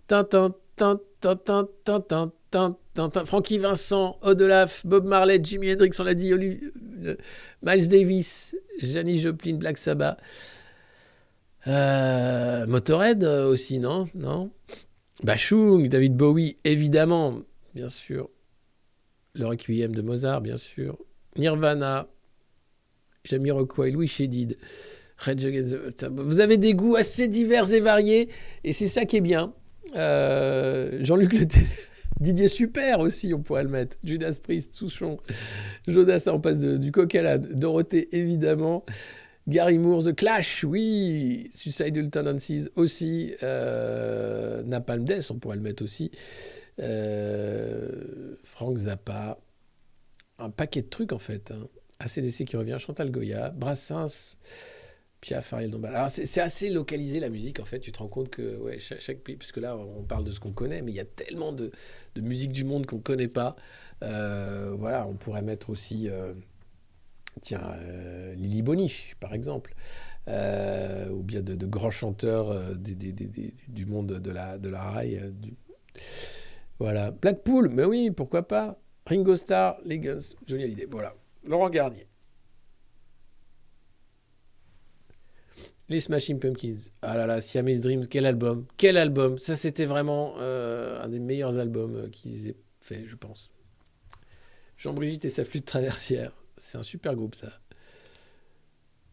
Tintin, tintin, tintin, tintin, tintin. Frankie Vincent, Odelaf, Bob Marley, Jimi Hendrix, on l'a dit, Miles Davis, Janis Joplin, Black Sabbath. Motorhead aussi, non? Bachung, David Bowie, évidemment, bien sûr. Le Requiem de Mozart, bien sûr. Nirvana, Jamiroquai, Louis Chédid, Rage Against the... Vous avez des goûts assez divers et variés, et c'est ça qui est bien. Jean-Luc Didier Super aussi, on pourrait le mettre. Judas Priest, Souchon, Jodassin, on passe du coq à l'âne. Dorothée, évidemment. Gary Moore, The Clash, oui. Suicidal Tendencies aussi. Napalm Death, on pourrait le mettre aussi. Frank Zappa. Un paquet de trucs, en fait. ACDC qui revient, Chantal Goya, Brassens, Piaf, Ariel Dombal. Alors, c'est assez localisé, la musique, en fait. Tu te rends compte que chaque pays... Parce que là, on parle de ce qu'on connaît, mais il y a tellement de musique du monde qu'on ne connaît pas. Voilà, on pourrait mettre aussi... Lily Boniche, par exemple, ou bien de grands chanteurs du monde de la rail. Voilà. Blackpool, mais oui, pourquoi pas. Ringo Starr, les Guns, jolie idée. Voilà. Laurent Garnier. Les Smashing Pumpkins. Ah là là, Siamese Dreams, quel album. Quel album. Ça, c'était vraiment un des meilleurs albums qu'ils aient fait, je pense. Jean-Brigitte et sa flûte traversière. C'est un super groupe, ça.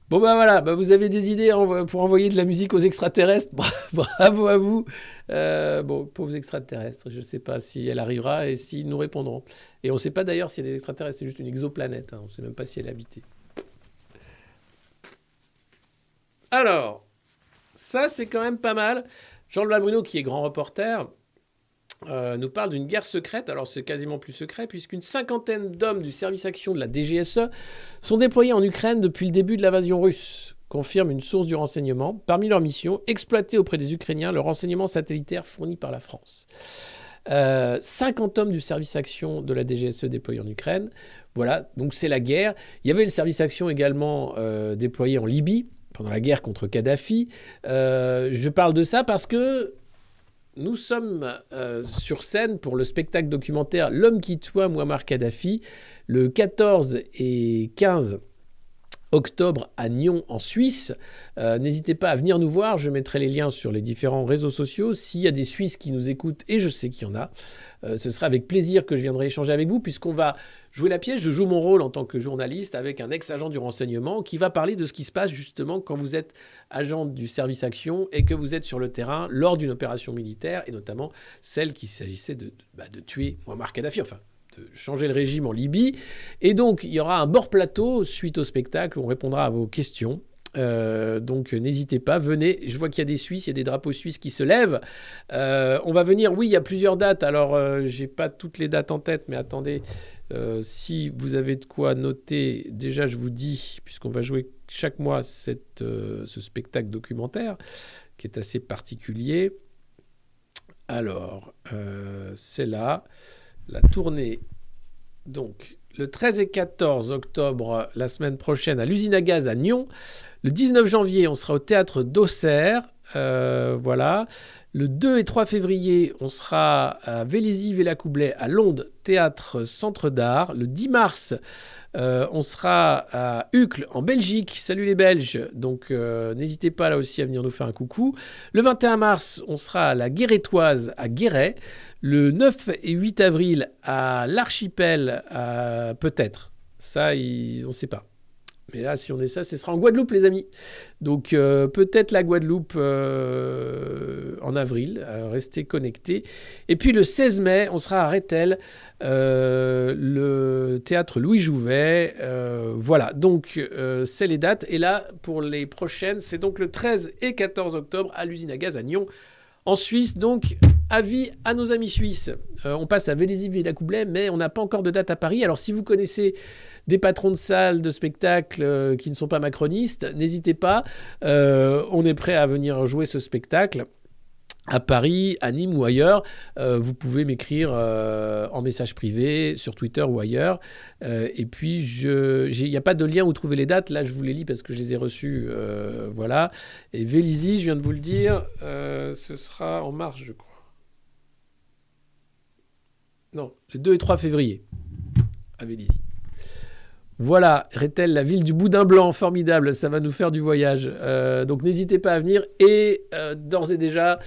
Bon, bah voilà, vous avez des idées pour envoyer de la musique aux extraterrestres. Bravo à vous. Bon, pauvres extraterrestres, je ne sais pas si elle arrivera et s'ils nous répondront. Et on ne sait pas d'ailleurs si elle est extraterrestre, c'est juste une exoplanète. On ne sait même pas si elle est habitée. Alors, ça, c'est quand même pas mal. Jean-Louis Bruno, qui est grand reporter, nous parle d'une guerre secrète. Alors, c'est quasiment plus secret, puisqu'une cinquantaine d'hommes du service action de la DGSE sont déployés en Ukraine depuis le début de l'invasion russe, confirme une source du renseignement. Parmi leurs missions, exploiter auprès des Ukrainiens le renseignement satellitaire fourni par la France. 50 hommes du service action de la DGSE déployés en Ukraine. Voilà, donc c'est la guerre. Il y avait le service action également déployé en Libye, pendant la guerre contre Kadhafi. Je parle de ça parce que nous sommes sur scène pour le spectacle documentaire L'homme qui tua Mouammar Kadhafi, le 14 et 15 octobre à Nyon en Suisse. N'hésitez pas à venir nous voir, je mettrai les liens sur les différents réseaux sociaux. S'il y a des Suisses qui nous écoutent, et je sais qu'il y en a, ce sera avec plaisir que je viendrai échanger avec vous, puisqu'on va jouer la pièce. Je joue mon rôle en tant que journaliste avec un ex-agent du renseignement qui va parler de ce qui se passe justement quand vous êtes agent du service action et que vous êtes sur le terrain lors d'une opération militaire, et notamment celle qui s'agissait de tuer Mouammar Kadhafi, enfin de changer le régime en Libye. Et donc, il y aura un bord plateau suite au spectacle où on répondra à vos questions. Donc n'hésitez pas, venez. Je vois qu'il y a des Suisses, il y a des drapeaux suisses qui se lèvent. On va venir, oui, il y a plusieurs dates. Alors, j'ai pas toutes les dates en tête, mais attendez, si vous avez de quoi noter, déjà je vous dis, puisqu'on va jouer chaque mois ce spectacle documentaire, qui est assez particulier. Alors, c'est là, la tournée, donc le 13 et 14 octobre, la semaine prochaine, à l'usine à gaz à Nyon. Le 19 janvier, on sera au théâtre d'Auxerre. Voilà. Le 2 et 3 février, on sera à Vélizy-Villacoublay, à Londe, théâtre Centre d'Art. Le 10 mars, on sera à Uccle, en Belgique. Salut les Belges. Donc, n'hésitez pas là aussi à venir nous faire un coucou. Le 21 mars, on sera à la Guérétoise, à Guéret. Le 9 et 8 avril, à l'Archipel, peut-être. Ça, on ne sait pas. Mais là, si on est ça, ce sera en Guadeloupe, les amis. Donc, peut-être la Guadeloupe en avril. Restez connectés. Et puis, le 16 mai, on sera à Rethel, le théâtre Louis Jouvet. Voilà, donc, c'est les dates. Et là, pour les prochaines, c'est donc le 13 et 14 octobre à l'usine à gaz à Nyon, en Suisse. Donc, avis à nos amis suisses. On passe à Vélizy-Villacoublay, mais on n'a pas encore de date à Paris. Alors, si vous connaissez des patrons de salles, de spectacles qui ne sont pas macronistes, n'hésitez pas. On est prêt à venir jouer ce spectacle. à Paris, à Nîmes ou ailleurs, vous pouvez m'écrire en message privé, sur Twitter ou ailleurs. Et puis, il n'y a pas de lien où trouver les dates. Là, je vous les lis parce que je les ai reçues. Voilà. Et Vélizy, je viens de vous le dire, ce sera en mars, je crois. Non, le 2 et 3 février, à Vélizy. Voilà, Rethel, la ville du boudin blanc, formidable, ça va nous faire du voyage. Donc n'hésitez pas à venir. Et d'ores et déjà,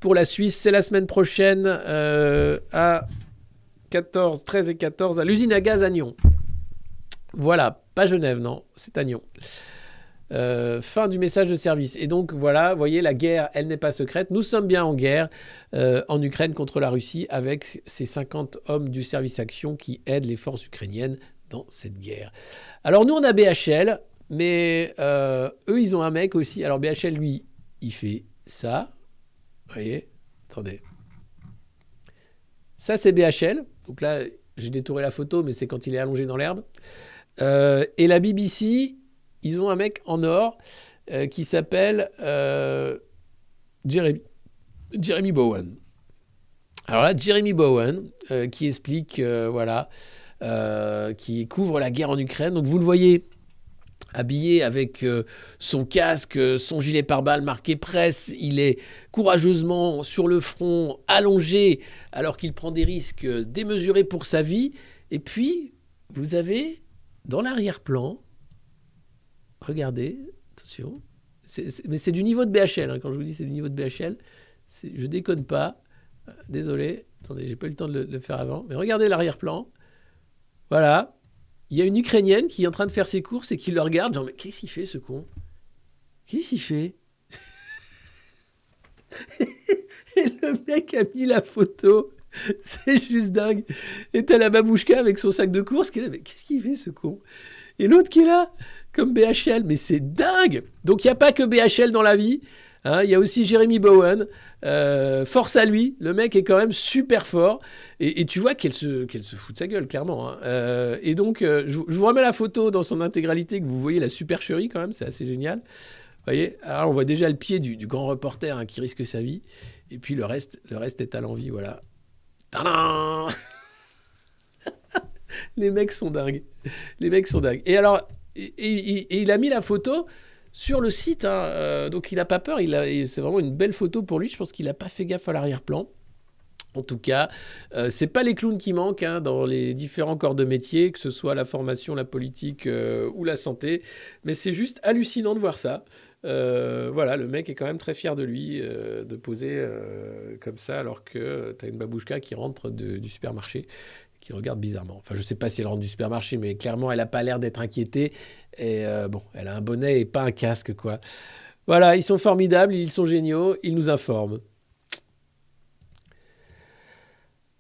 pour la Suisse, c'est la semaine prochaine à 13 et 14 à l'usine à gaz à Nyon. Voilà, pas Genève, non, c'est à Nyon. Fin du message de service. Et donc voilà, vous voyez, la guerre, elle n'est pas secrète. Nous sommes bien en guerre en Ukraine contre la Russie avec ces 50 hommes du service action qui aident les forces ukrainiennes dans cette guerre. Alors nous, on a BHL, mais eux, ils ont un mec aussi. Alors BHL, lui, il fait ça. Vous voyez, attendez. Ça, c'est BHL. Donc là, j'ai détouré la photo, mais c'est quand il est allongé dans l'herbe. Et la BBC, ils ont un mec en or qui s'appelle Jeremy Bowen. Alors là, Jeremy Bowen, qui explique, qui couvre la guerre en Ukraine. Donc vous le voyez habillé avec son casque, son gilet pare-balles marqué presse. Il est courageusement sur le front, allongé, alors qu'il prend des risques démesurés pour sa vie. Et puis, vous avez dans l'arrière-plan, regardez, attention, mais c'est du niveau de BHL, hein, quand je vous dis c'est du niveau de BHL, je déconne pas, désolé, attendez, j'ai pas eu le temps de le faire avant, mais regardez l'arrière-plan, voilà, il y a une Ukrainienne qui est en train de faire ses courses et qui le regarde, genre, mais qu'est-ce qu'il fait ce con? Qu'est-ce qu'il fait? Et le mec a mis la photo, c'est juste dingue, et t'as la babouchka avec son sac de courses qui est là, mais qu'est-ce qu'il fait ce con? Et l'autre qui est là, comme BHL, mais c'est dingue. Donc il n'y a pas que BHL dans la vie, hein, il y a aussi Jeremy Bowen, force à lui, le mec est quand même super fort, et tu vois qu'elle se fout de sa gueule, clairement. Hein. Et donc, je vous remets la photo dans son intégralité, que vous voyez la supercherie quand même, c'est assez génial. Vous voyez, alors on voit déjà le pied du grand reporter hein, qui risque sa vie, et puis le reste est à l'envie, voilà. Tadam. Les mecs sont dingues. Les mecs sont dingues. Et alors, et il a mis la photo sur le site. Hein, donc, il n'a pas peur. C'est vraiment une belle photo pour lui. Je pense qu'il n'a pas fait gaffe à l'arrière-plan. En tout cas, c'est pas les clowns qui manquent hein, dans les différents corps de métier, que ce soit la formation, la politique ou la santé. Mais c'est juste hallucinant de voir ça. Voilà, le mec est quand même très fier de lui de poser comme ça alors que tu as une babouchka qui rentre du supermarché qui regarde bizarrement. Enfin, je sais pas si elle rentre du supermarché, mais clairement, elle a pas l'air d'être inquiétée. Et bon, elle a un bonnet et pas un casque, quoi. Voilà, ils sont formidables, ils sont géniaux, ils nous informent.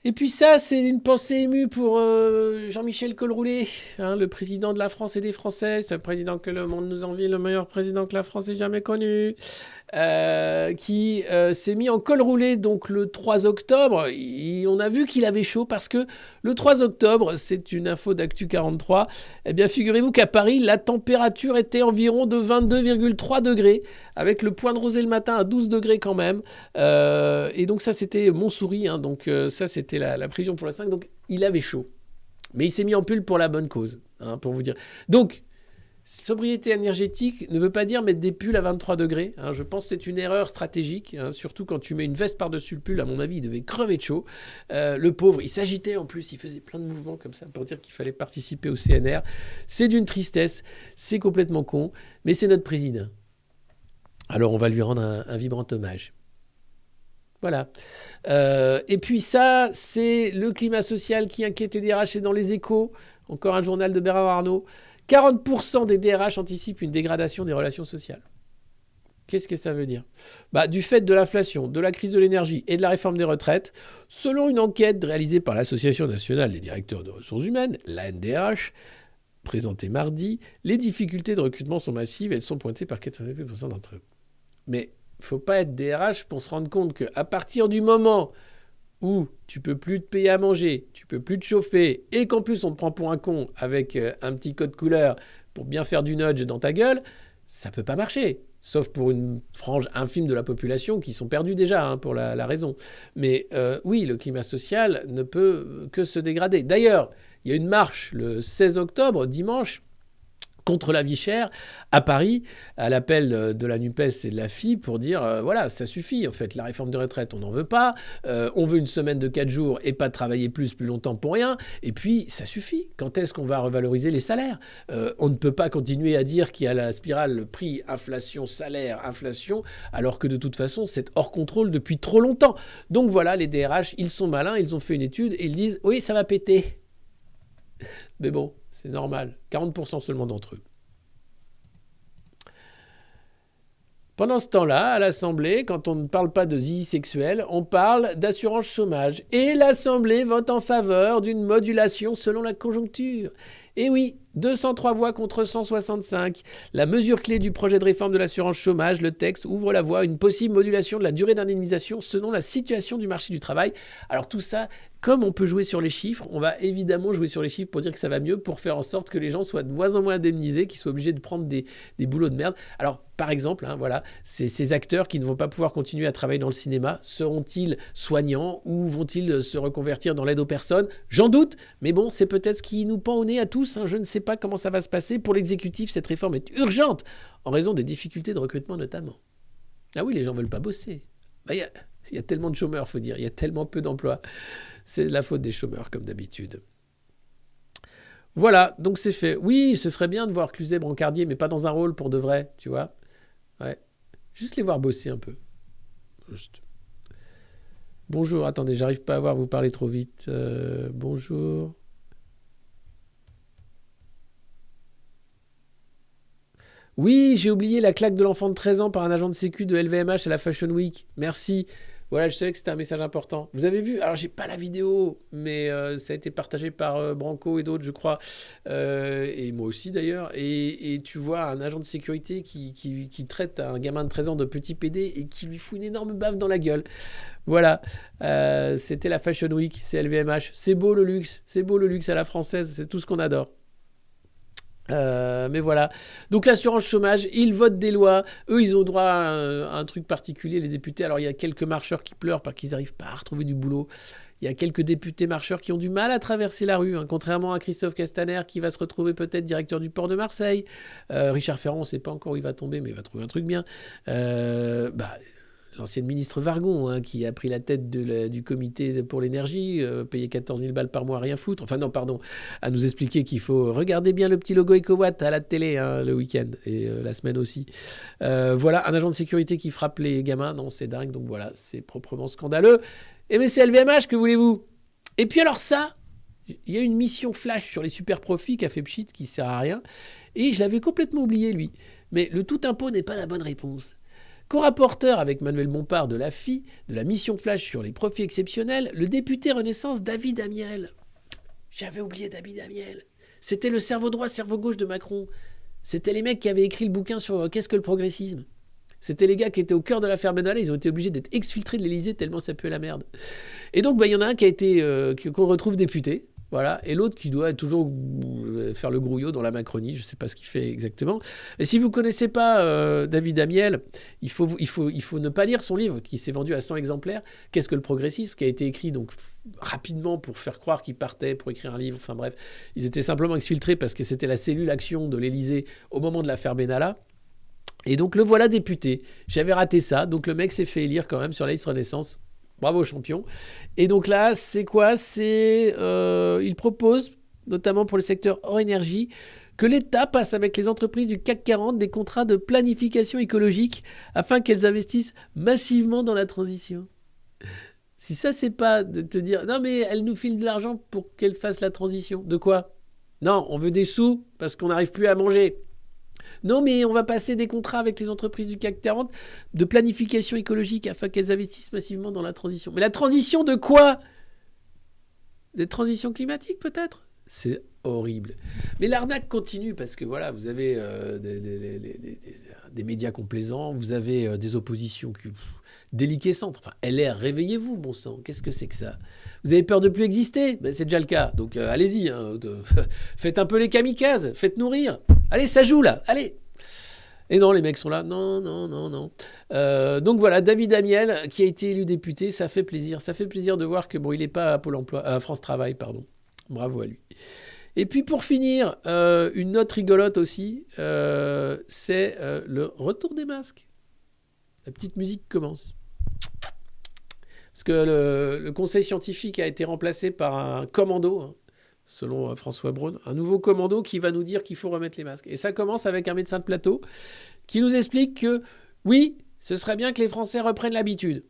Et puis ça, c'est une pensée émue pour Jean-Michel Colroulet, hein, le président de la France et des Français, ce président que le monde nous envie, le meilleur président que la France ait jamais connu, qui s'est mis en col roulé donc le 3 octobre. On a vu qu'il avait chaud parce que le 3 octobre, c'est une info d'Actu 43, eh bien figurez-vous qu'à Paris, la température était environ de 22,3 degrés, avec le point de rosée le matin à 12 degrés quand même. Et donc ça, c'était Montsouris, hein, donc ça, c'était la prison pour la 5, donc il avait chaud. Mais il s'est mis en pull pour la bonne cause, hein, pour vous dire. Donc, sobriété énergétique ne veut pas dire mettre des pulls à 23 degrés. Hein, je pense que c'est une erreur stratégique, hein, surtout quand tu mets une veste par-dessus le pull. À mon avis, il devait crever de chaud. Le pauvre, il s'agitait en plus, il faisait plein de mouvements comme ça pour dire qu'il fallait participer au CNR. C'est d'une tristesse, c'est complètement con, mais c'est notre président. Alors, on va lui rendre un vibrant hommage. Voilà. Et puis ça, c'est le climat social qui inquiète les DRH, c'est dans les Échos. Encore un journal de Bernard Arnault. 40% des DRH anticipent une dégradation des relations sociales. Qu'est-ce que ça veut dire ? Du fait de l'inflation, de la crise de l'énergie et de la réforme des retraites, selon une enquête réalisée par l'Association nationale des directeurs de ressources humaines, l'ANDRH, présentée mardi, les difficultés de recrutement sont massives, elles sont pointées par 88% d'entre eux. Mais il ne faut pas être DRH pour se rendre compte qu'à partir du moment où tu peux plus te payer à manger, tu peux plus te chauffer, et qu'en plus on te prend pour un con avec un petit code couleur pour bien faire du nudge dans ta gueule, ça peut pas marcher. sauf pour une frange infime de la population qui sont perdus déjà, hein, pour la raison. Mais oui, le climat social ne peut que se dégrader. D'ailleurs, il y a une marche le 16 octobre, dimanche, contre la vie chère, à Paris, à l'appel de la NUPES et de la FI pour dire, voilà, ça suffit, en fait, la réforme de retraite, on n'en veut pas, on veut une semaine de 4 jours et pas travailler plus longtemps pour rien, et puis, ça suffit. Quand est-ce qu'on va revaloriser les salaires ? On ne peut pas continuer à dire qu'il y a la spirale prix, inflation, salaire, inflation, alors que de toute façon, c'est hors contrôle depuis trop longtemps. Donc voilà, les DRH, ils sont malins, ils ont fait une étude, et ils disent, oui, ça va péter. Mais bon, c'est normal. 40% seulement d'entre eux. Pendant ce temps-là, à l'Assemblée, quand on ne parle pas de zizi sexuel, on parle d'assurance chômage. Et l'Assemblée vote en faveur d'une modulation selon la conjoncture. Et oui, 203 voix contre 165. La mesure clé du projet de réforme de l'assurance chômage, le texte, ouvre la voie à une possible modulation de la durée d'indemnisation selon la situation du marché du travail. Alors tout ça, comme on peut jouer sur les chiffres, on va évidemment jouer sur les chiffres pour dire que ça va mieux, pour faire en sorte que les gens soient de moins en moins indemnisés, qu'ils soient obligés de prendre des boulots de merde. Alors, par exemple, hein, voilà, ces acteurs qui ne vont pas pouvoir continuer à travailler dans le cinéma, seront-ils soignants ou vont-ils se reconvertir dans l'aide aux personnes ? J'en doute, mais bon, c'est peut-être ce qui nous pend au nez à tous, hein, je ne sais pas comment ça va se passer. Pour l'exécutif, cette réforme est urgente, en raison des difficultés de recrutement notamment. Ah oui, les gens ne veulent pas bosser. Il y a tellement de chômeurs, il faut dire, il y a tellement peu d'emplois. C'est la faute des chômeurs, comme d'habitude. Voilà, donc c'est fait. Oui, ce serait bien de voir Cluzet, Brancardier, mais pas dans un rôle pour de vrai, tu vois. Ouais. Juste les voir bosser un peu. Juste. Bonjour, attendez, j'arrive pas à voir, vous parlez trop vite. Bonjour. Oui, j'ai oublié la claque de l'enfant de 13 ans par un agent de sécu de LVMH à la Fashion Week. Merci. Voilà, je savais que c'était un message important. Vous avez vu, alors j'ai pas la vidéo, mais ça a été partagé par Branco et d'autres, je crois, et moi aussi d'ailleurs. Et tu vois un agent de sécurité qui traite un gamin de 13 ans de petit PD et qui lui fout une énorme baffe dans la gueule. Voilà, c'était la Fashion Week, c'est LVMH. C'est beau le luxe à la française, c'est tout ce qu'on adore. Mais voilà. Donc l'assurance chômage, ils votent des lois. Eux, ils ont droit à un truc particulier, les députés. Alors il y a quelques marcheurs qui pleurent parce qu'ils n'arrivent pas à retrouver du boulot. Il y a quelques députés marcheurs qui ont du mal à traverser la rue, hein, contrairement à Christophe Castaner qui va se retrouver peut-être directeur du port de Marseille. Richard Ferrand, on ne sait pas encore où il va tomber, mais il va trouver un truc bien. L'ancienne ministre Vargon, hein, qui a pris la tête du comité pour l'énergie, payé 14 000 balles par mois à rien foutre. Enfin non, pardon, à nous expliquer qu'il faut regarder bien le petit logo EcoWatt à la télé, hein, le week-end et la semaine aussi. Voilà, un agent de sécurité qui frappe les gamins. Non, c'est dingue, donc voilà, c'est proprement scandaleux. Et mais c'est LVMH, que voulez-vous ? Et puis alors ça, il y a une mission flash sur les super profits qu'a fait Pchit qui sert à rien. Et je l'avais complètement oublié, lui. Mais le tout impôt n'est pas la bonne réponse. Co-rapporteur avec Manuel Bompard de la FI, de la mission flash sur les profits exceptionnels, le député Renaissance David Amiel. J'avais oublié David Amiel. C'était le cerveau droit, cerveau gauche de Macron. C'était les mecs qui avaient écrit le bouquin sur qu'est-ce que le progressisme. C'était les gars qui étaient au cœur de l'affaire Benalla, ils ont été obligés d'être exfiltrés de l'Élysée tellement ça puait la merde. Et donc il y en a un qui a été qu'on retrouve député. Voilà, et l'autre qui doit toujours faire le grouillot dans la Macronie, je ne sais pas ce qu'il fait exactement. Et si vous ne connaissez pas David Amiel, il faut ne pas lire son livre qui s'est vendu à 100 exemplaires. Qu'est-ce que le progressisme, qui a été écrit donc rapidement pour faire croire qu'ils partaient pour écrire un livre. Enfin bref, ils étaient simplement exfiltrés parce que c'était la cellule action de l'Élysée au moment de l'affaire Benalla. Et donc le voilà député. J'avais raté ça, donc le mec s'est fait élire quand même sur la liste Renaissance. Bravo champion. Et donc là, c'est quoi ? Il propose, notamment pour le secteur hors énergie, que l'État passe avec les entreprises du CAC 40 des contrats de planification écologique afin qu'elles investissent massivement dans la transition. Si ça, c'est pas de te dire « Non, mais elle nous file de l'argent pour qu'elle fasse la transition. » De quoi ? Non, on veut des sous parce qu'on n'arrive plus à manger. Non, mais on va passer des contrats avec les entreprises du CAC 40 de planification écologique afin qu'elles investissent massivement dans la transition. Mais la transition de quoi ? Des transitions climatiques, peut-être ? C'est horrible. Mais l'arnaque continue parce que voilà, vous avez des médias complaisants, vous avez des oppositions déliquescentes. Enfin, LR, réveillez-vous, bon sang. Qu'est-ce que c'est que ça ? Vous avez peur de plus exister ? Ben, c'est déjà le cas. Donc allez-y, hein, faites un peu les kamikazes, faites-nous rire. Allez, ça joue là, allez. Et non, les mecs sont là. Non, non, non, non. Donc voilà, David Amiel, qui a été élu député, ça fait plaisir. Ça fait plaisir de voir que bon, il n'est pas à Pôle emploi, à France Travail, pardon. Bravo à lui. Et puis pour finir, une note rigolote aussi, c'est le retour des masques. La petite musique commence. Parce que le conseil scientifique a été remplacé par un commando, hein, selon François Braun, un nouveau commando qui va nous dire qu'il faut remettre les masques. Et ça commence avec un médecin de plateau qui nous explique que oui, ce serait bien que les Français reprennent l'habitude.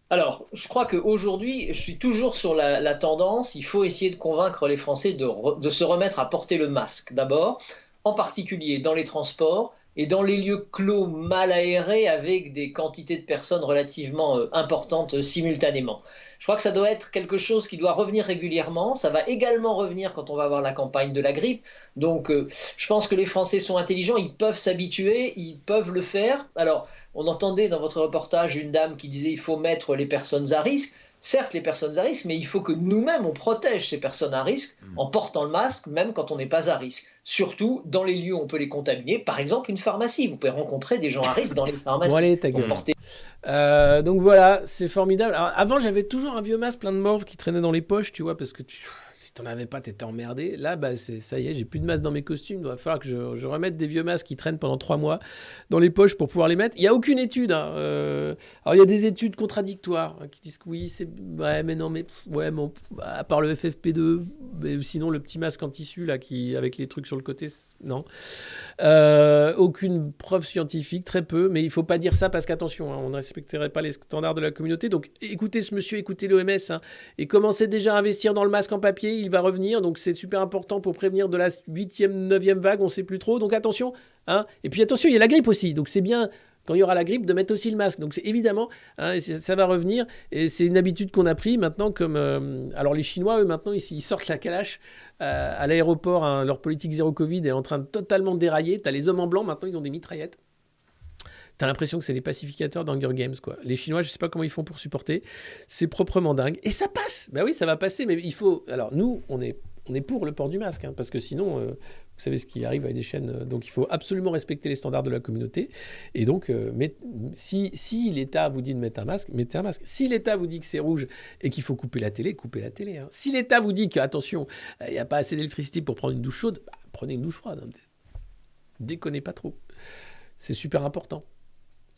Alors, je crois qu'aujourd'hui, je suis toujours sur la tendance, il faut essayer de convaincre les Français de se remettre à porter le masque d'abord, en particulier dans les transports et dans les lieux clos mal aérés avec des quantités de personnes relativement importantes simultanément. Je crois que ça doit être quelque chose qui doit revenir régulièrement. Ça va également revenir quand on va avoir la campagne de la grippe. Donc, je pense que les Français sont intelligents, ils peuvent s'habituer, ils peuvent le faire. Alors, on entendait dans votre reportage une dame qui disait il faut mettre les personnes à risque. Certes, les personnes à risque, mais il faut que nous-mêmes, on protège ces personnes à risque en portant le masque, même quand on n'est pas à risque. Surtout dans les lieux où on peut les contaminer. Par exemple, une pharmacie. Vous pouvez rencontrer des gens à risque dans les pharmacies. Bon, allez, ta gueule. Donc voilà, c'est formidable. Alors, avant, j'avais toujours un vieux masque plein de morve qui traînait dans les poches, tu vois, parce que si t'en avais pas, t'étais emmerdé. Là, bah, ça y est, j'ai plus de masque dans mes costumes. Il va falloir que je remette des vieux masques qui traînent pendant 3 mois dans les poches pour pouvoir les mettre. Il n'y a aucune étude. Hein. Alors, il y a des études contradictoires hein, qui disent que oui, c'est ouais, mais non, mais ouais, bon, à part le FFP2, mais sinon le petit masque en tissu là, avec les trucs sur le côté, non. Aucune preuve scientifique, très peu. Mais il faut pas dire ça parce qu'attention, hein, on ne respecterait pas les standards de la communauté. Donc, écoutez ce monsieur, écoutez l'OMS hein, et commencez déjà à investir dans le masque en papier. Il va revenir, donc c'est super important pour prévenir de la 8e, 9e vague, on ne sait plus trop. Donc attention, hein. Et puis attention, il y a la grippe aussi, donc c'est bien quand il y aura la grippe de mettre aussi le masque. Donc c'est évidemment, hein, ça va revenir, et c'est une habitude qu'on a pris maintenant comme... alors les Chinois, eux, maintenant, ils sortent la calache à l'aéroport, hein, leur politique zéro Covid est en train de totalement dérailler. T'as les hommes en blanc, maintenant ils ont des mitraillettes. T'as l'impression que c'est les pacificateurs d'Hunger Games, quoi. Les Chinois, je sais pas comment ils font pour supporter. C'est proprement dingue. Et ça passe. Ben oui, ça va passer, mais il faut... Alors, nous, on est pour le port du masque, hein, parce que sinon, vous savez ce qui arrive avec des chaînes... donc, il faut absolument respecter les standards de la communauté. Et donc, si l'État vous dit de mettre un masque, mettez un masque. Si l'État vous dit que c'est rouge et qu'il faut couper la télé, coupez la télé. Hein. Si l'État vous dit qu'attention, il n'y a pas assez d'électricité pour prendre une douche chaude, bah, prenez une douche froide. Hein. Déconnez pas trop. C'est super important.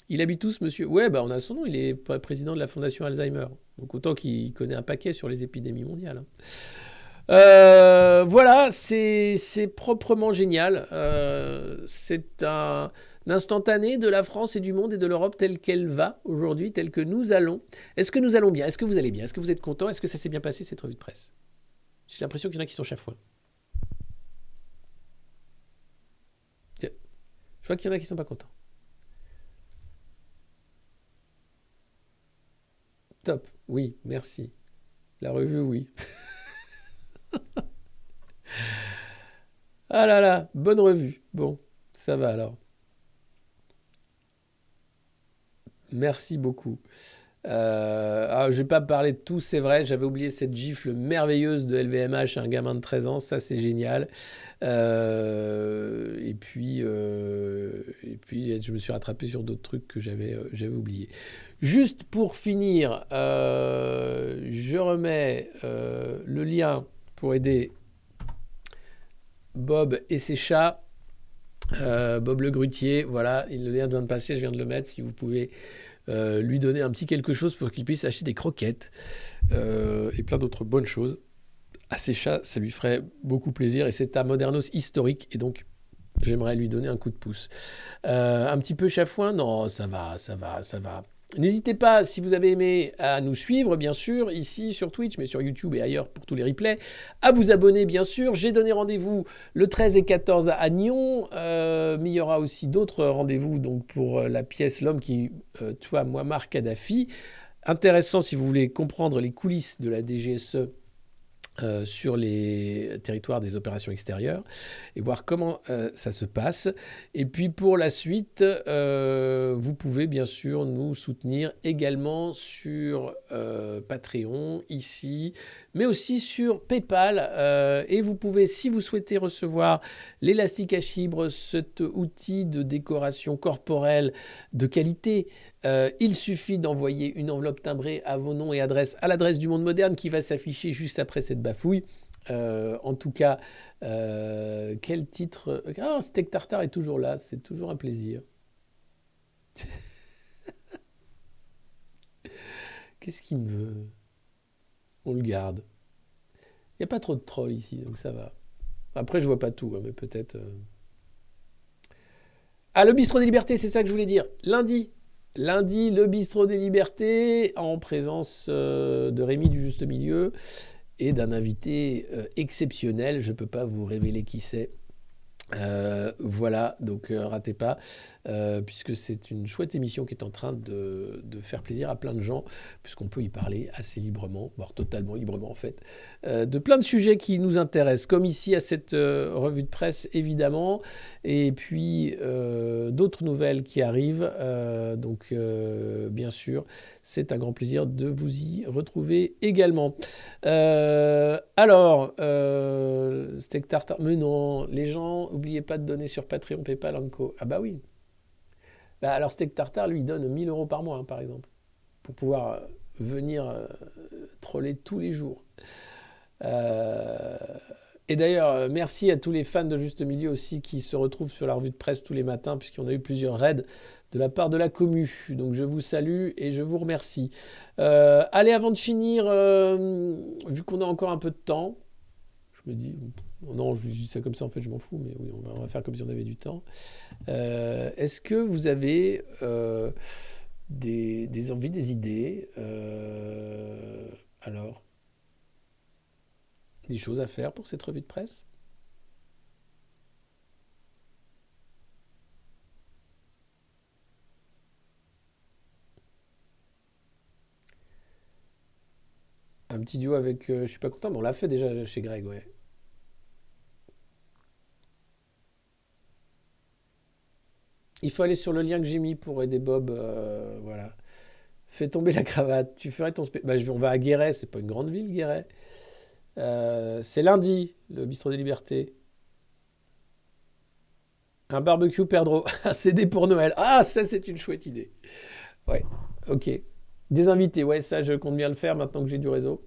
Il habite où, ce monsieur ? Ouais, bah on a son nom, il est président de la Fondation Alzheimer. Donc autant qu'il connaît un paquet sur les épidémies mondiales. Voilà, c'est proprement génial. C'est un instantané de la France et du monde et de l'Europe telle qu'elle va aujourd'hui, telle que nous allons. Est-ce que nous allons bien ? Est-ce que vous allez bien ? Est-ce que vous êtes content ? Est-ce que ça s'est bien passé, cette revue de presse ? J'ai l'impression qu'il y en a qui sont chafouins. Tiens, je vois qu'il y en a qui sont pas contents. Top, oui, merci. La revue, oui. Ah là là, bonne revue. Bon, ça va alors. Merci beaucoup. Je vais pas parler de tout, c'est vrai, j'avais oublié cette gifle merveilleuse de LVMH à un gamin de 13 ans, ça c'est génial. Et puis, je me suis rattrapé sur d'autres trucs que j'avais oubliés. Juste pour finir, je remets le lien pour aider Bob et ses chats. Bob le grutier, voilà, le lien vient de passer, je viens de le mettre, si vous pouvez lui donner un petit quelque chose pour qu'il puisse acheter des croquettes et plein d'autres bonnes choses. À ses chats, ça lui ferait beaucoup plaisir et c'est un Modernos historique et donc j'aimerais lui donner un coup de pouce. Un petit peu chafouin ? Non, ça va. N'hésitez pas, si vous avez aimé, à nous suivre, bien sûr, ici sur Twitch, mais sur YouTube et ailleurs pour tous les replays, à vous abonner, bien sûr. J'ai donné rendez-vous le 13 et 14 à Nyon, mais il y aura aussi d'autres rendez-vous donc pour la pièce L'homme qui tua Muammar Kadhafi. Intéressant si vous voulez comprendre les coulisses de la DGSE sur les territoires des opérations extérieures et voir comment ça se passe. Et puis pour la suite, vous pouvez bien sûr nous soutenir également sur Patreon ici, mais aussi sur PayPal. Et vous pouvez, si vous souhaitez recevoir l'élastique à chibre, cet outil de décoration corporelle de qualité, il suffit d'envoyer une enveloppe timbrée à vos noms et adresses à l'adresse du Monde Moderne qui va s'afficher juste après cette bafouille. En tout cas, quel titre? Ah, Steak Tartare est toujours là, c'est toujours un plaisir. Qu'est-ce qu'il me veut? On le garde. Il n'y a pas trop de trolls ici, donc ça va. Après, je vois pas tout, hein, mais peut-être... Ah, le Bistrot des Libertés, c'est ça que je voulais dire. Lundi, le Bistrot des Libertés, en présence de Rémi du Juste Milieu et d'un invité exceptionnel. Je ne peux pas vous révéler qui c'est. Voilà, donc ratez pas, puisque c'est une chouette émission qui est en train de faire plaisir à plein de gens, puisqu'on peut y parler assez librement, voire totalement librement en fait, de plein de sujets qui nous intéressent, comme ici à cette revue de presse évidemment, et puis d'autres nouvelles qui arrivent, donc bien sûr, c'est un grand plaisir de vous y retrouver également. Alors, Steak Tartare, mais non, les gens, n'oubliez pas de donner sur Patreon, PayPal, Co. Ah bah oui. Bah alors Steak Tartare, lui, il donne 1 000 € par mois, hein, par exemple, pour pouvoir venir troller tous les jours. Et d'ailleurs, merci à tous les fans de Juste Milieu aussi qui se retrouvent sur la revue de presse tous les matins, puisqu'on a eu plusieurs raids de la part de la commu. Donc je vous salue et je vous remercie. Allez, avant de finir, vu qu'on a encore un peu de temps, je me dis, non, je dis ça comme ça, en fait, je m'en fous, mais oui, on va faire comme si on avait du temps. Est-ce que vous avez des envies, des idées alors, des choses à faire pour cette revue de presse? Un petit duo avec... je suis pas content, mais on l'a fait déjà chez Greg, ouais. Il faut aller sur le lien que j'ai mis pour aider Bob, voilà. Fais tomber la cravate, tu ferais ton... on va à Guéret, c'est pas une grande ville, Guéret. C'est lundi, le Bistrot des Libertés. Un barbecue perdreau, un CD pour Noël. Ah, ça c'est une chouette idée. Ouais, ok. Des invités, ouais, ça je compte bien le faire maintenant que j'ai du réseau.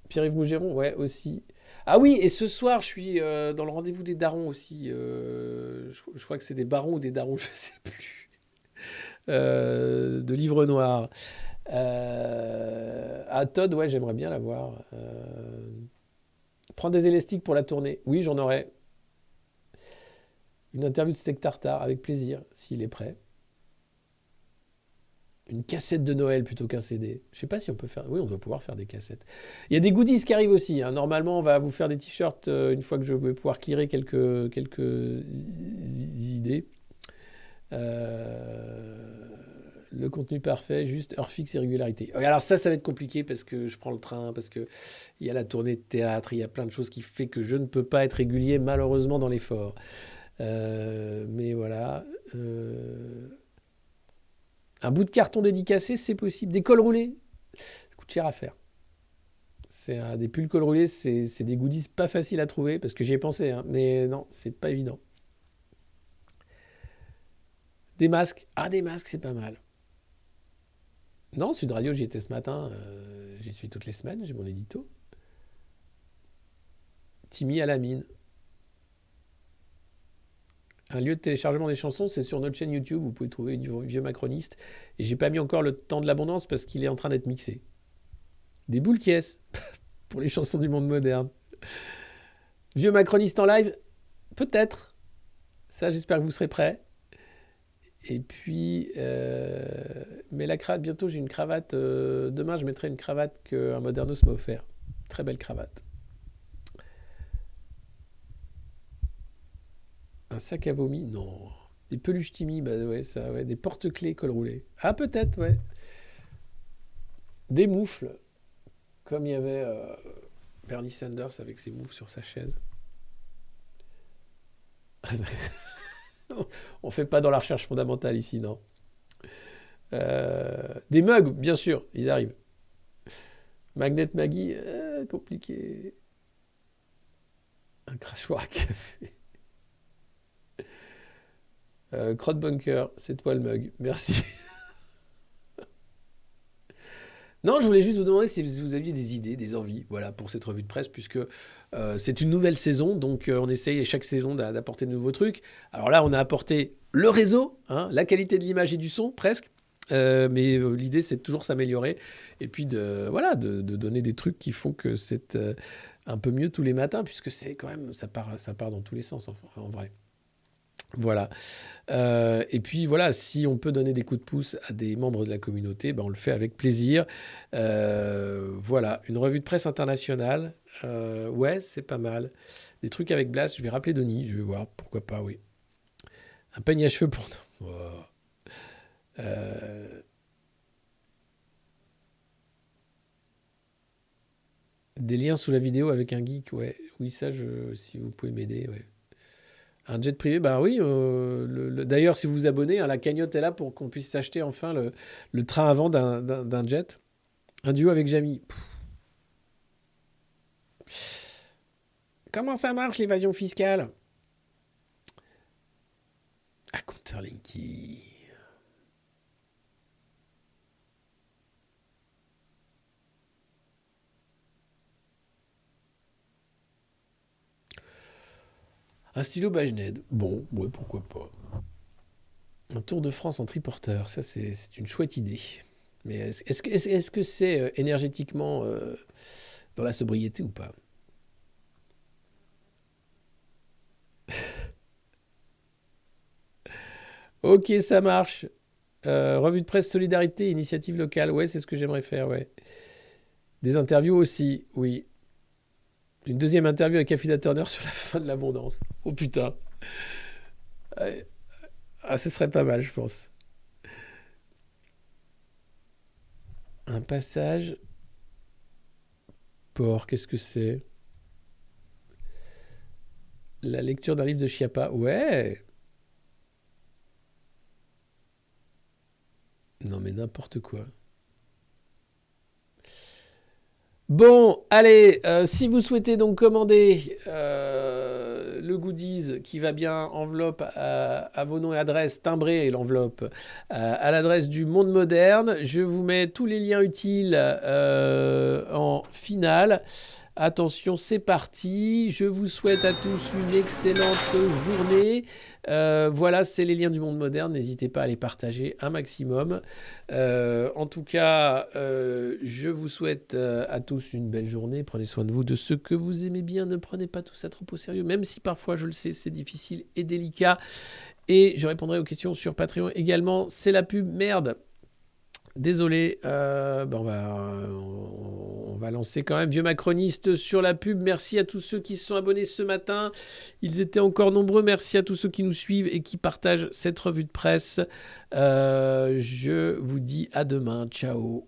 Pierre-Yves Mougeron, ouais, aussi. Ah oui, et ce soir, je suis dans le rendez-vous des darons aussi. Je crois que c'est des barons ou des darons, je sais plus. De livres noirs. À Todd, ouais, j'aimerais bien l'avoir. Prendre des élastiques pour la tournée. Oui, j'en aurai. Une interview de Steak Tartare, avec plaisir, s'il est prêt. Une cassette de Noël plutôt qu'un CD. Je sais pas si on peut faire... Oui, on doit pouvoir faire des cassettes. Il y a des goodies qui arrivent aussi, hein. Normalement, on va vous faire des t-shirts une fois que je vais pouvoir clearer quelques idées. Le contenu parfait, juste heure fixe et régularité. Alors ça va être compliqué parce que je prends le train, parce qu'il y a la tournée de théâtre, il y a plein de choses qui fait que je ne peux pas être régulier malheureusement dans l'effort. Mais voilà. Un bout de carton dédicacé, c'est possible. Des cols roulés, ça coûte cher à faire. Des pulls col roulés, c'est des goodies pas faciles à trouver, parce que j'y ai pensé, hein, mais non, c'est pas évident. Des masques. Ah, des masques, c'est pas mal. Non, Sud Radio, j'y étais ce matin. J'y suis toutes les semaines, j'ai mon édito. Timmy à la mine. Un lieu de téléchargement des chansons, c'est sur notre chaîne YouTube. Vous pouvez trouver du vieux macroniste. Et j'ai pas mis encore le temps de l'abondance parce qu'il est en train d'être mixé. Des boules qui est pour les chansons du monde moderne. Vieux macroniste en live, peut-être. Ça, j'espère que vous serez prêts. Et puis, mais la cravate, bientôt j'ai une cravate. Demain, je mettrai une cravate qu'un Modernos m'a offert. Très belle cravate. Un sac à vomi? Non. Des peluches Timmy, bah ouais, ça, ouais. Des porte-clés col roulé. Ah, peut-être, ouais. Des moufles, comme il y avait Bernie Sanders avec ses moufles sur sa chaise. On fait pas dans la recherche fondamentale ici, non. Des mugs, bien sûr, ils arrivent. Magnet Maggie, compliqué. Un crachoir à café. Crotte Bunker, c'est toi le mug, merci. Non, je voulais juste vous demander si vous aviez des idées, des envies, voilà, pour cette revue de presse, puisque c'est une nouvelle saison, donc on essaye chaque saison d'apporter de nouveaux trucs. Alors là, on a apporté le réseau, hein, la qualité de l'image et du son, presque. Mais l'idée, c'est de toujours s'améliorer et puis de donner des trucs qui font que c'est un peu mieux tous les matins, puisque c'est quand même, ça part dans tous les sens, en vrai. Voilà. Et puis voilà, si on peut donner des coups de pouce à des membres de la communauté, ben on le fait avec plaisir. Voilà, une revue de presse internationale. Ouais, c'est pas mal. Des trucs avec Blas, je vais rappeler Denis, je vais voir, pourquoi pas, oui. Un peigne à cheveux pour... Oh. Des liens sous la vidéo avec un geek, ouais. Oui, ça, si vous pouvez m'aider, ouais. Un jet privé, bah oui. D'ailleurs, si vous vous abonnez, hein, la cagnotte est là pour qu'on puisse s'acheter enfin le train avant d'un jet. Un duo avec Jamy. Comment ça marche l'évasion fiscale? Ah, Counterlinky. Un stylo Bagened. Bon, ouais, pourquoi pas. Un Tour de France en triporteur. Ça, c'est une chouette idée. Mais est-ce que c'est énergétiquement dans la sobriété ou pas? Ok, ça marche. Revue de presse solidarité, initiative locale. Ouais, c'est ce que j'aimerais faire, ouais. Des interviews aussi, oui. Une deuxième interview avec Affida Turner sur la fin de l'abondance. Oh putain. Ah, ce serait pas mal, je pense. Un passage. Port, qu'est-ce que c'est? La lecture d'un livre de Schiappa. Ouais. Non, mais n'importe quoi. Bon, allez, si vous souhaitez donc commander le goodies qui va bien, enveloppe à vos noms et adresses, timbrez l'enveloppe à l'adresse du Monde Moderne, je vous mets tous les liens utiles en finale. Attention, c'est parti. Je vous souhaite à tous une excellente journée. Voilà, c'est les liens du Monde Moderne. N'hésitez pas à les partager un maximum. En tout cas, je vous souhaite à tous une belle journée. Prenez soin de vous, de ceux que vous aimez bien. Ne prenez pas tout ça trop au sérieux, même si parfois, je le sais, c'est difficile et délicat. Et je répondrai aux questions sur Patreon également. C'est la pub, merde. Désolé, on va lancer quand même Vieux Macroniste sur la pub. Merci à tous ceux qui se sont abonnés ce matin. Ils étaient encore nombreux. Merci à tous ceux qui nous suivent et qui partagent cette revue de presse. Je vous dis à demain. Ciao.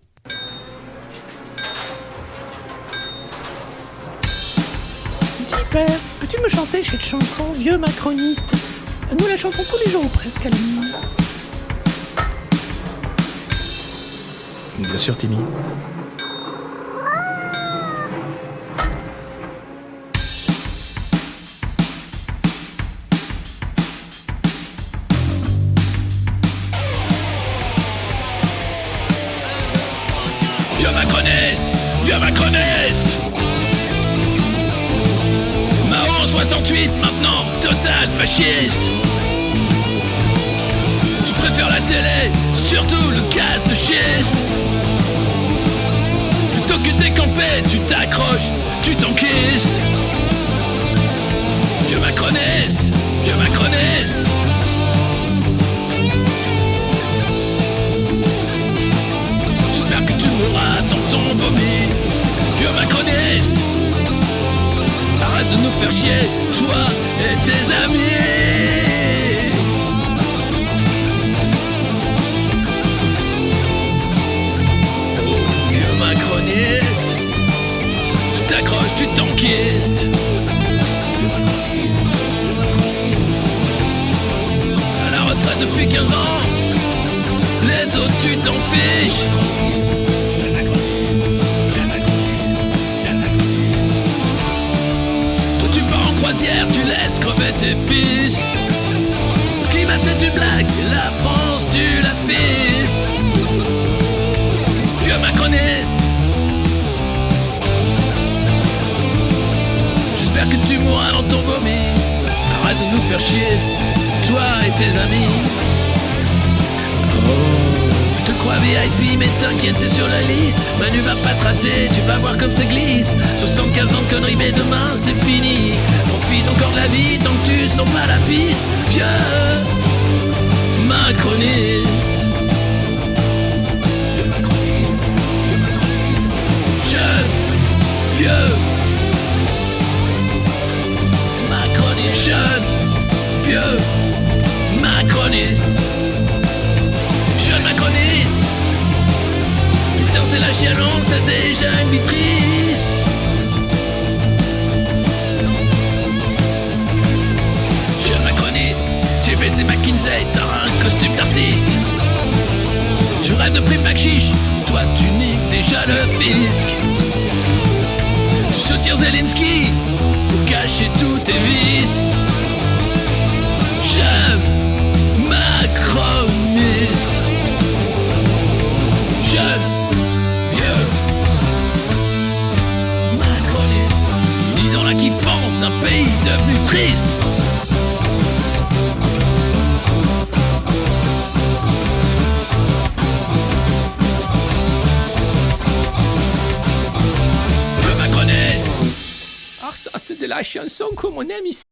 Dis père, peux-tu me chanter cette chanson Vieux Macroniste? Nous la chantons tous les jours presque à la nuit. Bien sûr, Timmy. Vieux Macroniste, vieux Macroniste. Mao 68 maintenant, total fasciste. Tu préfères la télé, surtout le gaz de schiste. Plutôt que décamper, tu t'accroches, tu t'enquistes. Vieux Macroniste, vieux Macroniste. J'espère que tu mourras dans ton vomi. Vieux Macroniste. Arrête de nous faire chier, toi et tes amis. 15 ans, les autres tu t'en fiches. Toi tu pars en croisière, tu laisses crever tes fils. Le climat c'est une blague, la France tu la fistes. Vieux macroniste, j'espère que tu mourras dans ton vomi. Arrête de nous faire chier, toi et tes amis. Oh, tu te crois VIP, mais t'inquiète, t'es sur la liste. Manu va pas te rater, tu vas voir comme ça glisse. 75 ans de conneries, mais demain c'est fini. Profite encore de la vie tant que tu sens pas la piste. Vieux macroniste, jeune, vieux macroniste, jeune, vieux macroniste, jeune macroniste. Putain, c'est la chialance, t'as déjà une vie triste. Jeune macroniste, CBC McKinsey, t'as un costume d'artiste. Tu rêves de prime Chiche, toi tu niques déjà le fisc. Tu soutiens Zelensky pour cacher tous tes vices. Jeune macroniste, jeune vieux macroniste, ni dans la kiffance d'un pays devenu triste. Le macroniste. Ah, ça, c'est de la chanson comme on aime ici.